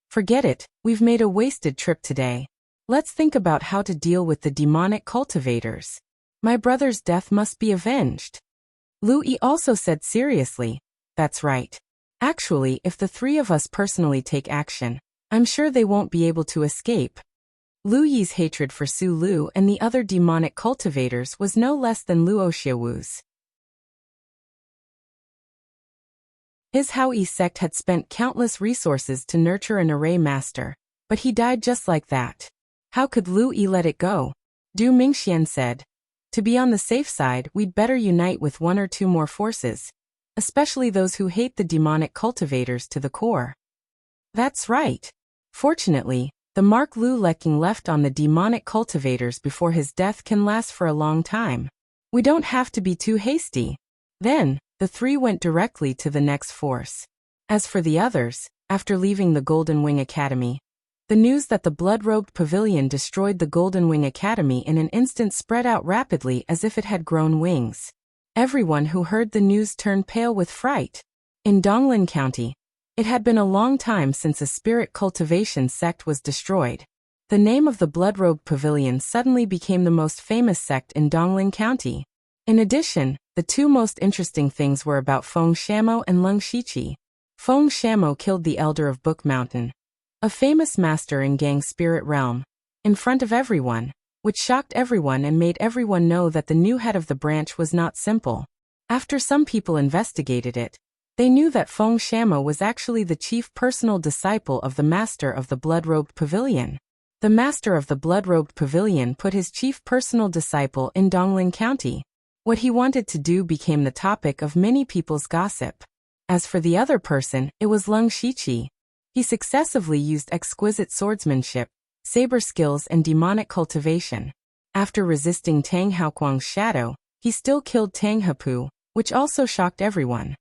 Forget it, we've made a wasted trip today. Let's think about how to deal with the demonic cultivators. My brother's death must be avenged. Lui also said seriously, That's right. Actually, if the 3 of us personally take action, I'm sure they won't be able to escape. Lu Yi's hatred for Su Lu and the other demonic cultivators was no less than Luo Xiaowu's. His Hao Yi sect had spent countless resources to nurture an array master, but he died just like that. How could Lu Yi let it go? Du Mingxian said, To be on the safe side, we'd better unite with 1 or 2 more forces, especially those who hate the demonic cultivators to the core. That's right. Fortunately, the mark Lu Leking left on the demonic cultivators before his death can last for a long time. We don't have to be too hasty. Then, the 3 went directly to the next force. As for the others, after leaving the Golden Wing Academy, the news that the blood-robed pavilion destroyed the Golden Wing Academy in an instant spread out rapidly as if it had grown wings. Everyone who heard the news turned pale with fright. In Donglin County, it had been a long time since a spirit cultivation sect was destroyed. The name of the blood-robed pavilion suddenly became the most famous sect in Donglin County. In addition, the 2 most interesting things were about Feng Shamo and Leng Shiqi. Feng Shamo killed the Elder of Book Mountain, a famous master in Gang Spirit Realm, in front of everyone, which shocked everyone and made everyone know that the new head of the branch was not simple. After some people investigated it, they knew that Feng Shamo was actually the chief personal disciple of the master of the blood-robed pavilion. The master of the blood-robed pavilion put his chief personal disciple in Donglin County. What he wanted to do became the topic of many people's gossip. As for the other person, it was Leng Shiqi. He successively used exquisite swordsmanship, saber skills and demonic cultivation. After resisting Tang Haoquang's shadow, he still killed Tang Hapu, which also shocked everyone.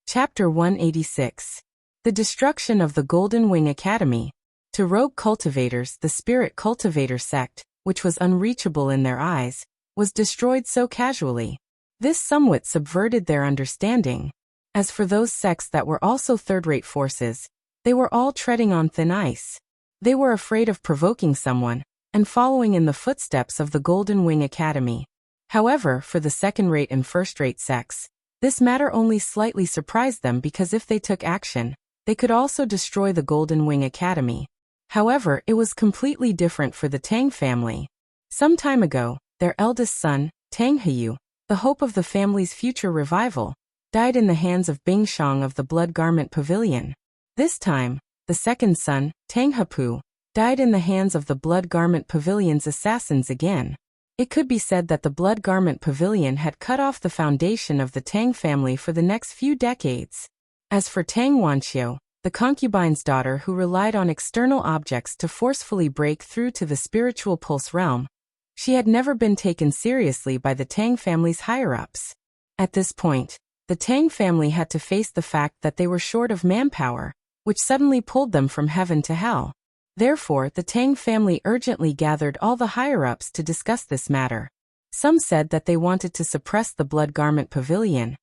Chapter 186. The Destruction of the Golden Wing Academy. To rogue cultivators, the spirit cultivator sect, which was unreachable in their eyes, was destroyed so casually. This somewhat subverted their understanding. As for those sects that were also third-rate forces, they were all treading on thin ice. They were afraid of provoking someone, and following in the footsteps of the Golden Wing Academy. However, for the second-rate and first-rate sects, this matter only slightly surprised them because if they took action, they could also destroy the Golden Wing Academy. However, it was completely different for the Tang family. Some time ago, their eldest son, Tang Heyu, the hope of the family's future revival, died in the hands of Bing Shang of the Blood Garment Pavilion. This time, the second son, Tang Hepu, died in the hands of the Blood Garment Pavilion's assassins again. It could be said that the Blood Garment Pavilion had cut off the foundation of the Tang family for the next few decades. As for Tang Wanqiu, the concubine's daughter who relied on external objects to forcefully break through to the spiritual pulse realm, she had never been taken seriously by the Tang family's higher-ups. At this point, the Tang family had to face the fact that they were short of manpower, which suddenly pulled them from heaven to hell. Therefore, the Tang family urgently gathered all the higher-ups to discuss this matter. Some said that they wanted to suppress the Blood Garment Pavilion,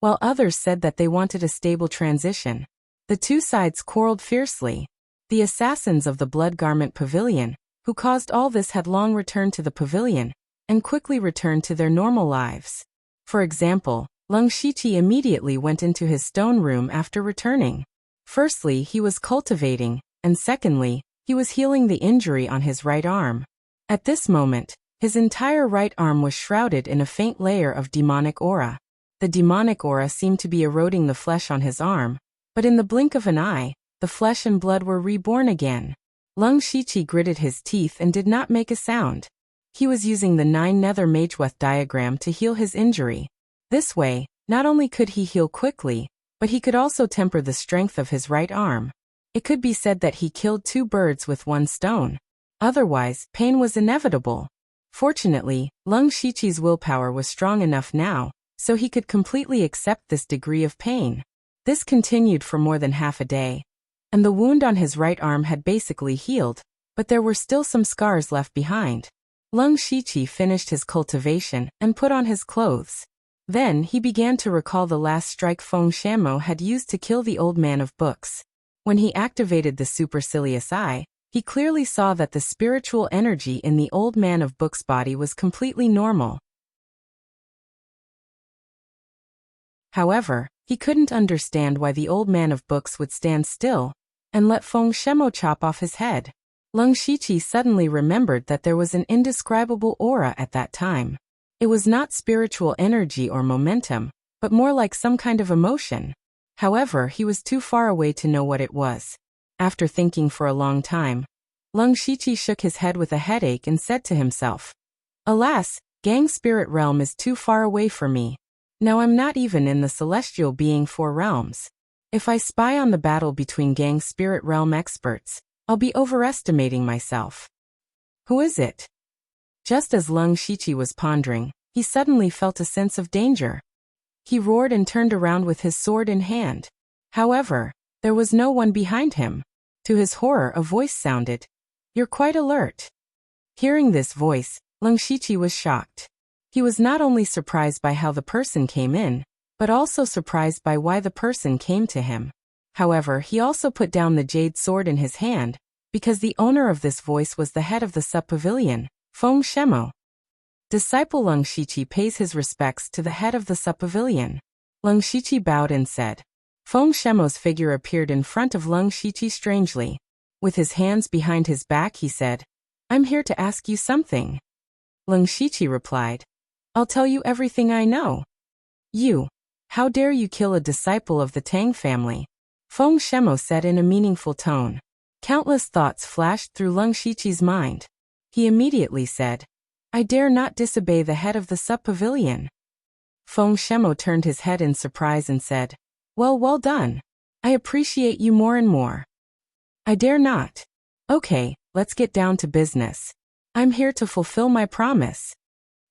while others said that they wanted a stable transition. The two sides quarreled fiercely. The assassins of the Blood Garment Pavilion, who caused all this, had long returned to the pavilion, and quickly returned to their normal lives. For example, Lung Shiqi immediately went into his stone room after returning. Firstly, he was cultivating, and secondly, he was healing the injury on his right arm. At this moment, his entire right arm was shrouded in a faint layer of demonic aura. The demonic aura seemed to be eroding the flesh on his arm, but in the blink of an eye, the flesh and blood were reborn again. Lung Shiqi gritted his teeth and did not make a sound. He was using the 9 Nether Mageweth diagram to heal his injury. This way, not only could he heal quickly, but he could also temper the strength of his right arm. It could be said that he killed 2 birds with 1 stone. Otherwise, pain was inevitable. Fortunately, Lung Shiqi's willpower was strong enough now, so he could completely accept this degree of pain. This continued for more than half a day, and the wound on his right arm had basically healed, but there were still some scars left behind. Lung Shiqi finished his cultivation and put on his clothes. Then he began to recall the last strike Feng Shamo had used to kill the old man of books. When he activated the supercilious eye, he clearly saw that the spiritual energy in the old man of books' body was completely normal. However, he couldn't understand why the old man of books would stand still and let Feng Shamo chop off his head. Lung Shiqi suddenly remembered that there was an indescribable aura at that time. It was not spiritual energy or momentum, but more like some kind of emotion. However, he was too far away to know what it was. After thinking for a long time, Lung Shiqi shook his head with a headache and said to himself, "Alas, Gang Spirit Realm is too far away for me. Now I'm not even in the celestial being 4 realms. If I spy on the battle between Gang Spirit Realm experts, I'll be overestimating myself. Who is it?" Just as Lung Shiqi was pondering, he suddenly felt a sense of danger. He roared and turned around with his sword in hand. However, there was no one behind him. To his horror, a voice sounded, "You're quite alert." Hearing this voice, Lung Shiqi was shocked. He was not only surprised by how the person came in, but also surprised by why the person came to him. However, he also put down the jade sword in his hand, because the owner of this voice was the head of the sub-pavilion, Feng Shamo. Disciple Lung Shiqi pays his respects to the head of the sub-pavilion. Lung Shiqi bowed and said. Feng Shamo's figure appeared in front of Lung Shiqi strangely. With his hands behind his back he said, "I'm here to ask you something." Lung Shiqi replied, "I'll tell you everything I know." How dare you kill a disciple of the Tang family?" Feng Shamo said in a meaningful tone. Countless thoughts flashed through Lung Shiqi's mind. He immediately said, "I dare not disobey the head of the sub-pavilion." Feng Shamo turned his head in surprise and said, Well done. I appreciate you more and more." "I dare not." "Okay, let's get down to business. I'm here to fulfill my promise."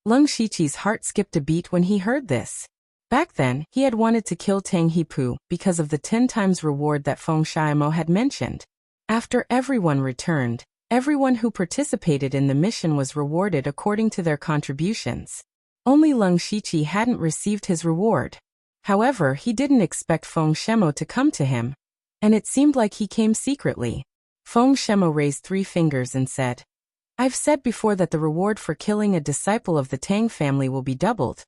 Lung Shiqi's heart skipped a beat when he heard this. Back then, he had wanted to kill Tang Hepu because of the 10 times reward that Feng Shamo had mentioned. After everyone returned, everyone who participated in the mission was rewarded according to their contributions. Only Lung Shiqi hadn't received his reward. However, he didn't expect Feng Shamo to come to him, and it seemed like he came secretly. Feng Shamo raised 3 fingers and said, I've said before that the reward for killing a disciple of the Tang family will be doubled,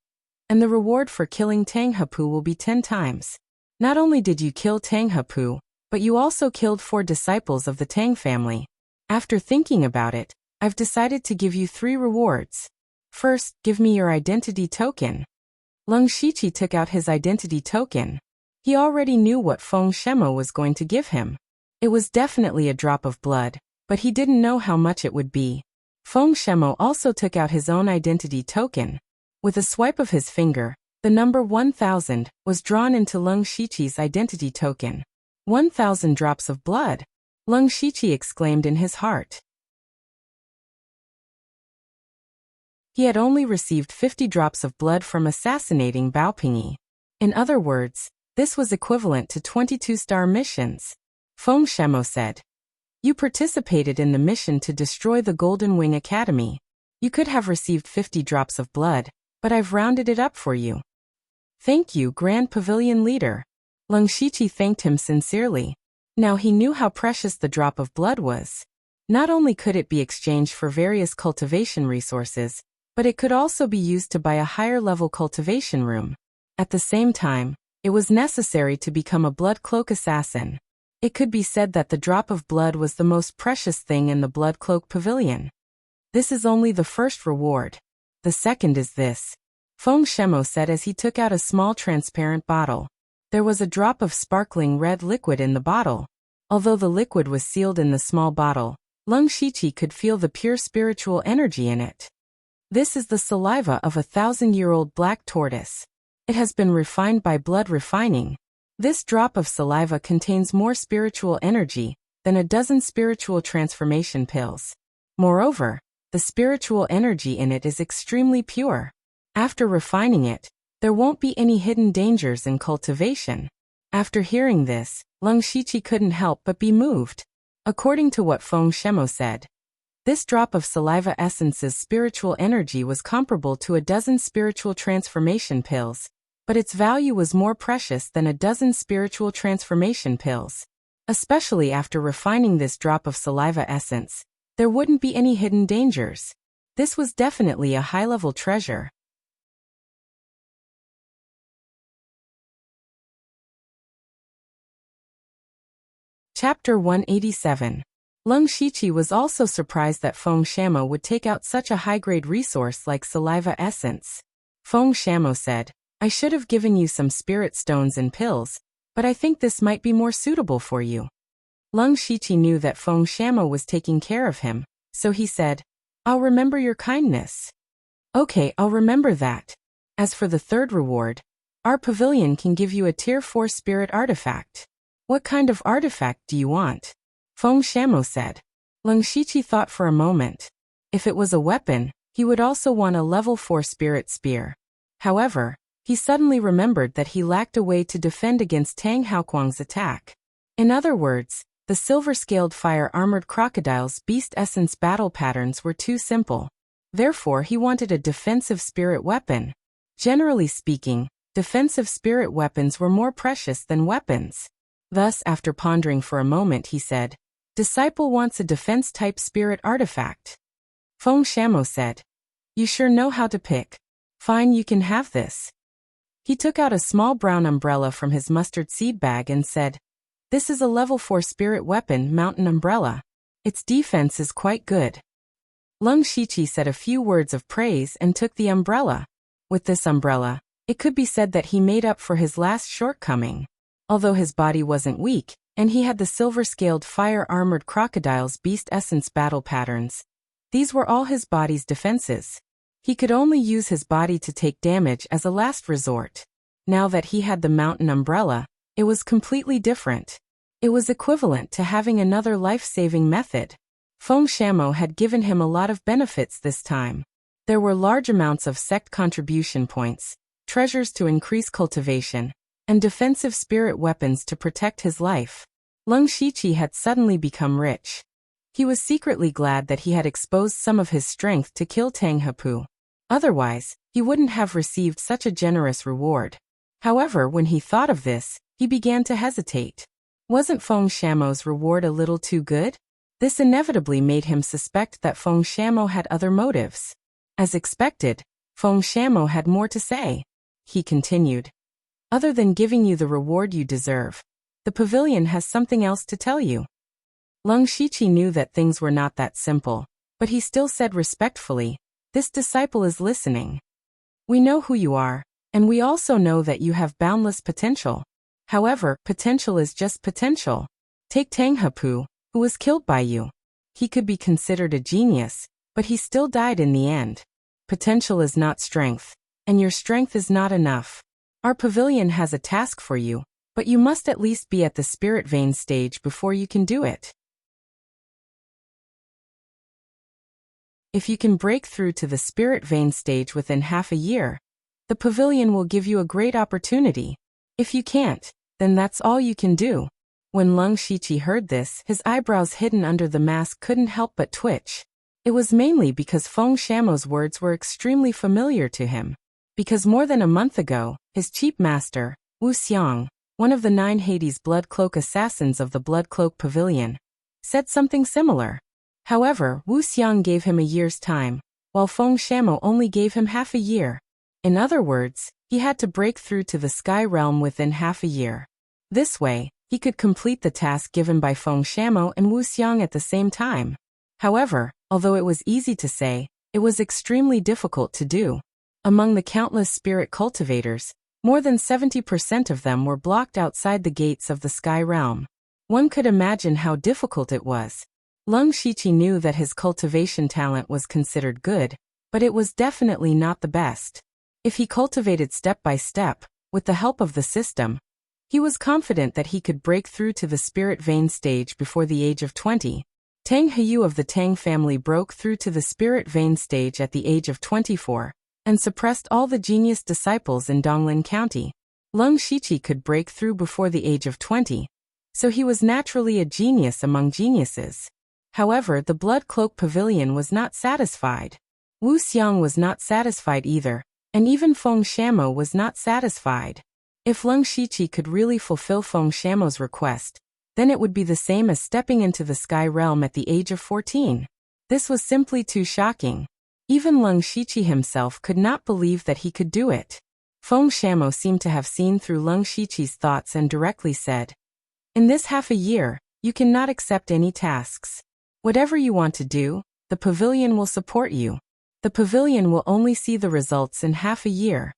and the reward for killing Tang Hapu will be 10 times. Not only did you kill Tang Hapu, but you also killed 4 disciples of the Tang family. After thinking about it, I've decided to give you 3 rewards. First, give me your identity token. Leng Shiqi took out his identity token. He already knew what Feng Shemo was going to give him. It was definitely a drop of blood, but he didn't know how much it would be. Feng Shemo also took out his own identity token. With a swipe of his finger, the number 1000 was drawn into Leng Shiqi's identity token. 1000 drops of blood, Leng Shiqi exclaimed in his heart. He had only received 50 drops of blood from assassinating Bao Pingyi. In other words, this was equivalent to 22-star missions. Feng Shemo said, "You participated in the mission to destroy the Golden Wing Academy. You could have received 50 drops of blood, but I've rounded it up for you." "Thank you, Grand Pavilion Leader." Leng Shiqi thanked him sincerely. Now he knew how precious the drop of blood was. Not only could it be exchanged for various cultivation resources, but it could also be used to buy a higher-level cultivation room. At the same time, it was necessary to become a blood cloak assassin. It could be said that the drop of blood was the most precious thing in the Blood Cloak Pavilion. This is only the first reward. The second is this. Feng Shemo said as he took out a small transparent bottle. There was a drop of sparkling red liquid in the bottle. Although the liquid was sealed in the small bottle, Leng Shiqi could feel the pure spiritual energy in it. This is the saliva of a 1,000-year-old black tortoise. It has been refined by blood refining. This drop of saliva contains more spiritual energy than a dozen spiritual transformation pills. Moreover, the spiritual energy in it is extremely pure. After refining it, there won't be any hidden dangers in cultivation. After hearing this, Leng Shiqi couldn't help but be moved. According to what Feng Shemo said, this drop of saliva essence's spiritual energy was comparable to a dozen spiritual transformation pills, but its value was more precious than a dozen spiritual transformation pills. Especially after refining this drop of saliva essence, there wouldn't be any hidden dangers. This was definitely a high-level treasure. Chapter 187. Leng Shiqi was also surprised that Feng Shamo would take out such a high-grade resource like saliva essence. Feng Shamo said, "I should have given you some spirit stones and pills, but I think this might be more suitable for you." Leng Shiqi knew that Feng Shamo was taking care of him, so he said, "I'll remember your kindness." "Okay, I'll remember that. As for the third reward, our pavilion can give you a Tier 4 spirit artifact." "What kind of artifact do you want?" Feng Shamo said. Leng Shiqi thought for a moment. If it was a weapon, he would also want a level 4 spirit spear. However, he suddenly remembered that he lacked a way to defend against Tang Haokuang's attack. In other words, the silver-scaled fire-armored crocodile's beast essence battle patterns were too simple. Therefore, he wanted a defensive spirit weapon. Generally speaking, defensive spirit weapons were more precious than weapons. Thus, after pondering for a moment, he said, "Disciple wants a defense-type spirit artifact." Feng Shamo said, "You sure know how to pick. Fine, you can have this." He took out a small brown umbrella from his mustard seed bag and said, "This is a level 4 spirit weapon, mountain umbrella. Its defense is quite good." Leng Shiqi said a few words of praise and took the umbrella. With this umbrella, it could be said that he made up for his last shortcoming. Although his body wasn't weak, and he had the silver-scaled fire-armored crocodile's beast essence battle patterns, these were all his body's defenses. He could only use his body to take damage as a last resort. Now that he had the mountain umbrella, it was completely different. It was equivalent to having another life-saving method. Feng Shamo had given him a lot of benefits this time. There were large amounts of sect contribution points, treasures to increase cultivation, and defensive spirit weapons to protect his life. Leng Shiqi had suddenly become rich. He was secretly glad that he had exposed some of his strength to kill Tang Hapu. Otherwise, he wouldn't have received such a generous reward. However, when he thought of this, he began to hesitate. Wasn't Feng Shamo's reward a little too good? This inevitably made him suspect that Feng Shamo had other motives. As expected, Feng Shamo had more to say. He continued. Other than giving you the reward you deserve, the pavilion has something else to tell you. Lung Shiqi knew that things were not that simple, but he still said respectfully, this disciple is listening. We know who you are, and we also know that you have boundless potential. However, potential is just potential. Take Tang Hepu, who was killed by you. He could be considered a genius, but he still died in the end. Potential is not strength, and your strength is not enough. Our pavilion has a task for you, but you must at least be at the spirit vein stage before you can do it. If you can break through to the spirit vein stage within half a year, the pavilion will give you a great opportunity. If you can't, then that's all you can do. When Lung Shiqi heard this, his eyebrows hidden under the mask couldn't help but twitch. It was mainly because Feng Shamo's words were extremely familiar to him. Because more than a month ago, his chief master, Wu Xiang, one of the 9 Hades Blood Cloak assassins of the Blood Cloak Pavilion, said something similar. However, Wu Xiang gave him a year's time, while Feng Shamo only gave him half a year. In other words, he had to break through to the Sky Realm within half a year. This way, he could complete the task given by Feng Shamo and Wu Xiang at the same time. However, although it was easy to say, it was extremely difficult to do. Among the countless spirit cultivators, more than 70% of them were blocked outside the gates of the Sky Realm. One could imagine how difficult it was. Lung Shiqi knew that his cultivation talent was considered good, but it was definitely not the best. If he cultivated step by step, with the help of the system, he was confident that he could break through to the spirit vein stage before the age of 20. Tang Heyu of the Tang family broke through to the spirit vein stage at the age of 24, and suppressed all the genius disciples in Donglin County. Lung Shiqi could break through before the age of 20, so he was naturally a genius among geniuses. However, the Blood Cloak Pavilion was not satisfied. Wu Xiang was not satisfied either, and even Feng Shamo was not satisfied. If Lung Shiqi could really fulfill Feng Shamo's request, then it would be the same as stepping into the Sky Realm at the age of 14. This was simply too shocking. Even Lung Shiqi himself could not believe that he could do it. Feng Shamo seemed to have seen through Lung Shiqi's thoughts and directly said, in this half a year, you cannot accept any tasks. Whatever you want to do, the pavilion will support you. The pavilion will only see the results in half a year.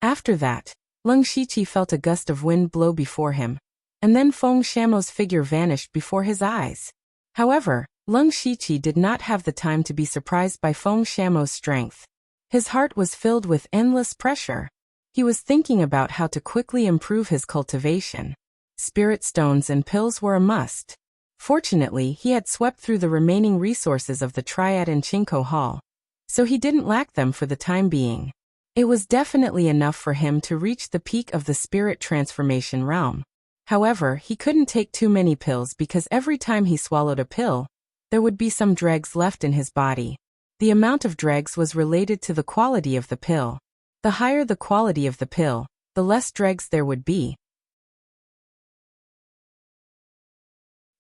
After that, Lung Shiqi felt a gust of wind blow before him, and then Feng Shamo's figure vanished before his eyes. However, Lung Shiqi did not have the time to be surprised by Feng Shamo's strength. His heart was filled with endless pressure. He was thinking about how to quickly improve his cultivation. Spirit stones and pills were a must. Fortunately, he had swept through the remaining resources of the Triad in Chinko Hall, so he didn't lack them for the time being. It was definitely enough for him to reach the peak of the spirit transformation realm. However, he couldn't take too many pills because every time he swallowed a pill, there would be some dregs left in his body. The amount of dregs was related to the quality of the pill. The higher the quality of the pill, the less dregs there would be.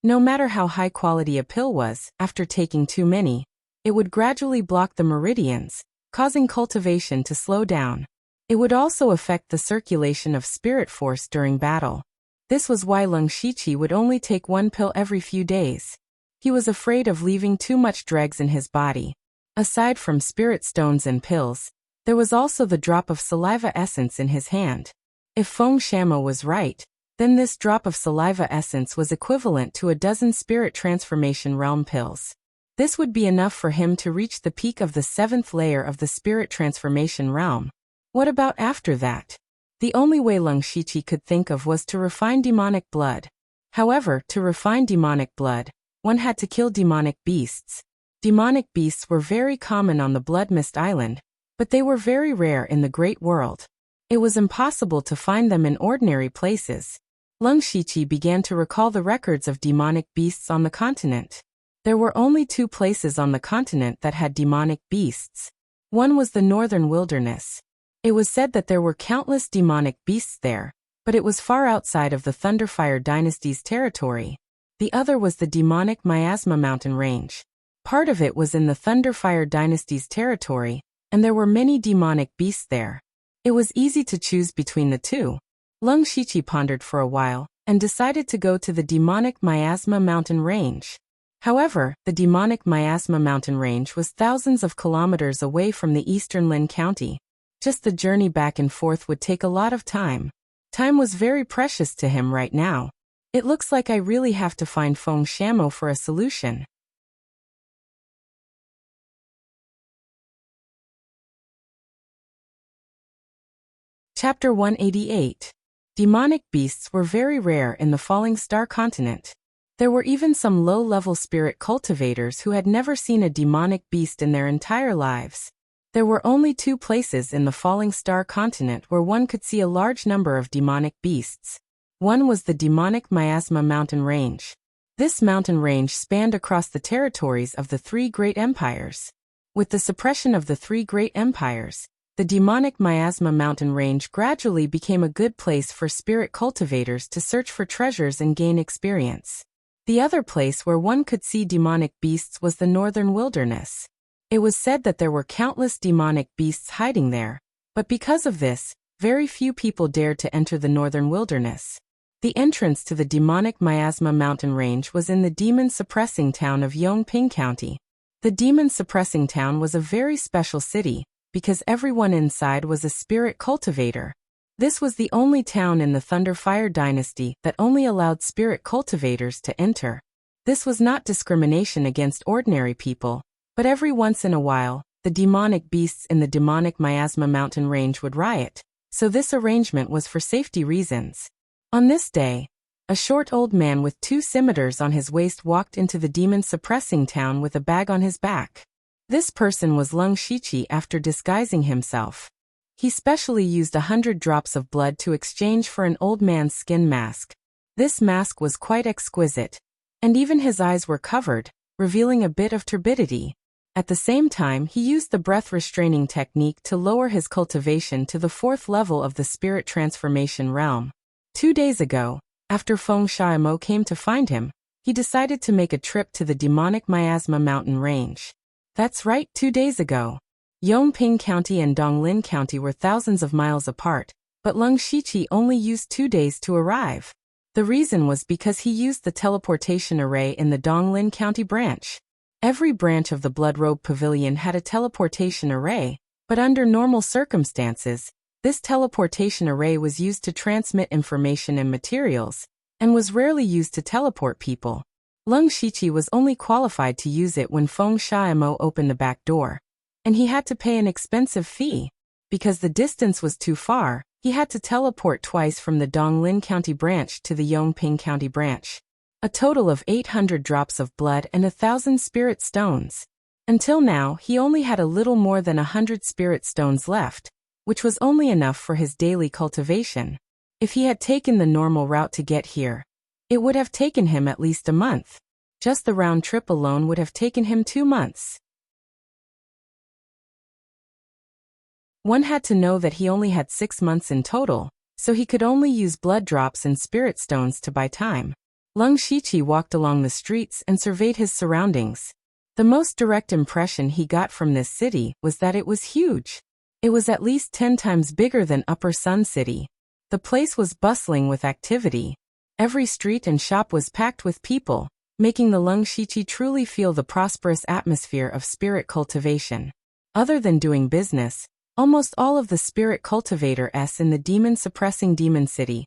No matter how high quality a pill was, after taking too many, it would gradually block the meridians, causing cultivation to slow down. It would also affect the circulation of spirit force during battle. This was why Lung Shiqi would only take one pill every few days. He was afraid of leaving too much dregs in his body. Aside from spirit stones and pills, there was also the drop of saliva essence in his hand. If Feng Shamo was right, then this drop of saliva essence was equivalent to a dozen spirit transformation realm pills. This would be enough for him to reach the peak of the 7th layer of the spirit transformation realm. What about after that? The only way Lung Shiqi could think of was to refine demonic blood. However, to refine demonic blood, one had to kill demonic beasts. Demonic beasts were very common on the Blood Mist Island, but they were very rare in the Great World. It was impossible to find them in ordinary places. Lung Shiqi began to recall the records of demonic beasts on the continent. There were only 2 places on the continent that had demonic beasts. One was the Northern Wilderness. It was said that there were countless demonic beasts there, but it was far outside of the Thunderfire dynasty's territory. The other was the demonic Miasma mountain range. Part of it was in the Thunderfire dynasty's territory, and there were many demonic beasts there. It was easy to choose between the two. Lung Shiqi pondered for a while, and decided to go to the demonic Miasma mountain range. However, the demonic Miasma mountain range was thousands of kilometers away from the eastern Lin County. Just the journey back and forth would take a lot of time. Time was very precious to him right now. It looks like I really have to find Feng Shamo for a solution. Chapter 188. Demonic beasts were very rare in the Falling Star continent. There were even some low-level spirit cultivators who had never seen a demonic beast in their entire lives. There were only 2 places in the Falling Star continent where one could see a large number of demonic beasts. One was the demonic Miasma mountain range. This mountain range spanned across the territories of the 3 great empires. With the suppression of the 3 great empires, the demonic Miasma mountain range gradually became a good place for spirit cultivators to search for treasures and gain experience. The other place where one could see demonic beasts was the northern wilderness. It was said that there were countless demonic beasts hiding there, but because of this, very few people dared to enter the northern wilderness. The entrance to the demonic Miasma mountain range was in the demon-suppressing town of Yongping County. The demon-suppressing town was a very special city, because everyone inside was a spirit cultivator. This was the only town in the Thunderfire dynasty that only allowed spirit cultivators to enter. This was not discrimination against ordinary people, but every once in a while, the demonic beasts in the demonic Miasma mountain range would riot, so this arrangement was for safety reasons. On this day, a short old man with 2 scimitars on his waist walked into the demon-suppressing town with a bag on his back. This person was Lung Shiqi after disguising himself. He specially used 100 drops of blood to exchange for an old man's skin mask. This mask was quite exquisite, and even his eyes were covered, revealing a bit of turbidity. At the same time, he used the breath-restraining technique to lower his cultivation to the 4th level of the spirit transformation realm. 2 days ago, after Feng Shamo came to find him, he decided to make a trip to the demonic Miasma mountain range. That's right, 2 days ago. Yongping County and Donglin County were thousands of miles apart, but Lung Shiqi only used 2 days to arrive. The reason was because he used the teleportation array in the Donglin County branch. Every branch of the Blood Robe Pavilion had a teleportation array, but under normal circumstances, this teleportation array was used to transmit information and materials, and was rarely used to teleport people. Lung Shiqi was only qualified to use it when Feng Shamo opened the back door, and he had to pay an expensive fee. Because the distance was too far, he had to teleport twice from the Donglin County branch to the Yongping County branch. A total of 800 drops of blood and 1,000 spirit stones. Until now, he only had a little more than 100 spirit stones left, which was only enough for his daily cultivation. If he had taken the normal route to get here, it would have taken him at least a month. Just the round trip alone would have taken him 2 months. One had to know that he only had 6 months in total, so he could only use blood drops and spirit stones to buy time. Lung Shiqi walked along the streets and surveyed his surroundings. The most direct impression he got from this city was that it was huge. It was at least 10 times bigger than Upper Sun City. The place was bustling with activity. Every street and shop was packed with people, making the Lung Shiqi truly feel the prosperous atmosphere of spirit cultivation. Other than doing business, almost all of the spirit cultivators in the demon-suppressing demon city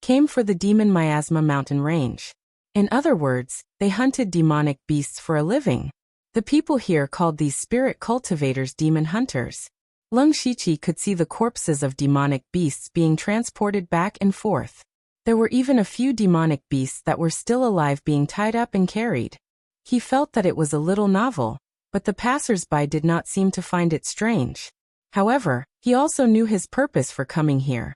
came for the demon Miasma mountain range. In other words, they hunted demonic beasts for a living. The people here called these spirit cultivators demon hunters. Lung Shiqi could see the corpses of demonic beasts being transported back and forth. There were even a few demonic beasts that were still alive being tied up and carried. He felt that it was a little novel, but the passers-by did not seem to find it strange. However, he also knew his purpose for coming here.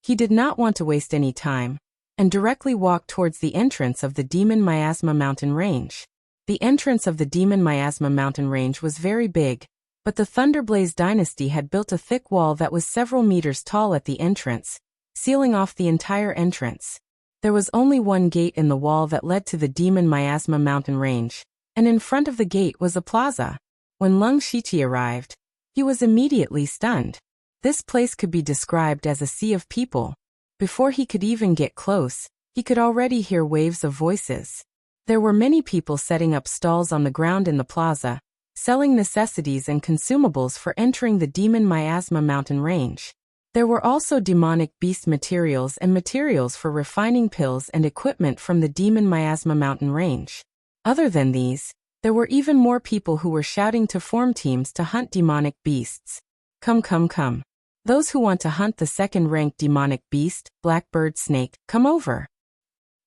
He did not want to waste any time, and directly walked towards the entrance of the demon Miasma mountain range. The entrance of the demon Miasma mountain range was very big, but the Thunderblaze dynasty had built a thick wall that was several meters tall at the entrance, sealing off the entire entrance. There was only one gate in the wall that led to the demon miasma mountain range, and in front of the gate was a plaza. When Lung Shiqi arrived, he was immediately stunned. This place could be described as a sea of people. Before he could even get close, he could already hear waves of voices. There were many people setting up stalls on the ground in the plaza, selling necessities and consumables for entering the demon miasma mountain range. There were also demonic beast materials and materials for refining pills and equipment from the demon miasma mountain range. Other than these, there were even more people who were shouting to form teams to hunt demonic beasts. Come, come, come. Those who want to hunt the second-ranked demonic beast, blackbird snake, come over.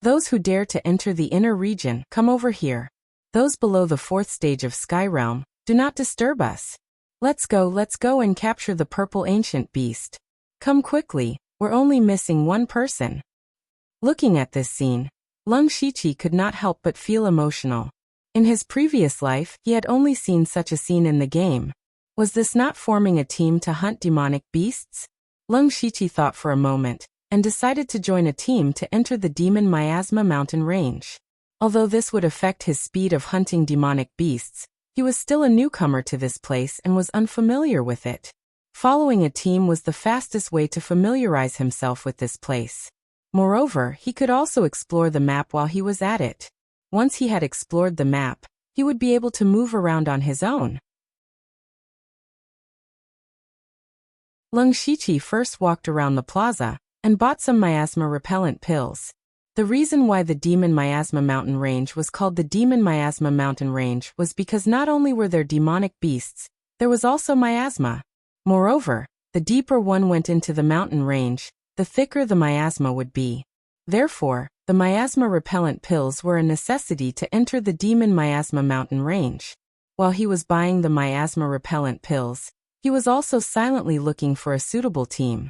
Those who dare to enter the inner region, come over here. Those below the 4th stage of Sky Realm, do not disturb us. Let's go and capture the purple ancient beast. Come quickly, we're only missing one person. Looking at this scene, Lung Shiqi could not help but feel emotional. In his previous life, he had only seen such a scene in the game. Was this not forming a team to hunt demonic beasts? Lung Shiqi thought for a moment, and decided to join a team to enter the demon miasma mountain range. Although this would affect his speed of hunting demonic beasts, he was still a newcomer to this place and was unfamiliar with it. Following a team was the fastest way to familiarize himself with this place. Moreover, he could also explore the map while he was at it. Once he had explored the map, he would be able to move around on his own. Lung Shiqi first walked around the plaza and bought some miasma repellent pills. The reason why the demon miasma mountain range was called the demon miasma mountain range was because not only were there demonic beasts, there was also miasma. Moreover, the deeper one went into the mountain range, the thicker the miasma would be. Therefore, the miasma repellent pills were a necessity to enter the demon miasma mountain range. While he was buying the miasma repellent pills, he was also silently looking for a suitable team.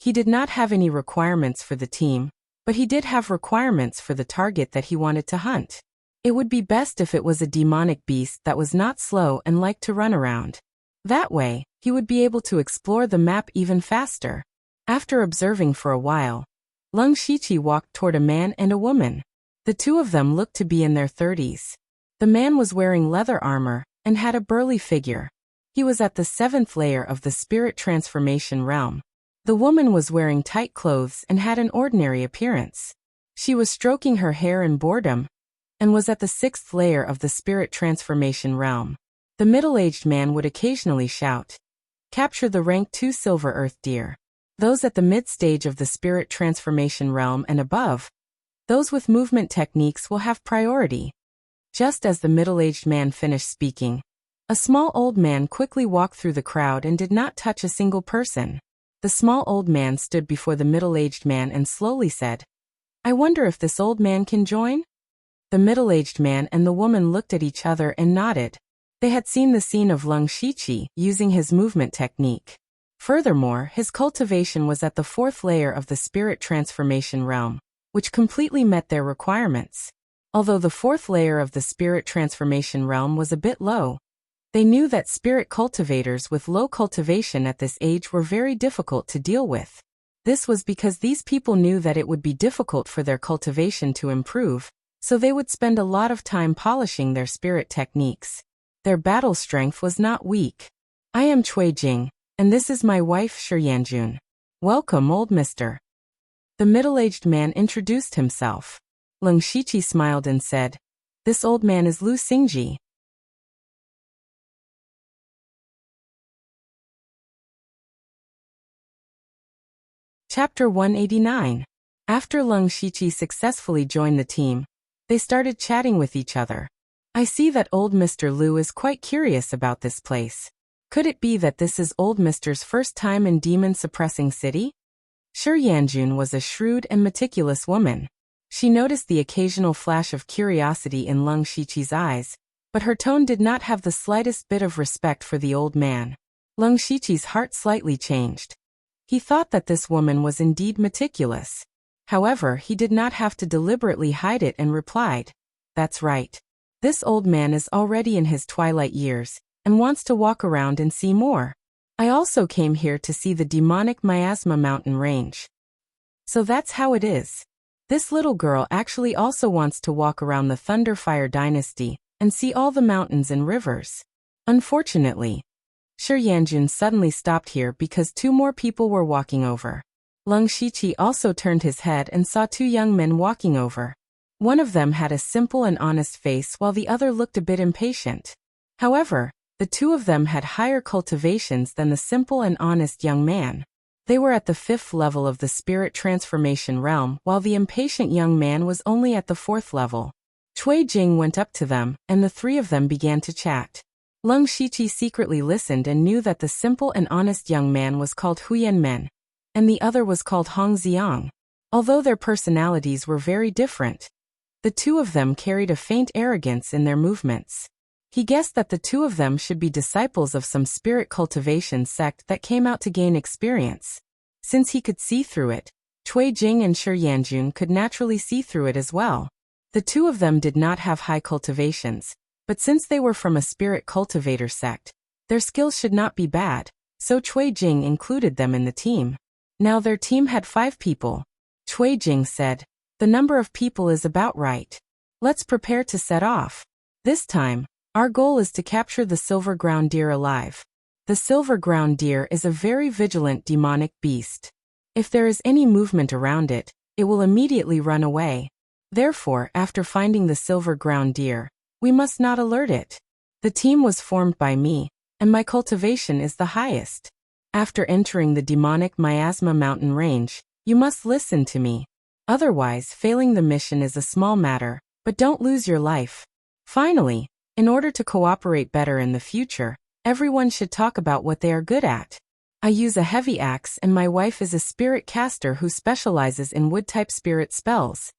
He did not have any requirements for the team, but he did have requirements for the target that he wanted to hunt. It would be best if it was a demonic beast that was not slow and liked to run around. That way, he would be able to explore the map even faster. After observing for a while, Lung Shiqi walked toward a man and a woman. The two of them looked to be in their 30s. The man was wearing leather armor and had a burly figure. He was at the 7th layer of the spirit transformation realm. The woman was wearing tight clothes and had an ordinary appearance. She was stroking her hair in boredom and was at the 6th layer of the spirit transformation realm. The middle-aged man would occasionally shout, "Capture the rank 2 silver earth deer." Those at the mid-stage of the spirit transformation realm and above, those with movement techniques will have priority. Just as the middle-aged man finished speaking, a small old man quickly walked through the crowd and did not touch a single person. The small old man stood before the middle-aged man and slowly said, "I wonder if this old man can join?" The middle-aged man and the woman looked at each other and nodded. They had seen the scene of Lung Shiqi using his movement technique. Furthermore, his cultivation was at the 4th layer of the spirit transformation realm, which completely met their requirements. Although the 4th layer of the spirit transformation realm was a bit low, they knew that spirit cultivators with low cultivation at this age were very difficult to deal with. This was because these people knew that it would be difficult for their cultivation to improve, so they would spend a lot of time polishing their spirit techniques. Their battle strength was not weak. "I am Cui Jing, and this is my wife Shiyanjun. Welcome, old mister." The middle-aged man introduced himself. Lung Shiqi smiled and said, "This old man is Lu Xingji." Chapter 189. After Lung Shiqi successfully joined the team, they started chatting with each other. "I see that old Mr. Lu is quite curious about this place. Could it be that this is old Mr.'s first time in Demon Suppressing City?" Shi Yanjun was a shrewd and meticulous woman. She noticed the occasional flash of curiosity in Lung Shiqi's eyes, but her tone did not have the slightest bit of respect for the old man. Lung Shiqi's heart slightly changed. He thought that this woman was indeed meticulous. However, he did not have to deliberately hide it and replied, "That's right. This old man is already in his twilight years and wants to walk around and see more. I also came here to see the demonic miasma mountain range." "So that's how it is. This little girl actually also wants to walk around the Thunderfire Dynasty and see all the mountains and rivers. Unfortunately, Shi Yanjun suddenly stopped here because two more people were walking over. Leng Shiqi also turned his head and saw two young men walking over. One of them had a simple and honest face while the other looked a bit impatient. However, the two of them had higher cultivations than the simple and honest young man. They were at the 5th level of the spirit transformation realm, while the impatient young man was only at the 4th level. Cui Jing went up to them, and the three of them began to chat. Leng Shiqi secretly listened and knew that the simple and honest young man was called Huyan Men, and the other was called Hong Xiang. Although their personalities were very different, the two of them carried a faint arrogance in their movements. He guessed that the two of them should be disciples of some spirit cultivation sect that came out to gain experience. Since he could see through it, Cui Jing and Shi Yanjun could naturally see through it as well. The two of them did not have high cultivations, but since they were from a spirit cultivator sect, their skills should not be bad, so Cui Jing included them in the team. Now their team had 5 people. Cui Jing said, "The number of people is about right. Let's prepare to set off. This time, our goal is to capture the silver ground deer alive. The silver ground deer is a very vigilant demonic beast. If there is any movement around it, it will immediately run away. Therefore, after finding the silver ground deer, we must not alert it. The team was formed by me, and my cultivation is the highest. After entering the demonic miasma mountain range, you must listen to me. Otherwise, failing the mission is a small matter, but don't lose your life. Finally, in order to cooperate better in the future, everyone should talk about what they are good at. I use a heavy axe and my wife is a spirit caster who specializes in wood-type spirit spells."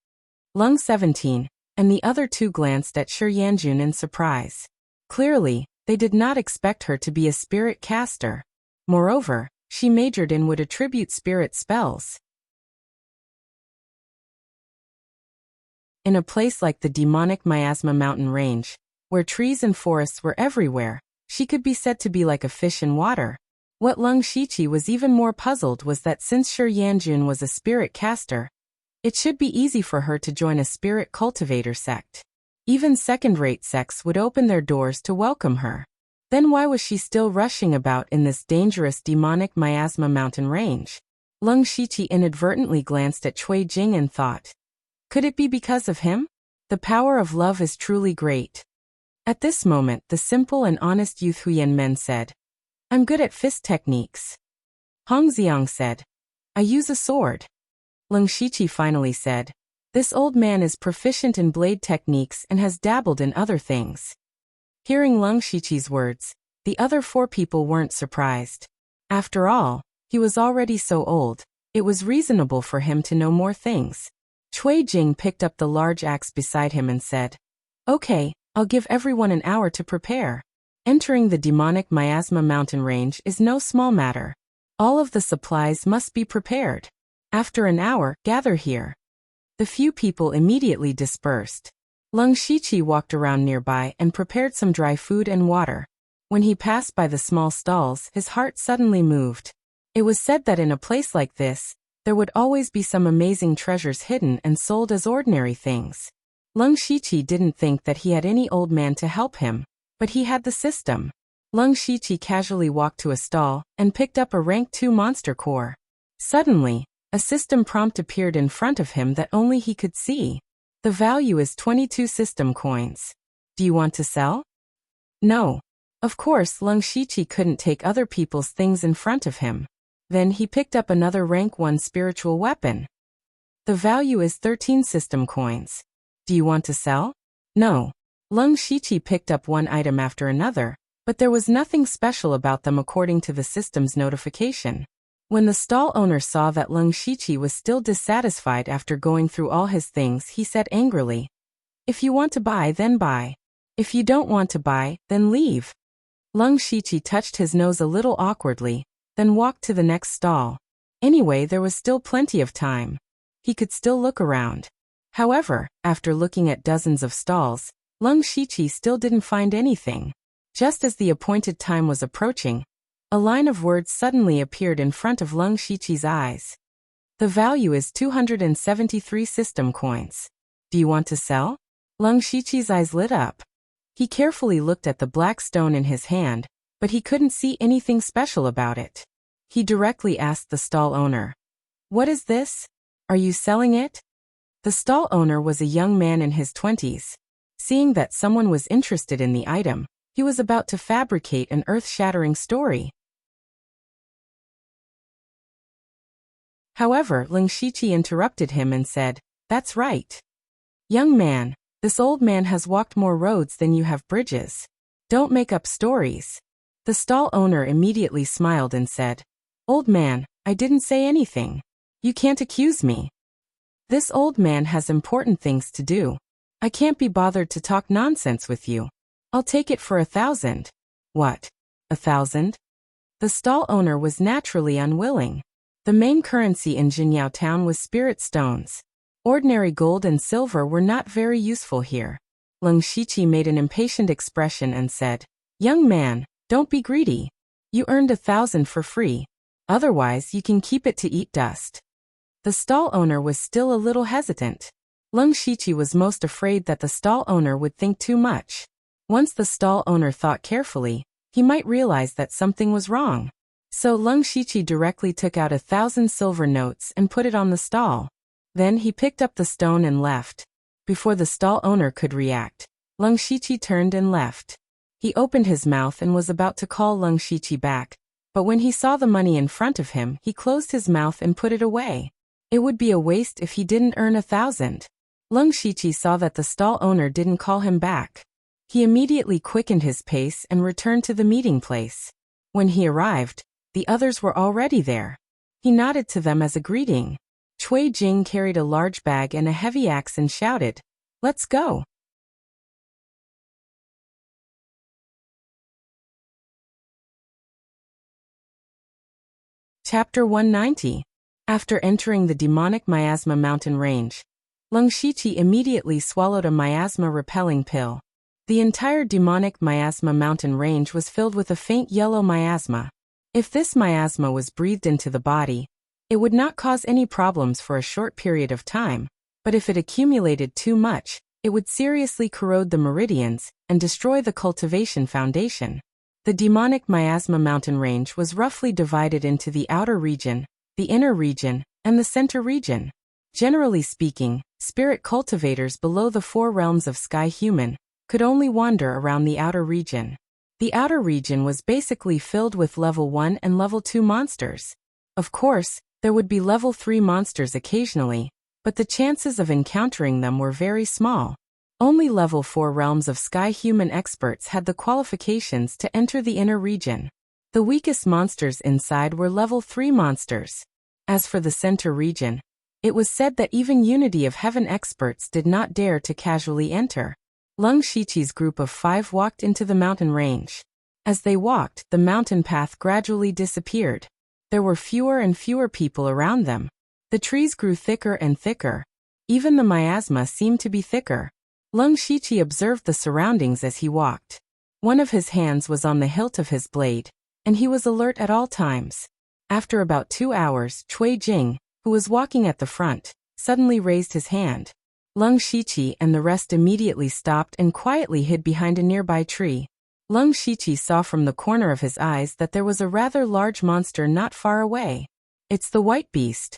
Leng 17, and the other two glanced at Shi Yanjun in surprise. Clearly, they did not expect her to be a spirit caster. Moreover, she majored in wood attribute spirit spells. In a place like the demonic miasma mountain range, where trees and forests were everywhere, she could be said to be like a fish in water. What Leng Shiqi was even more puzzled was that since Shi Yanjun was a spirit caster, it should be easy for her to join a spirit cultivator sect. Even second-rate sects would open their doors to welcome her. Then why was she still rushing about in this dangerous demonic miasma mountain range? Leng Shiqi inadvertently glanced at Cui Jing and thought, could it be because of him? The power of love is truly great. At this moment, the simple and honest youth Huyan Men said, I'm good at fist techniques. Hong Xiang said, I use a sword. Leng Shiqi finally said, this old man is proficient in blade techniques and has dabbled in other things. Hearing Leng Shiqi's words, the other 4 people weren't surprised. After all, he was already so old, it was reasonable for him to know more things. Cui Jing picked up the large axe beside him and said, okay, I'll give everyone an hour to prepare. Entering the demonic miasma mountain range is no small matter. All of the supplies must be prepared. After an hour, gather here. The few people immediately dispersed. Leng Shiqi walked around nearby and prepared some dry food and water. When he passed by the small stalls, his heart suddenly moved. It was said that in a place like this, there would always be some amazing treasures hidden and sold as ordinary things. Leng Shiqi didn't think that he had any old man to help him, but he had the system. Leng Shiqi casually walked to a stall and picked up a rank 2 monster core. Suddenly, a system prompt appeared in front of him that only he could see. The value is 22 system coins. Do you want to sell? No. Of course, Leng Shiqi couldn't take other people's things in front of him. Then he picked up another rank 1 spiritual weapon. The value is 13 system coins. Do you want to sell? No. Leng Shiqi picked up one item after another, but there was nothing special about them according to the system's notification. When the stall owner saw that Leng Shiqi was still dissatisfied after going through all his things, he said angrily, if you want to buy, then buy. If you don't want to buy, then leave. Leng Shiqi touched his nose a little awkwardly, then walked to the next stall. Anyway, there was still plenty of time. He could still look around. However, after looking at dozens of stalls, Leng Shiqi still didn't find anything. Just as the appointed time was approaching, a line of words suddenly appeared in front of Leng Shiqi's eyes. The value is 273 system coins. Do you want to sell? Lung Shiqi's eyes lit up. He carefully looked at the black stone in his hand, but he couldn't see anything special about it. He directly asked the stall owner, "What is this? Are you selling it?" The stall owner was a young man in his 20s. Seeing that someone was interested in the item, he was about to fabricate an earth-shattering story. However, Lung Shiqi interrupted him and said, "That's right. Young man, this old man has walked more roads than you have bridges. Don't make up stories." The stall owner immediately smiled and said, "Old man, I didn't say anything. You can't accuse me. This old man has important things to do. I can't be bothered to talk nonsense with you. I'll take it for 1,000. What? 1,000? The stall owner was naturally unwilling. The main currency in Jinyao town was spirit stones. Ordinary gold and silver were not very useful here. Lung Shiqi made an impatient expression and said, "Young man, don't be greedy. You earned 1,000 for free. Otherwise, you can keep it to eat dust." The stall owner was still a little hesitant. Lung Shiqi was most afraid that the stall owner would think too much. Once the stall owner thought carefully, he might realize that something was wrong. So Lung Shiqi directly took out 1,000 silver notes and put it on the stall. Then he picked up the stone and left. Before the stall owner could react, Lung Shiqi turned and left. He opened his mouth and was about to call Lung Shiqi back, but when he saw the money in front of him, he closed his mouth and put it away. It would be a waste if he didn't earn 1,000. Lung Shiqi saw that the stall owner didn't call him back. He immediately quickened his pace and returned to the meeting place. When he arrived, the others were already there. He nodded to them as a greeting. Cui Jing carried a large bag and a heavy axe and shouted, "Let's go." Chapter 190. After entering the demonic miasma mountain range, Lung Shiqi immediately swallowed a miasma-repelling pill. The entire demonic miasma mountain range was filled with a faint yellow miasma. If this miasma was breathed into the body, it would not cause any problems for a short period of time, but if it accumulated too much, it would seriously corrode the meridians and destroy the cultivation foundation. The demonic miasma mountain range was roughly divided into the outer region, the inner region, and the center region. Generally speaking, spirit cultivators below the 4 realms of sky human could only wander around the outer region. The outer region was basically filled with level 1 and level 2 monsters. Of course, there would be level 3 monsters occasionally, but the chances of encountering them were very small. Only level 4 realms of sky human experts had the qualifications to enter the inner region. The weakest monsters inside were level 3 monsters. As for the center region, it was said that even Unity of Heaven experts did not dare to casually enter. Lung Shiqi's group of 5 walked into the mountain range. As they walked, the mountain path gradually disappeared. There were fewer and fewer people around them. The trees grew thicker and thicker. Even the miasma seemed to be thicker. Lung Shiqi observed the surroundings as he walked. One of his hands was on the hilt of his blade, and he was alert at all times. After about 2 hours, Cui Jing, who was walking at the front, suddenly raised his hand. Lung Shiqi and the rest immediately stopped and quietly hid behind a nearby tree. Lung Shiqi saw from the corner of his eyes that there was a rather large monster not far away. "It's the white beast,"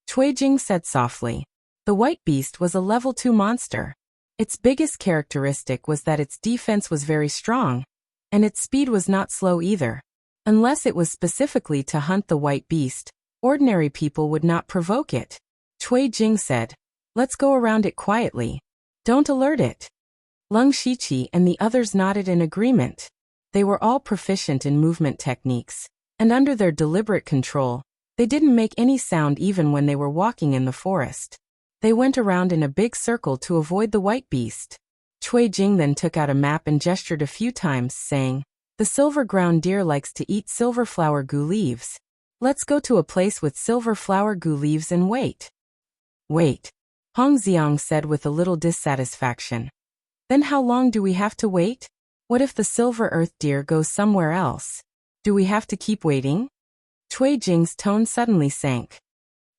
Cui Jing said softly. The white beast was a level 2 monster. Its biggest characteristic was that its defense was very strong, and its speed was not slow either. Unless it was specifically to hunt the white beast, ordinary people would not provoke it. Cui Jing said, "Let's go around it quietly. Don't alert it." Lung Shiqi and the others nodded in agreement. They were all proficient in movement techniques, and under their deliberate control, they didn't make any sound even when they were walking in the forest. They went around in a big circle to avoid the white beast. Cui Jing then took out a map and gestured a few times, saying, "The silver ground deer likes to eat silver flower goo leaves. Let's go to a place with silver flower goo leaves and wait." "Wait," Hong Xiang said with a little dissatisfaction. "Then how long do we have to wait? What if the silver earth deer goes somewhere else? Do we have to keep waiting?" Cui Jing's tone suddenly sank.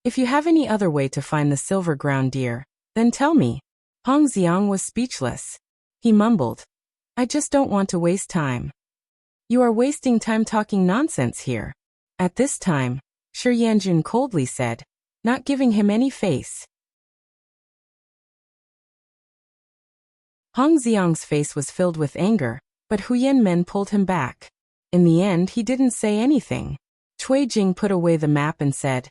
If you have any other way to find the silver ground deer, then tell me. Hong Xiang was speechless. He mumbled, I just don't want to waste time. You are wasting time talking nonsense here. At this time, Shi Yanjun coldly said, not giving him any face. Hong Xiang's face was filled with anger, but Huyan Men pulled him back. In the end, he didn't say anything. Cui Jing put away the map and said,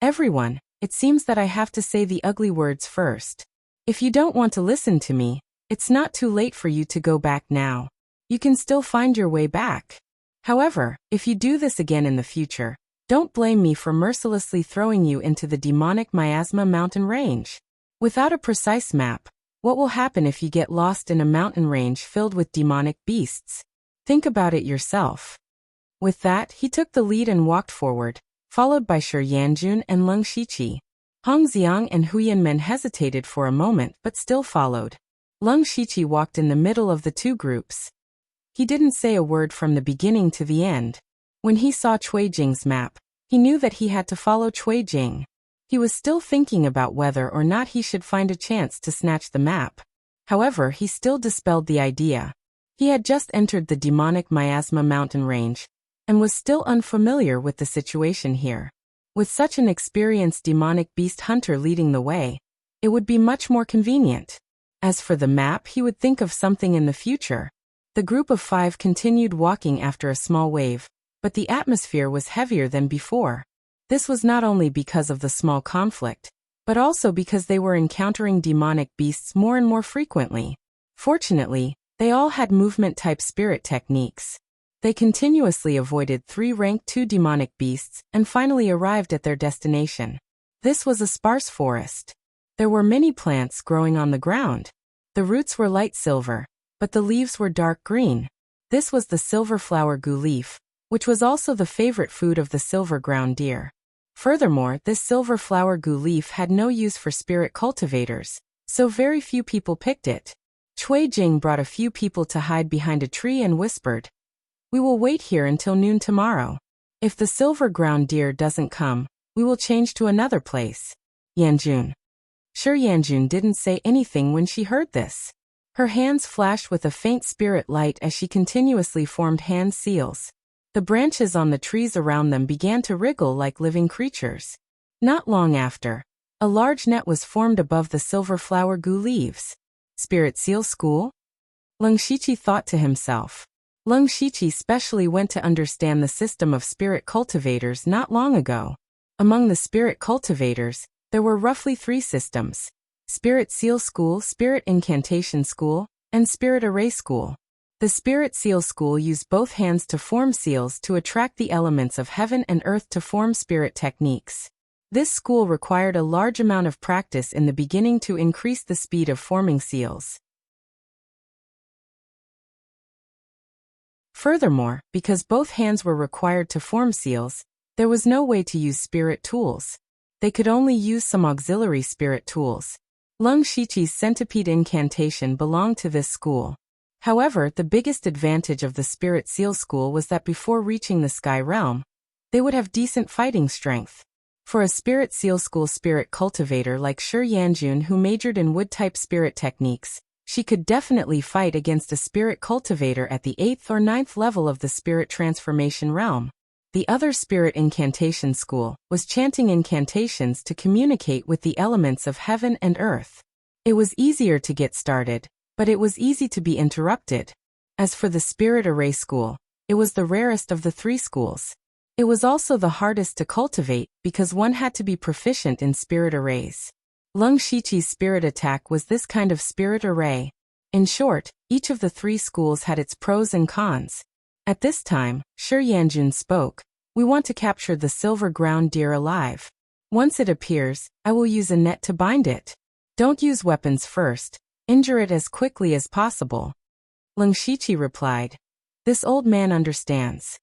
Everyone, it seems that I have to say the ugly words first. If you don't want to listen to me, it's not too late for you to go back now. You can still find your way back. However, if you do this again in the future, don't blame me for mercilessly throwing you into the demonic miasma mountain range. Without a precise map, what will happen if you get lost in a mountain range filled with demonic beasts? Think about it yourself. With that, he took the lead and walked forward, followed by Shi Yanjun and Leng Shiqi. Hong Xiang and Huyan Men hesitated for a moment but still followed. Leng Shiqi walked in the middle of the two groups. He didn't say a word from the beginning to the end. When he saw Cui Jing's map, he knew that he had to follow Cui Jing. He was still thinking about whether or not he should find a chance to snatch the map. However, he still dispelled the idea. He had just entered the demonic miasma mountain range, and was still unfamiliar with the situation here. With such an experienced demonic beast hunter leading the way, it would be much more convenient. As for the map, he would think of something in the future. The group of 5 continued walking after a small wave, but the atmosphere was heavier than before. This was not only because of the small conflict, but also because they were encountering demonic beasts more and more frequently. Fortunately, they all had movement-type spirit techniques. They continuously avoided 3 rank 2 demonic beasts and finally arrived at their destination. This was a sparse forest. There were many plants growing on the ground. The roots were light silver, but the leaves were dark green. This was the silver flower gu leaf, which was also the favorite food of the silver ground deer. Furthermore, this silver flower gu leaf had no use for spirit cultivators, so very few people picked it. Cui Jing brought a few people to hide behind a tree and whispered, We will wait here until noon tomorrow. If the silver ground deer doesn't come, we will change to another place. Yanjun. Shi Yanjun didn't say anything when she heard this. Her hands flashed with a faint spirit light as she continuously formed hand seals. The branches on the trees around them began to wriggle like living creatures. Not long after, a large net was formed above the silver flower gu leaves. Spirit Seal School? Leng Shiqi thought to himself. Leng Shiqi specially went to understand the system of spirit cultivators not long ago. Among the spirit cultivators, there were roughly 3 systems: Spirit Seal School, Spirit Incantation School, and Spirit Array School. The Spirit Seal School used both hands to form seals to attract the elements of heaven and earth to form spirit techniques. This school required a large amount of practice in the beginning to increase the speed of forming seals. Furthermore, because both hands were required to form seals, there was no way to use spirit tools. They could only use some auxiliary spirit tools. Leng Shiqi's centipede incantation belonged to this school. However, the biggest advantage of the Spirit Seal School was that before reaching the Sky Realm, they would have decent fighting strength. For a Spirit Seal School spirit cultivator like Shi Yanjun who majored in wood-type spirit techniques, she could definitely fight against a spirit cultivator at the 8th or 9th level of the Spirit Transformation Realm. The other Spirit Incantation School was chanting incantations to communicate with the elements of heaven and earth. It was easier to get started, but it was easy to be interrupted. As for the Spirit Array School, it was the rarest of the 3 schools. It was also the hardest to cultivate because one had to be proficient in spirit arrays. Leng Shiqi's spirit attack was this kind of spirit array. In short, each of the 3 schools had its pros and cons. At this time, Shi Yanjun spoke. We want to capture the silver ground deer alive. Once it appears, I will use a net to bind it. Don't use weapons first. Injure it as quickly as possible. Leng Shiqi replied. This old man understands.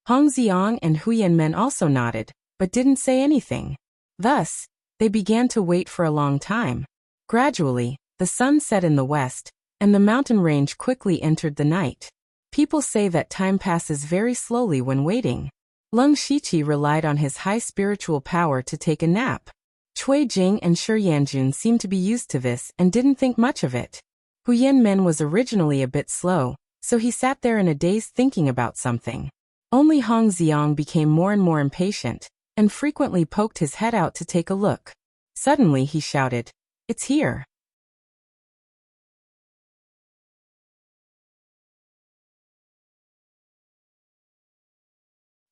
Hong Xiang and Huyan Men also nodded, but didn't say anything. Thus, they began to wait for a long time. Gradually, the sun set in the west, and the mountain range quickly entered the night. People say that time passes very slowly when waiting. Lung Shiqi relied on his high spiritual power to take a nap. Cui Jing and Shi Yanjun seemed to be used to this and didn't think much of it. Hu Yanmen was originally a bit slow, so he sat there in a daze thinking about something. Only Hong Xiang became more and more impatient, and frequently poked his head out to take a look. Suddenly he shouted, "It's here!"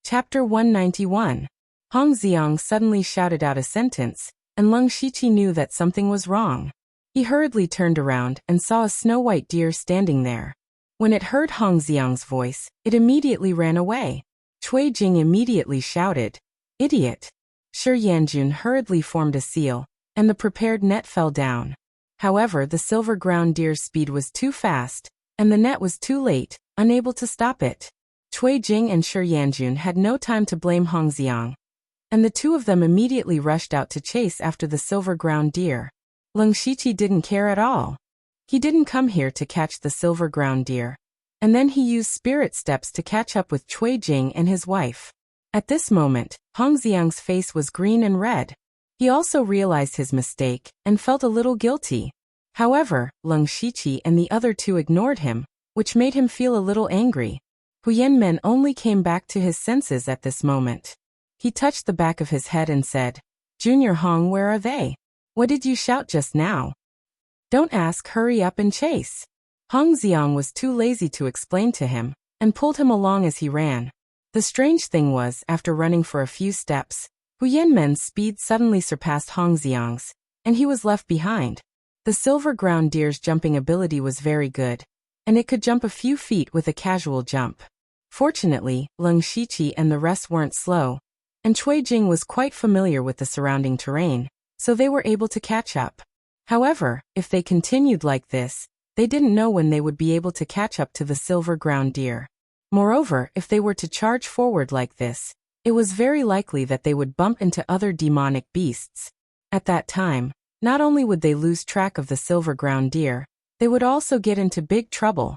Chapter 191. Hong Xiang suddenly shouted out a sentence, and Lung Shiqi knew that something was wrong. He hurriedly turned around and saw a snow-white deer standing there. When it heard Hong Xiang's voice, it immediately ran away. Cui Jing immediately shouted, "Idiot!" Shi Yanjun hurriedly formed a seal, and the prepared net fell down. However, the silver ground deer's speed was too fast, and the net was too late, unable to stop it. Cui Jing and Shi Yanjun had no time to blame Hong Xiang, and the two of them immediately rushed out to chase after the silver ground deer. Lung Shiqi didn't care at all. He didn't come here to catch the silver ground deer, and then he used spirit steps to catch up with Cui Jing and his wife. At this moment, Hong Xiang's face was green and red. He also realized his mistake and felt a little guilty. However, Lung Shiqi and the other two ignored him, which made him feel a little angry. Hu Yanmen only came back to his senses at this moment. He touched the back of his head and said, "Junior Hong, where are they? What did you shout just now? Don't ask, hurry up and chase." Hong Xiang was too lazy to explain to him, and pulled him along as he ran. The strange thing was, after running for a few steps, Hu Yanmen's speed suddenly surpassed Hong Xiang's, and he was left behind. The silver ground deer's jumping ability was very good, and it could jump a few feet with a casual jump. Fortunately, Lung Shiqi and the rest weren't slow, and Cui Jing was quite familiar with the surrounding terrain, so they were able to catch up. However, if they continued like this, they didn't know when they would be able to catch up to the silver ground deer. Moreover, if they were to charge forward like this, it was very likely that they would bump into other demonic beasts. At that time, not only would they lose track of the silver ground deer, they would also get into big trouble.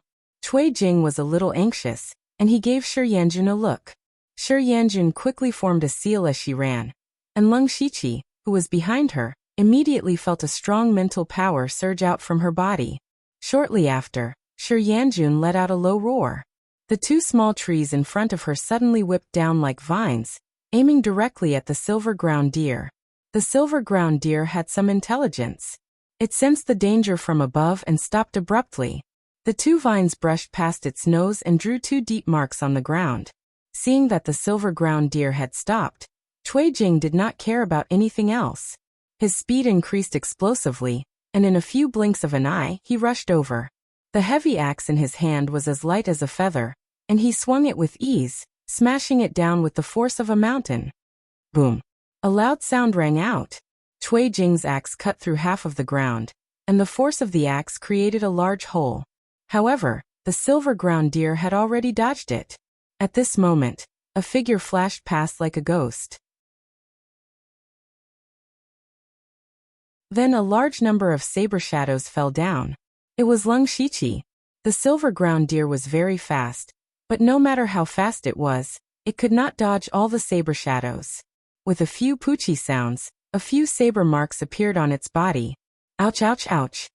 Cui Jing was a little anxious, and he gave Shi Yanjun a look. Shi Yanjun quickly formed a seal as she ran, and Lung Shiqi, who was behind her, immediately felt a strong mental power surge out from her body. Shortly after, Shi Yanjun let out a low roar. The two small trees in front of her suddenly whipped down like vines, aiming directly at the silver ground deer. The silver ground deer had some intelligence. It sensed the danger from above and stopped abruptly. The two vines brushed past its nose and drew two deep marks on the ground. Seeing that the silver ground deer had stopped, Cui Jing did not care about anything else. His speed increased explosively, and in a few blinks of an eye, he rushed over. The heavy axe in his hand was as light as a feather, and he swung it with ease, smashing it down with the force of a mountain. Boom! A loud sound rang out. Cui Jing's axe cut through half of the ground, and the force of the axe created a large hole. However, the silver ground deer had already dodged it. At this moment, a figure flashed past like a ghost. Then a large number of saber shadows fell down. It was Lung Shiqi. The silver ground deer was very fast, but no matter how fast it was, it could not dodge all the saber shadows. With a few poochie sounds, a few saber marks appeared on its body. Ouch, ouch, ouch.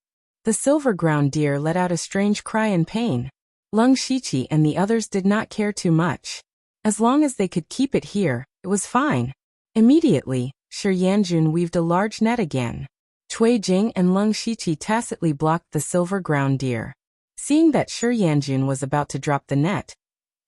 The silver ground deer let out a strange cry in pain. Lung Shiqi and the others did not care too much. As long as they could keep it here, it was fine. Immediately, Shi Yanjun weaved a large net again. Cui Jing and Lung Shiqi tacitly blocked the silver ground deer. Seeing that Shi Yanjun was about to drop the net,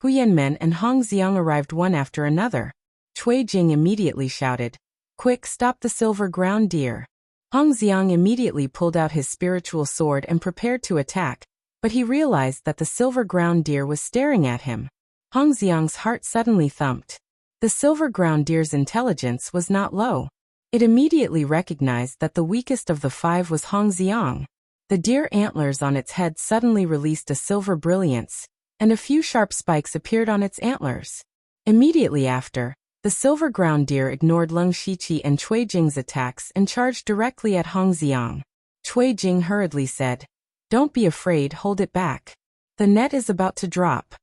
Hu Yanmen and Hong Xiang arrived one after another. Cui Jing immediately shouted, "Quick, stop the silver ground deer." Hong Xiang immediately pulled out his spiritual sword and prepared to attack, but he realized that the silver ground deer was staring at him. Hong Xiang's heart suddenly thumped. The silver ground deer's intelligence was not low. It immediately recognized that the weakest of the five was Hong Xiang. The deer antlers on its head suddenly released a silver brilliance, and a few sharp spikes appeared on its antlers. Immediately after, the silver ground deer ignored Lung Shiqi and Cui Jing's attacks and charged directly at Hong Xiang. Cui Jing hurriedly said, "Don't be afraid, hold it back. The net is about to drop."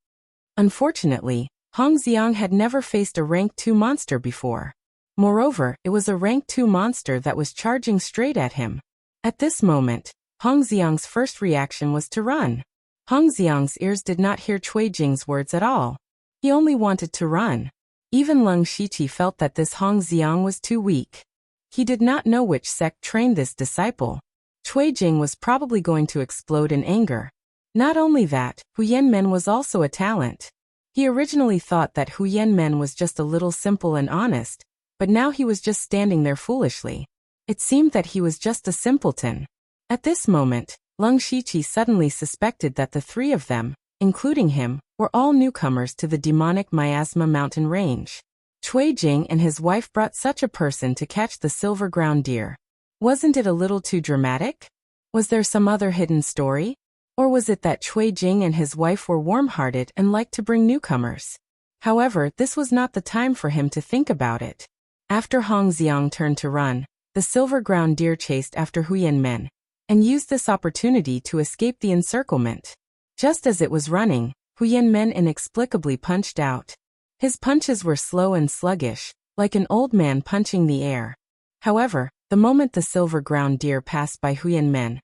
Unfortunately, Hong Xiang had never faced a rank 2 monster before. Moreover, it was a rank 2 monster that was charging straight at him. At this moment, Hong Xiang's first reaction was to run. Hong Xiang's ears did not hear Cui Jing's words at all. He only wanted to run. Even Leng Shiqi felt that this Hong Xiang was too weak. He did not know which sect trained this disciple. Cui Jing was probably going to explode in anger. Not only that, Hu Yanmen was also a talent. He originally thought that Hu Yanmen was just a little simple and honest, but now he was just standing there foolishly. It seemed that he was just a simpleton. At this moment, Leng Shiqi suddenly suspected that the three of them, including him, were all newcomers to the demonic miasma mountain range. Cui Jing and his wife brought such a person to catch the silver ground deer. Wasn't it a little too dramatic? Was there some other hidden story? Or was it that Cui Jing and his wife were warm-hearted and liked to bring newcomers? However, this was not the time for him to think about it. After Hong Xiang turned to run, the silver ground deer chased after Hu Yanmen, and used this opportunity to escape the encirclement. Just as it was running, Hu Yanmen inexplicably punched out. His punches were slow and sluggish, like an old man punching the air. However, the moment the silver ground deer passed by Hu Yanmen,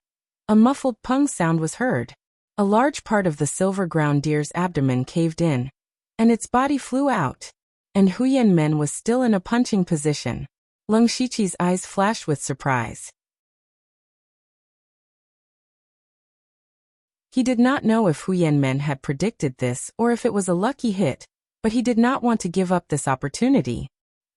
a muffled pung sound was heard. A large part of the silver ground deer's abdomen caved in, and its body flew out. And Hu Yanmen was still in a punching position. Leng Shiqi's eyes flashed with surprise. He did not know if Hu Yanmen had predicted this or if it was a lucky hit, but he did not want to give up this opportunity.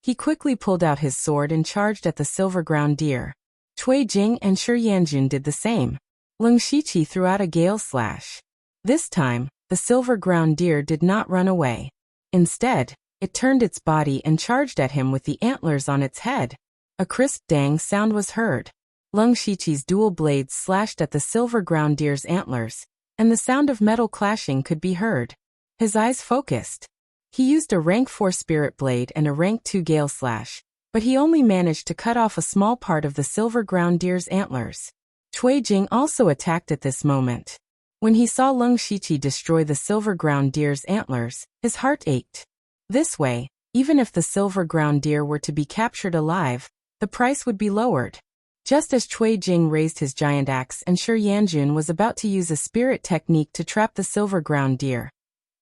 He quickly pulled out his sword and charged at the silver ground deer. Cui Jing and Shi Yanjun did the same. Leng Shiqi threw out a gale slash. This time, the silver ground deer did not run away. Instead, it turned its body and charged at him with the antlers on its head. A crisp dang sound was heard. Leng Shiqi's dual blades slashed at the silver ground deer's antlers, and the sound of metal clashing could be heard. His eyes focused. He used a rank 4 spirit blade and a rank 2 gale slash, but he only managed to cut off a small part of the silver ground deer's antlers. Cui Jing also attacked at this moment. When he saw Leng Shiqi destroy the silver ground deer's antlers, his heart ached. This way, even if the silver ground deer were to be captured alive, the price would be lowered. Just as Cui Jing raised his giant axe and Shi Yanjun was about to use a spirit technique to trap the silver ground deer,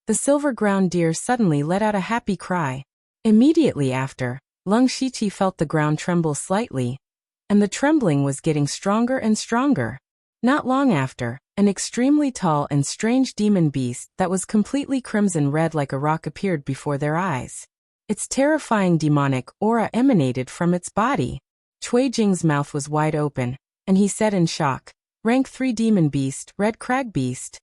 the silver ground deer suddenly let out a happy cry. Immediately after, Leng Shiqi felt the ground tremble slightly, and the trembling was getting stronger and stronger. Not long after, an extremely tall and strange demon beast that was completely crimson red like a rock appeared before their eyes. Its terrifying demonic aura emanated from its body. Cui Jing's mouth was wide open, and he said in shock, "Rank 3 demon beast, red crag beast."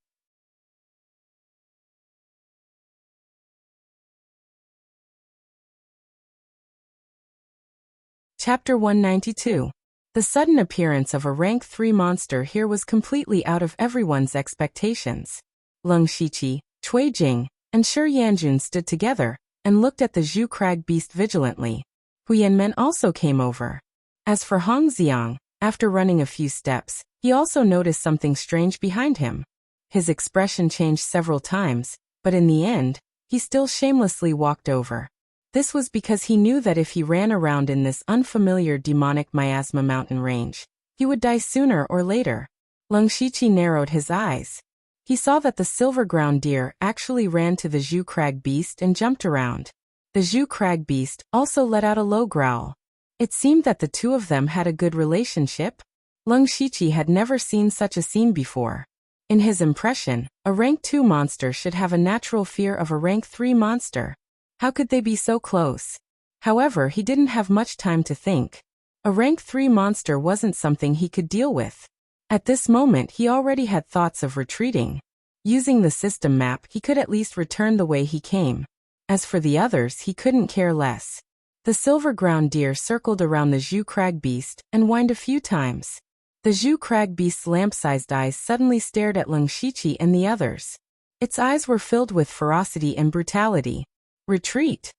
Chapter 192. The sudden appearance of a rank 3 monster here was completely out of everyone's expectations. Leng Shiqi, Cui Jing, and Shi Yanjun stood together and looked at the Zhu Crag beast vigilantly. Hu Yanmen also came over. As for Hong Xiang, after running a few steps, he also noticed something strange behind him. His expression changed several times, but in the end, he still shamelessly walked over. This was because he knew that if he ran around in this unfamiliar demonic miasma mountain range, he would die sooner or later. Leng Shiqi narrowed his eyes. He saw that the silver ground deer actually ran to the Zhu Crag beast and jumped around. The Zhu Crag beast also let out a low growl. It seemed that the two of them had a good relationship. Leng Shiqi had never seen such a scene before. In his impression, a rank 2 monster should have a natural fear of a rank 3 monster. How could they be so close? However, he didn't have much time to think. A rank 3 monster wasn't something he could deal with. At this moment he already had thoughts of retreating. Using the system map he could at least return the way he came. As for the others he couldn't care less. The silver ground deer circled around the Zhu Crag beast and whined a few times. The Zhu Crag beast's lamp-sized eyes suddenly stared at Leng Shiqi and the others. Its eyes were filled with ferocity and brutality. "Retreat!"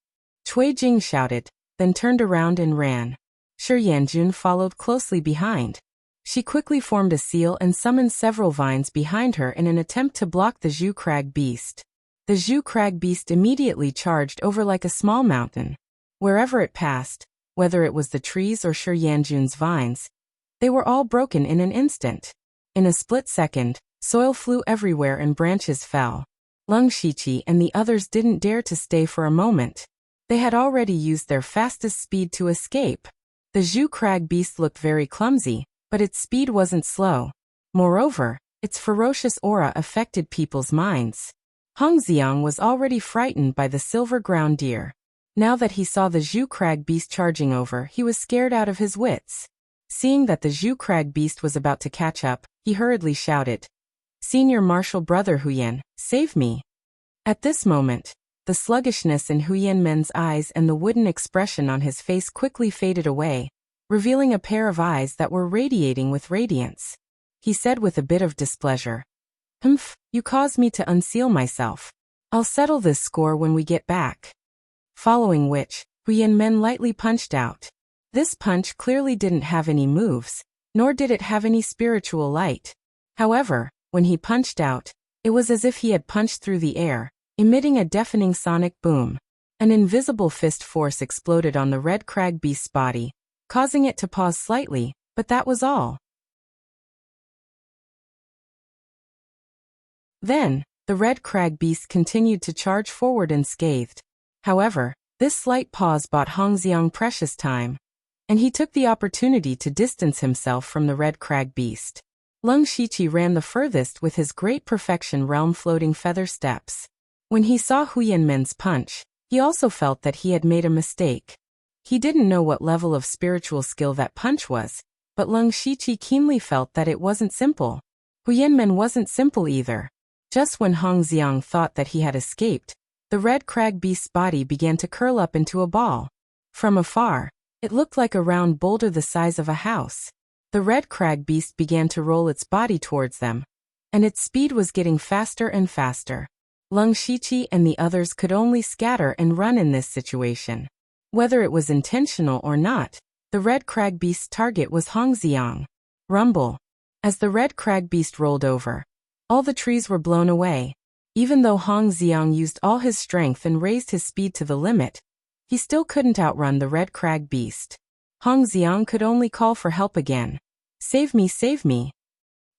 Cui Jing shouted, then turned around and ran. Shi Yanjun followed closely behind. She quickly formed a seal and summoned several vines behind her in an attempt to block the Zhu Crag beast. The Zhu crag beast immediately charged over like a small mountain. Wherever it passed, whether it was the trees or Shi Yanjun's vines, they were all broken in an instant. In a split second, soil flew everywhere and branches fell. Leng Shiqi and the others didn't dare to stay for a moment. They had already used their fastest speed to escape. The Zhu crag beast looked very clumsy, but its speed wasn't slow. Moreover, its ferocious aura affected people's minds. Hong Xiang was already frightened by the silver ground deer. Now that he saw the Zhu crag beast charging over, he was scared out of his wits. Seeing that the Zhu crag beast was about to catch up, he hurriedly shouted, "Senior Martial Brother Huyan, save me." At this moment, the sluggishness in Huyan Men's eyes and the wooden expression on his face quickly faded away, revealing a pair of eyes that were radiating with radiance. He said with a bit of displeasure, "Humph, you caused me to unseal myself. I'll settle this score when we get back." Following which, Huyan Men lightly punched out. This punch clearly didn't have any moves, nor did it have any spiritual light. However, when he punched out, it was as if he had punched through the air, emitting a deafening sonic boom. An invisible fist force exploded on the red crag beast's body, causing it to pause slightly, but that was all. Then, the red crag beast continued to charge forward unscathed. However, this slight pause bought Hong Xiang precious time, and he took the opportunity to distance himself from the red crag beast. Leng Shiqi ran the furthest with his great perfection realm floating feather steps. When he saw Huyan Men's punch, he also felt that he had made a mistake. He didn't know what level of spiritual skill that punch was, but Leng Shiqi keenly felt that it wasn't simple. Huyan Men wasn't simple either. Just when Hong Xiang thought that he had escaped, the red crag beast's body began to curl up into a ball. From afar, it looked like a round boulder the size of a house. The red crag beast began to roll its body towards them, and its speed was getting faster and faster. Leng Shiqi and the others could only scatter and run in this situation. Whether it was intentional or not, the red crag beast's target was Hong Xiang. Rumble. As the red crag beast rolled over, all the trees were blown away. Even though Hong Xiang used all his strength and raised his speed to the limit, he still couldn't outrun the red crag beast. Hong Xiang could only call for help again. "Save me, save me."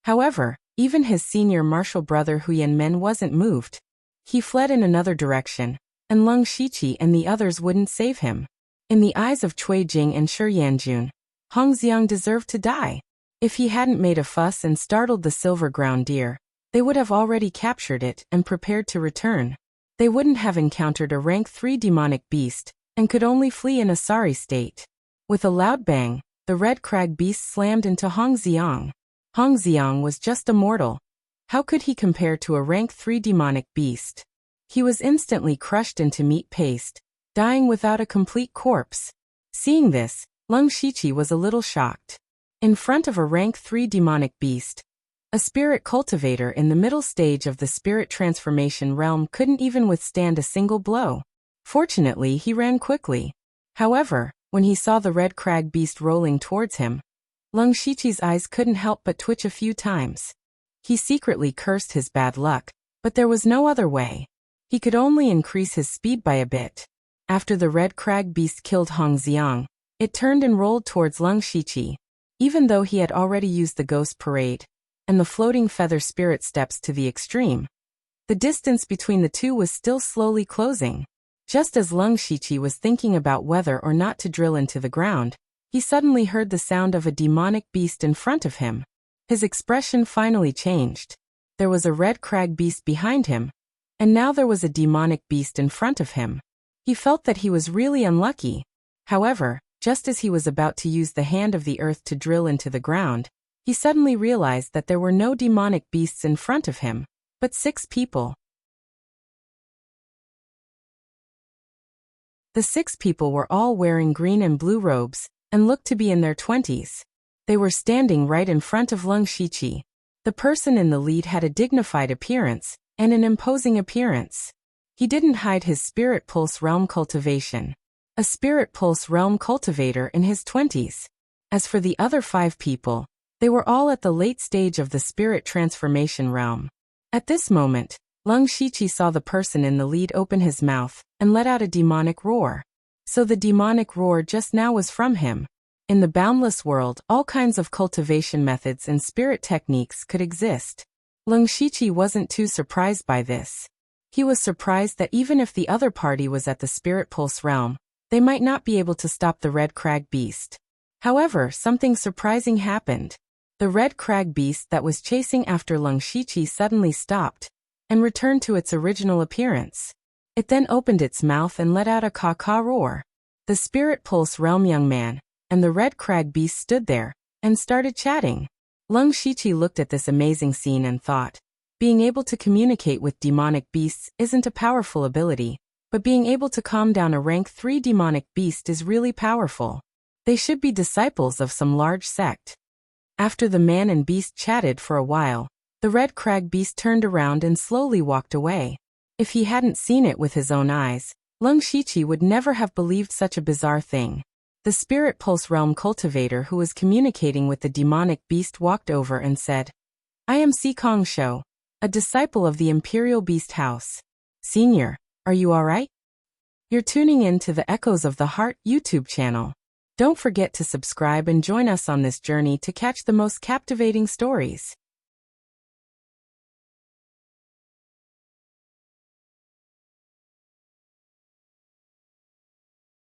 However, even his senior martial brother Huyan Men wasn't moved. He fled in another direction, and Leng Shiqi and the others wouldn't save him. In the eyes of Cui Jing and Shi Yanjun, Hong Xiang deserved to die. If he hadn't made a fuss and startled the silver ground deer, they would have already captured it and prepared to return. They wouldn't have encountered a rank 3 demonic beast, and could only flee in a sorry state. With a loud bang, the red crag beast slammed into Hong Xiang. Hong Xiang was just a mortal. How could he compare to a rank 3 demonic beast? He was instantly crushed into meat paste, dying without a complete corpse. Seeing this, Leng Shiqi was a little shocked. In front of a rank 3 demonic beast, a spirit cultivator in the middle stage of the spirit transformation realm couldn't even withstand a single blow. Fortunately, he ran quickly. However, when he saw the red crag beast rolling towards him, Leng Shiqi's eyes couldn't help but twitch a few times. He secretly cursed his bad luck, but there was no other way. He could only increase his speed by a bit. After the red crag beast killed Hong Xiang, it turned and rolled towards Leng Shiqi. Even though he had already used the ghost parade and the floating feather spirit steps to the extreme, the distance between the two was still slowly closing. Just as Leng Shiqi was thinking about whether or not to drill into the ground, he suddenly heard the sound of a demonic beast in front of him. His expression finally changed. There was a red crag beast behind him, and now there was a demonic beast in front of him. He felt that he was really unlucky. However, just as he was about to use the hand of the earth to drill into the ground, he suddenly realized that there were no demonic beasts in front of him, but 6 people. The 6 people were all wearing green and blue robes, and looked to be in their 20s. They were standing right in front of Leng Shiqi. The person in the lead had a dignified appearance, and an imposing appearance. He didn't hide his spirit pulse realm cultivation. A spirit pulse realm cultivator in his 20s. As for the other 5 people, they were all at the late stage of the spirit transformation realm. At this moment, Lung Shiqi saw the person in the lead open his mouth and let out a demonic roar. So the demonic roar just now was from him. In the boundless world, all kinds of cultivation methods and spirit techniques could exist. Lung Shiqi wasn't too surprised by this. He was surprised that even if the other party was at the spirit pulse realm, they might not be able to stop the red crag beast. However, something surprising happened. The red crag beast that was chasing after Lung Shiqi suddenly stopped and returned to its original appearance. It then opened its mouth and let out a caw-caw roar. The spirit pulse realm young man and the red crag beast stood there and started chatting. Lung Shiqi looked at this amazing scene and thought, being able to communicate with demonic beasts isn't a powerful ability, but being able to calm down a rank 3 demonic beast is really powerful. They should be disciples of some large sect. After the man and beast chatted for a while, the red crag beast turned around and slowly walked away. If he hadn't seen it with his own eyes, Lung Shiqi would never have believed such a bizarre thing. The spirit pulse realm cultivator who was communicating with the demonic beast walked over and said, "I am Sikong Shou, a disciple of the Imperial Beast House. Senior, are you alright? You're tuning in to the Echoes of the Heart YouTube channel. Don't forget to subscribe and join us on this journey to catch the most captivating stories."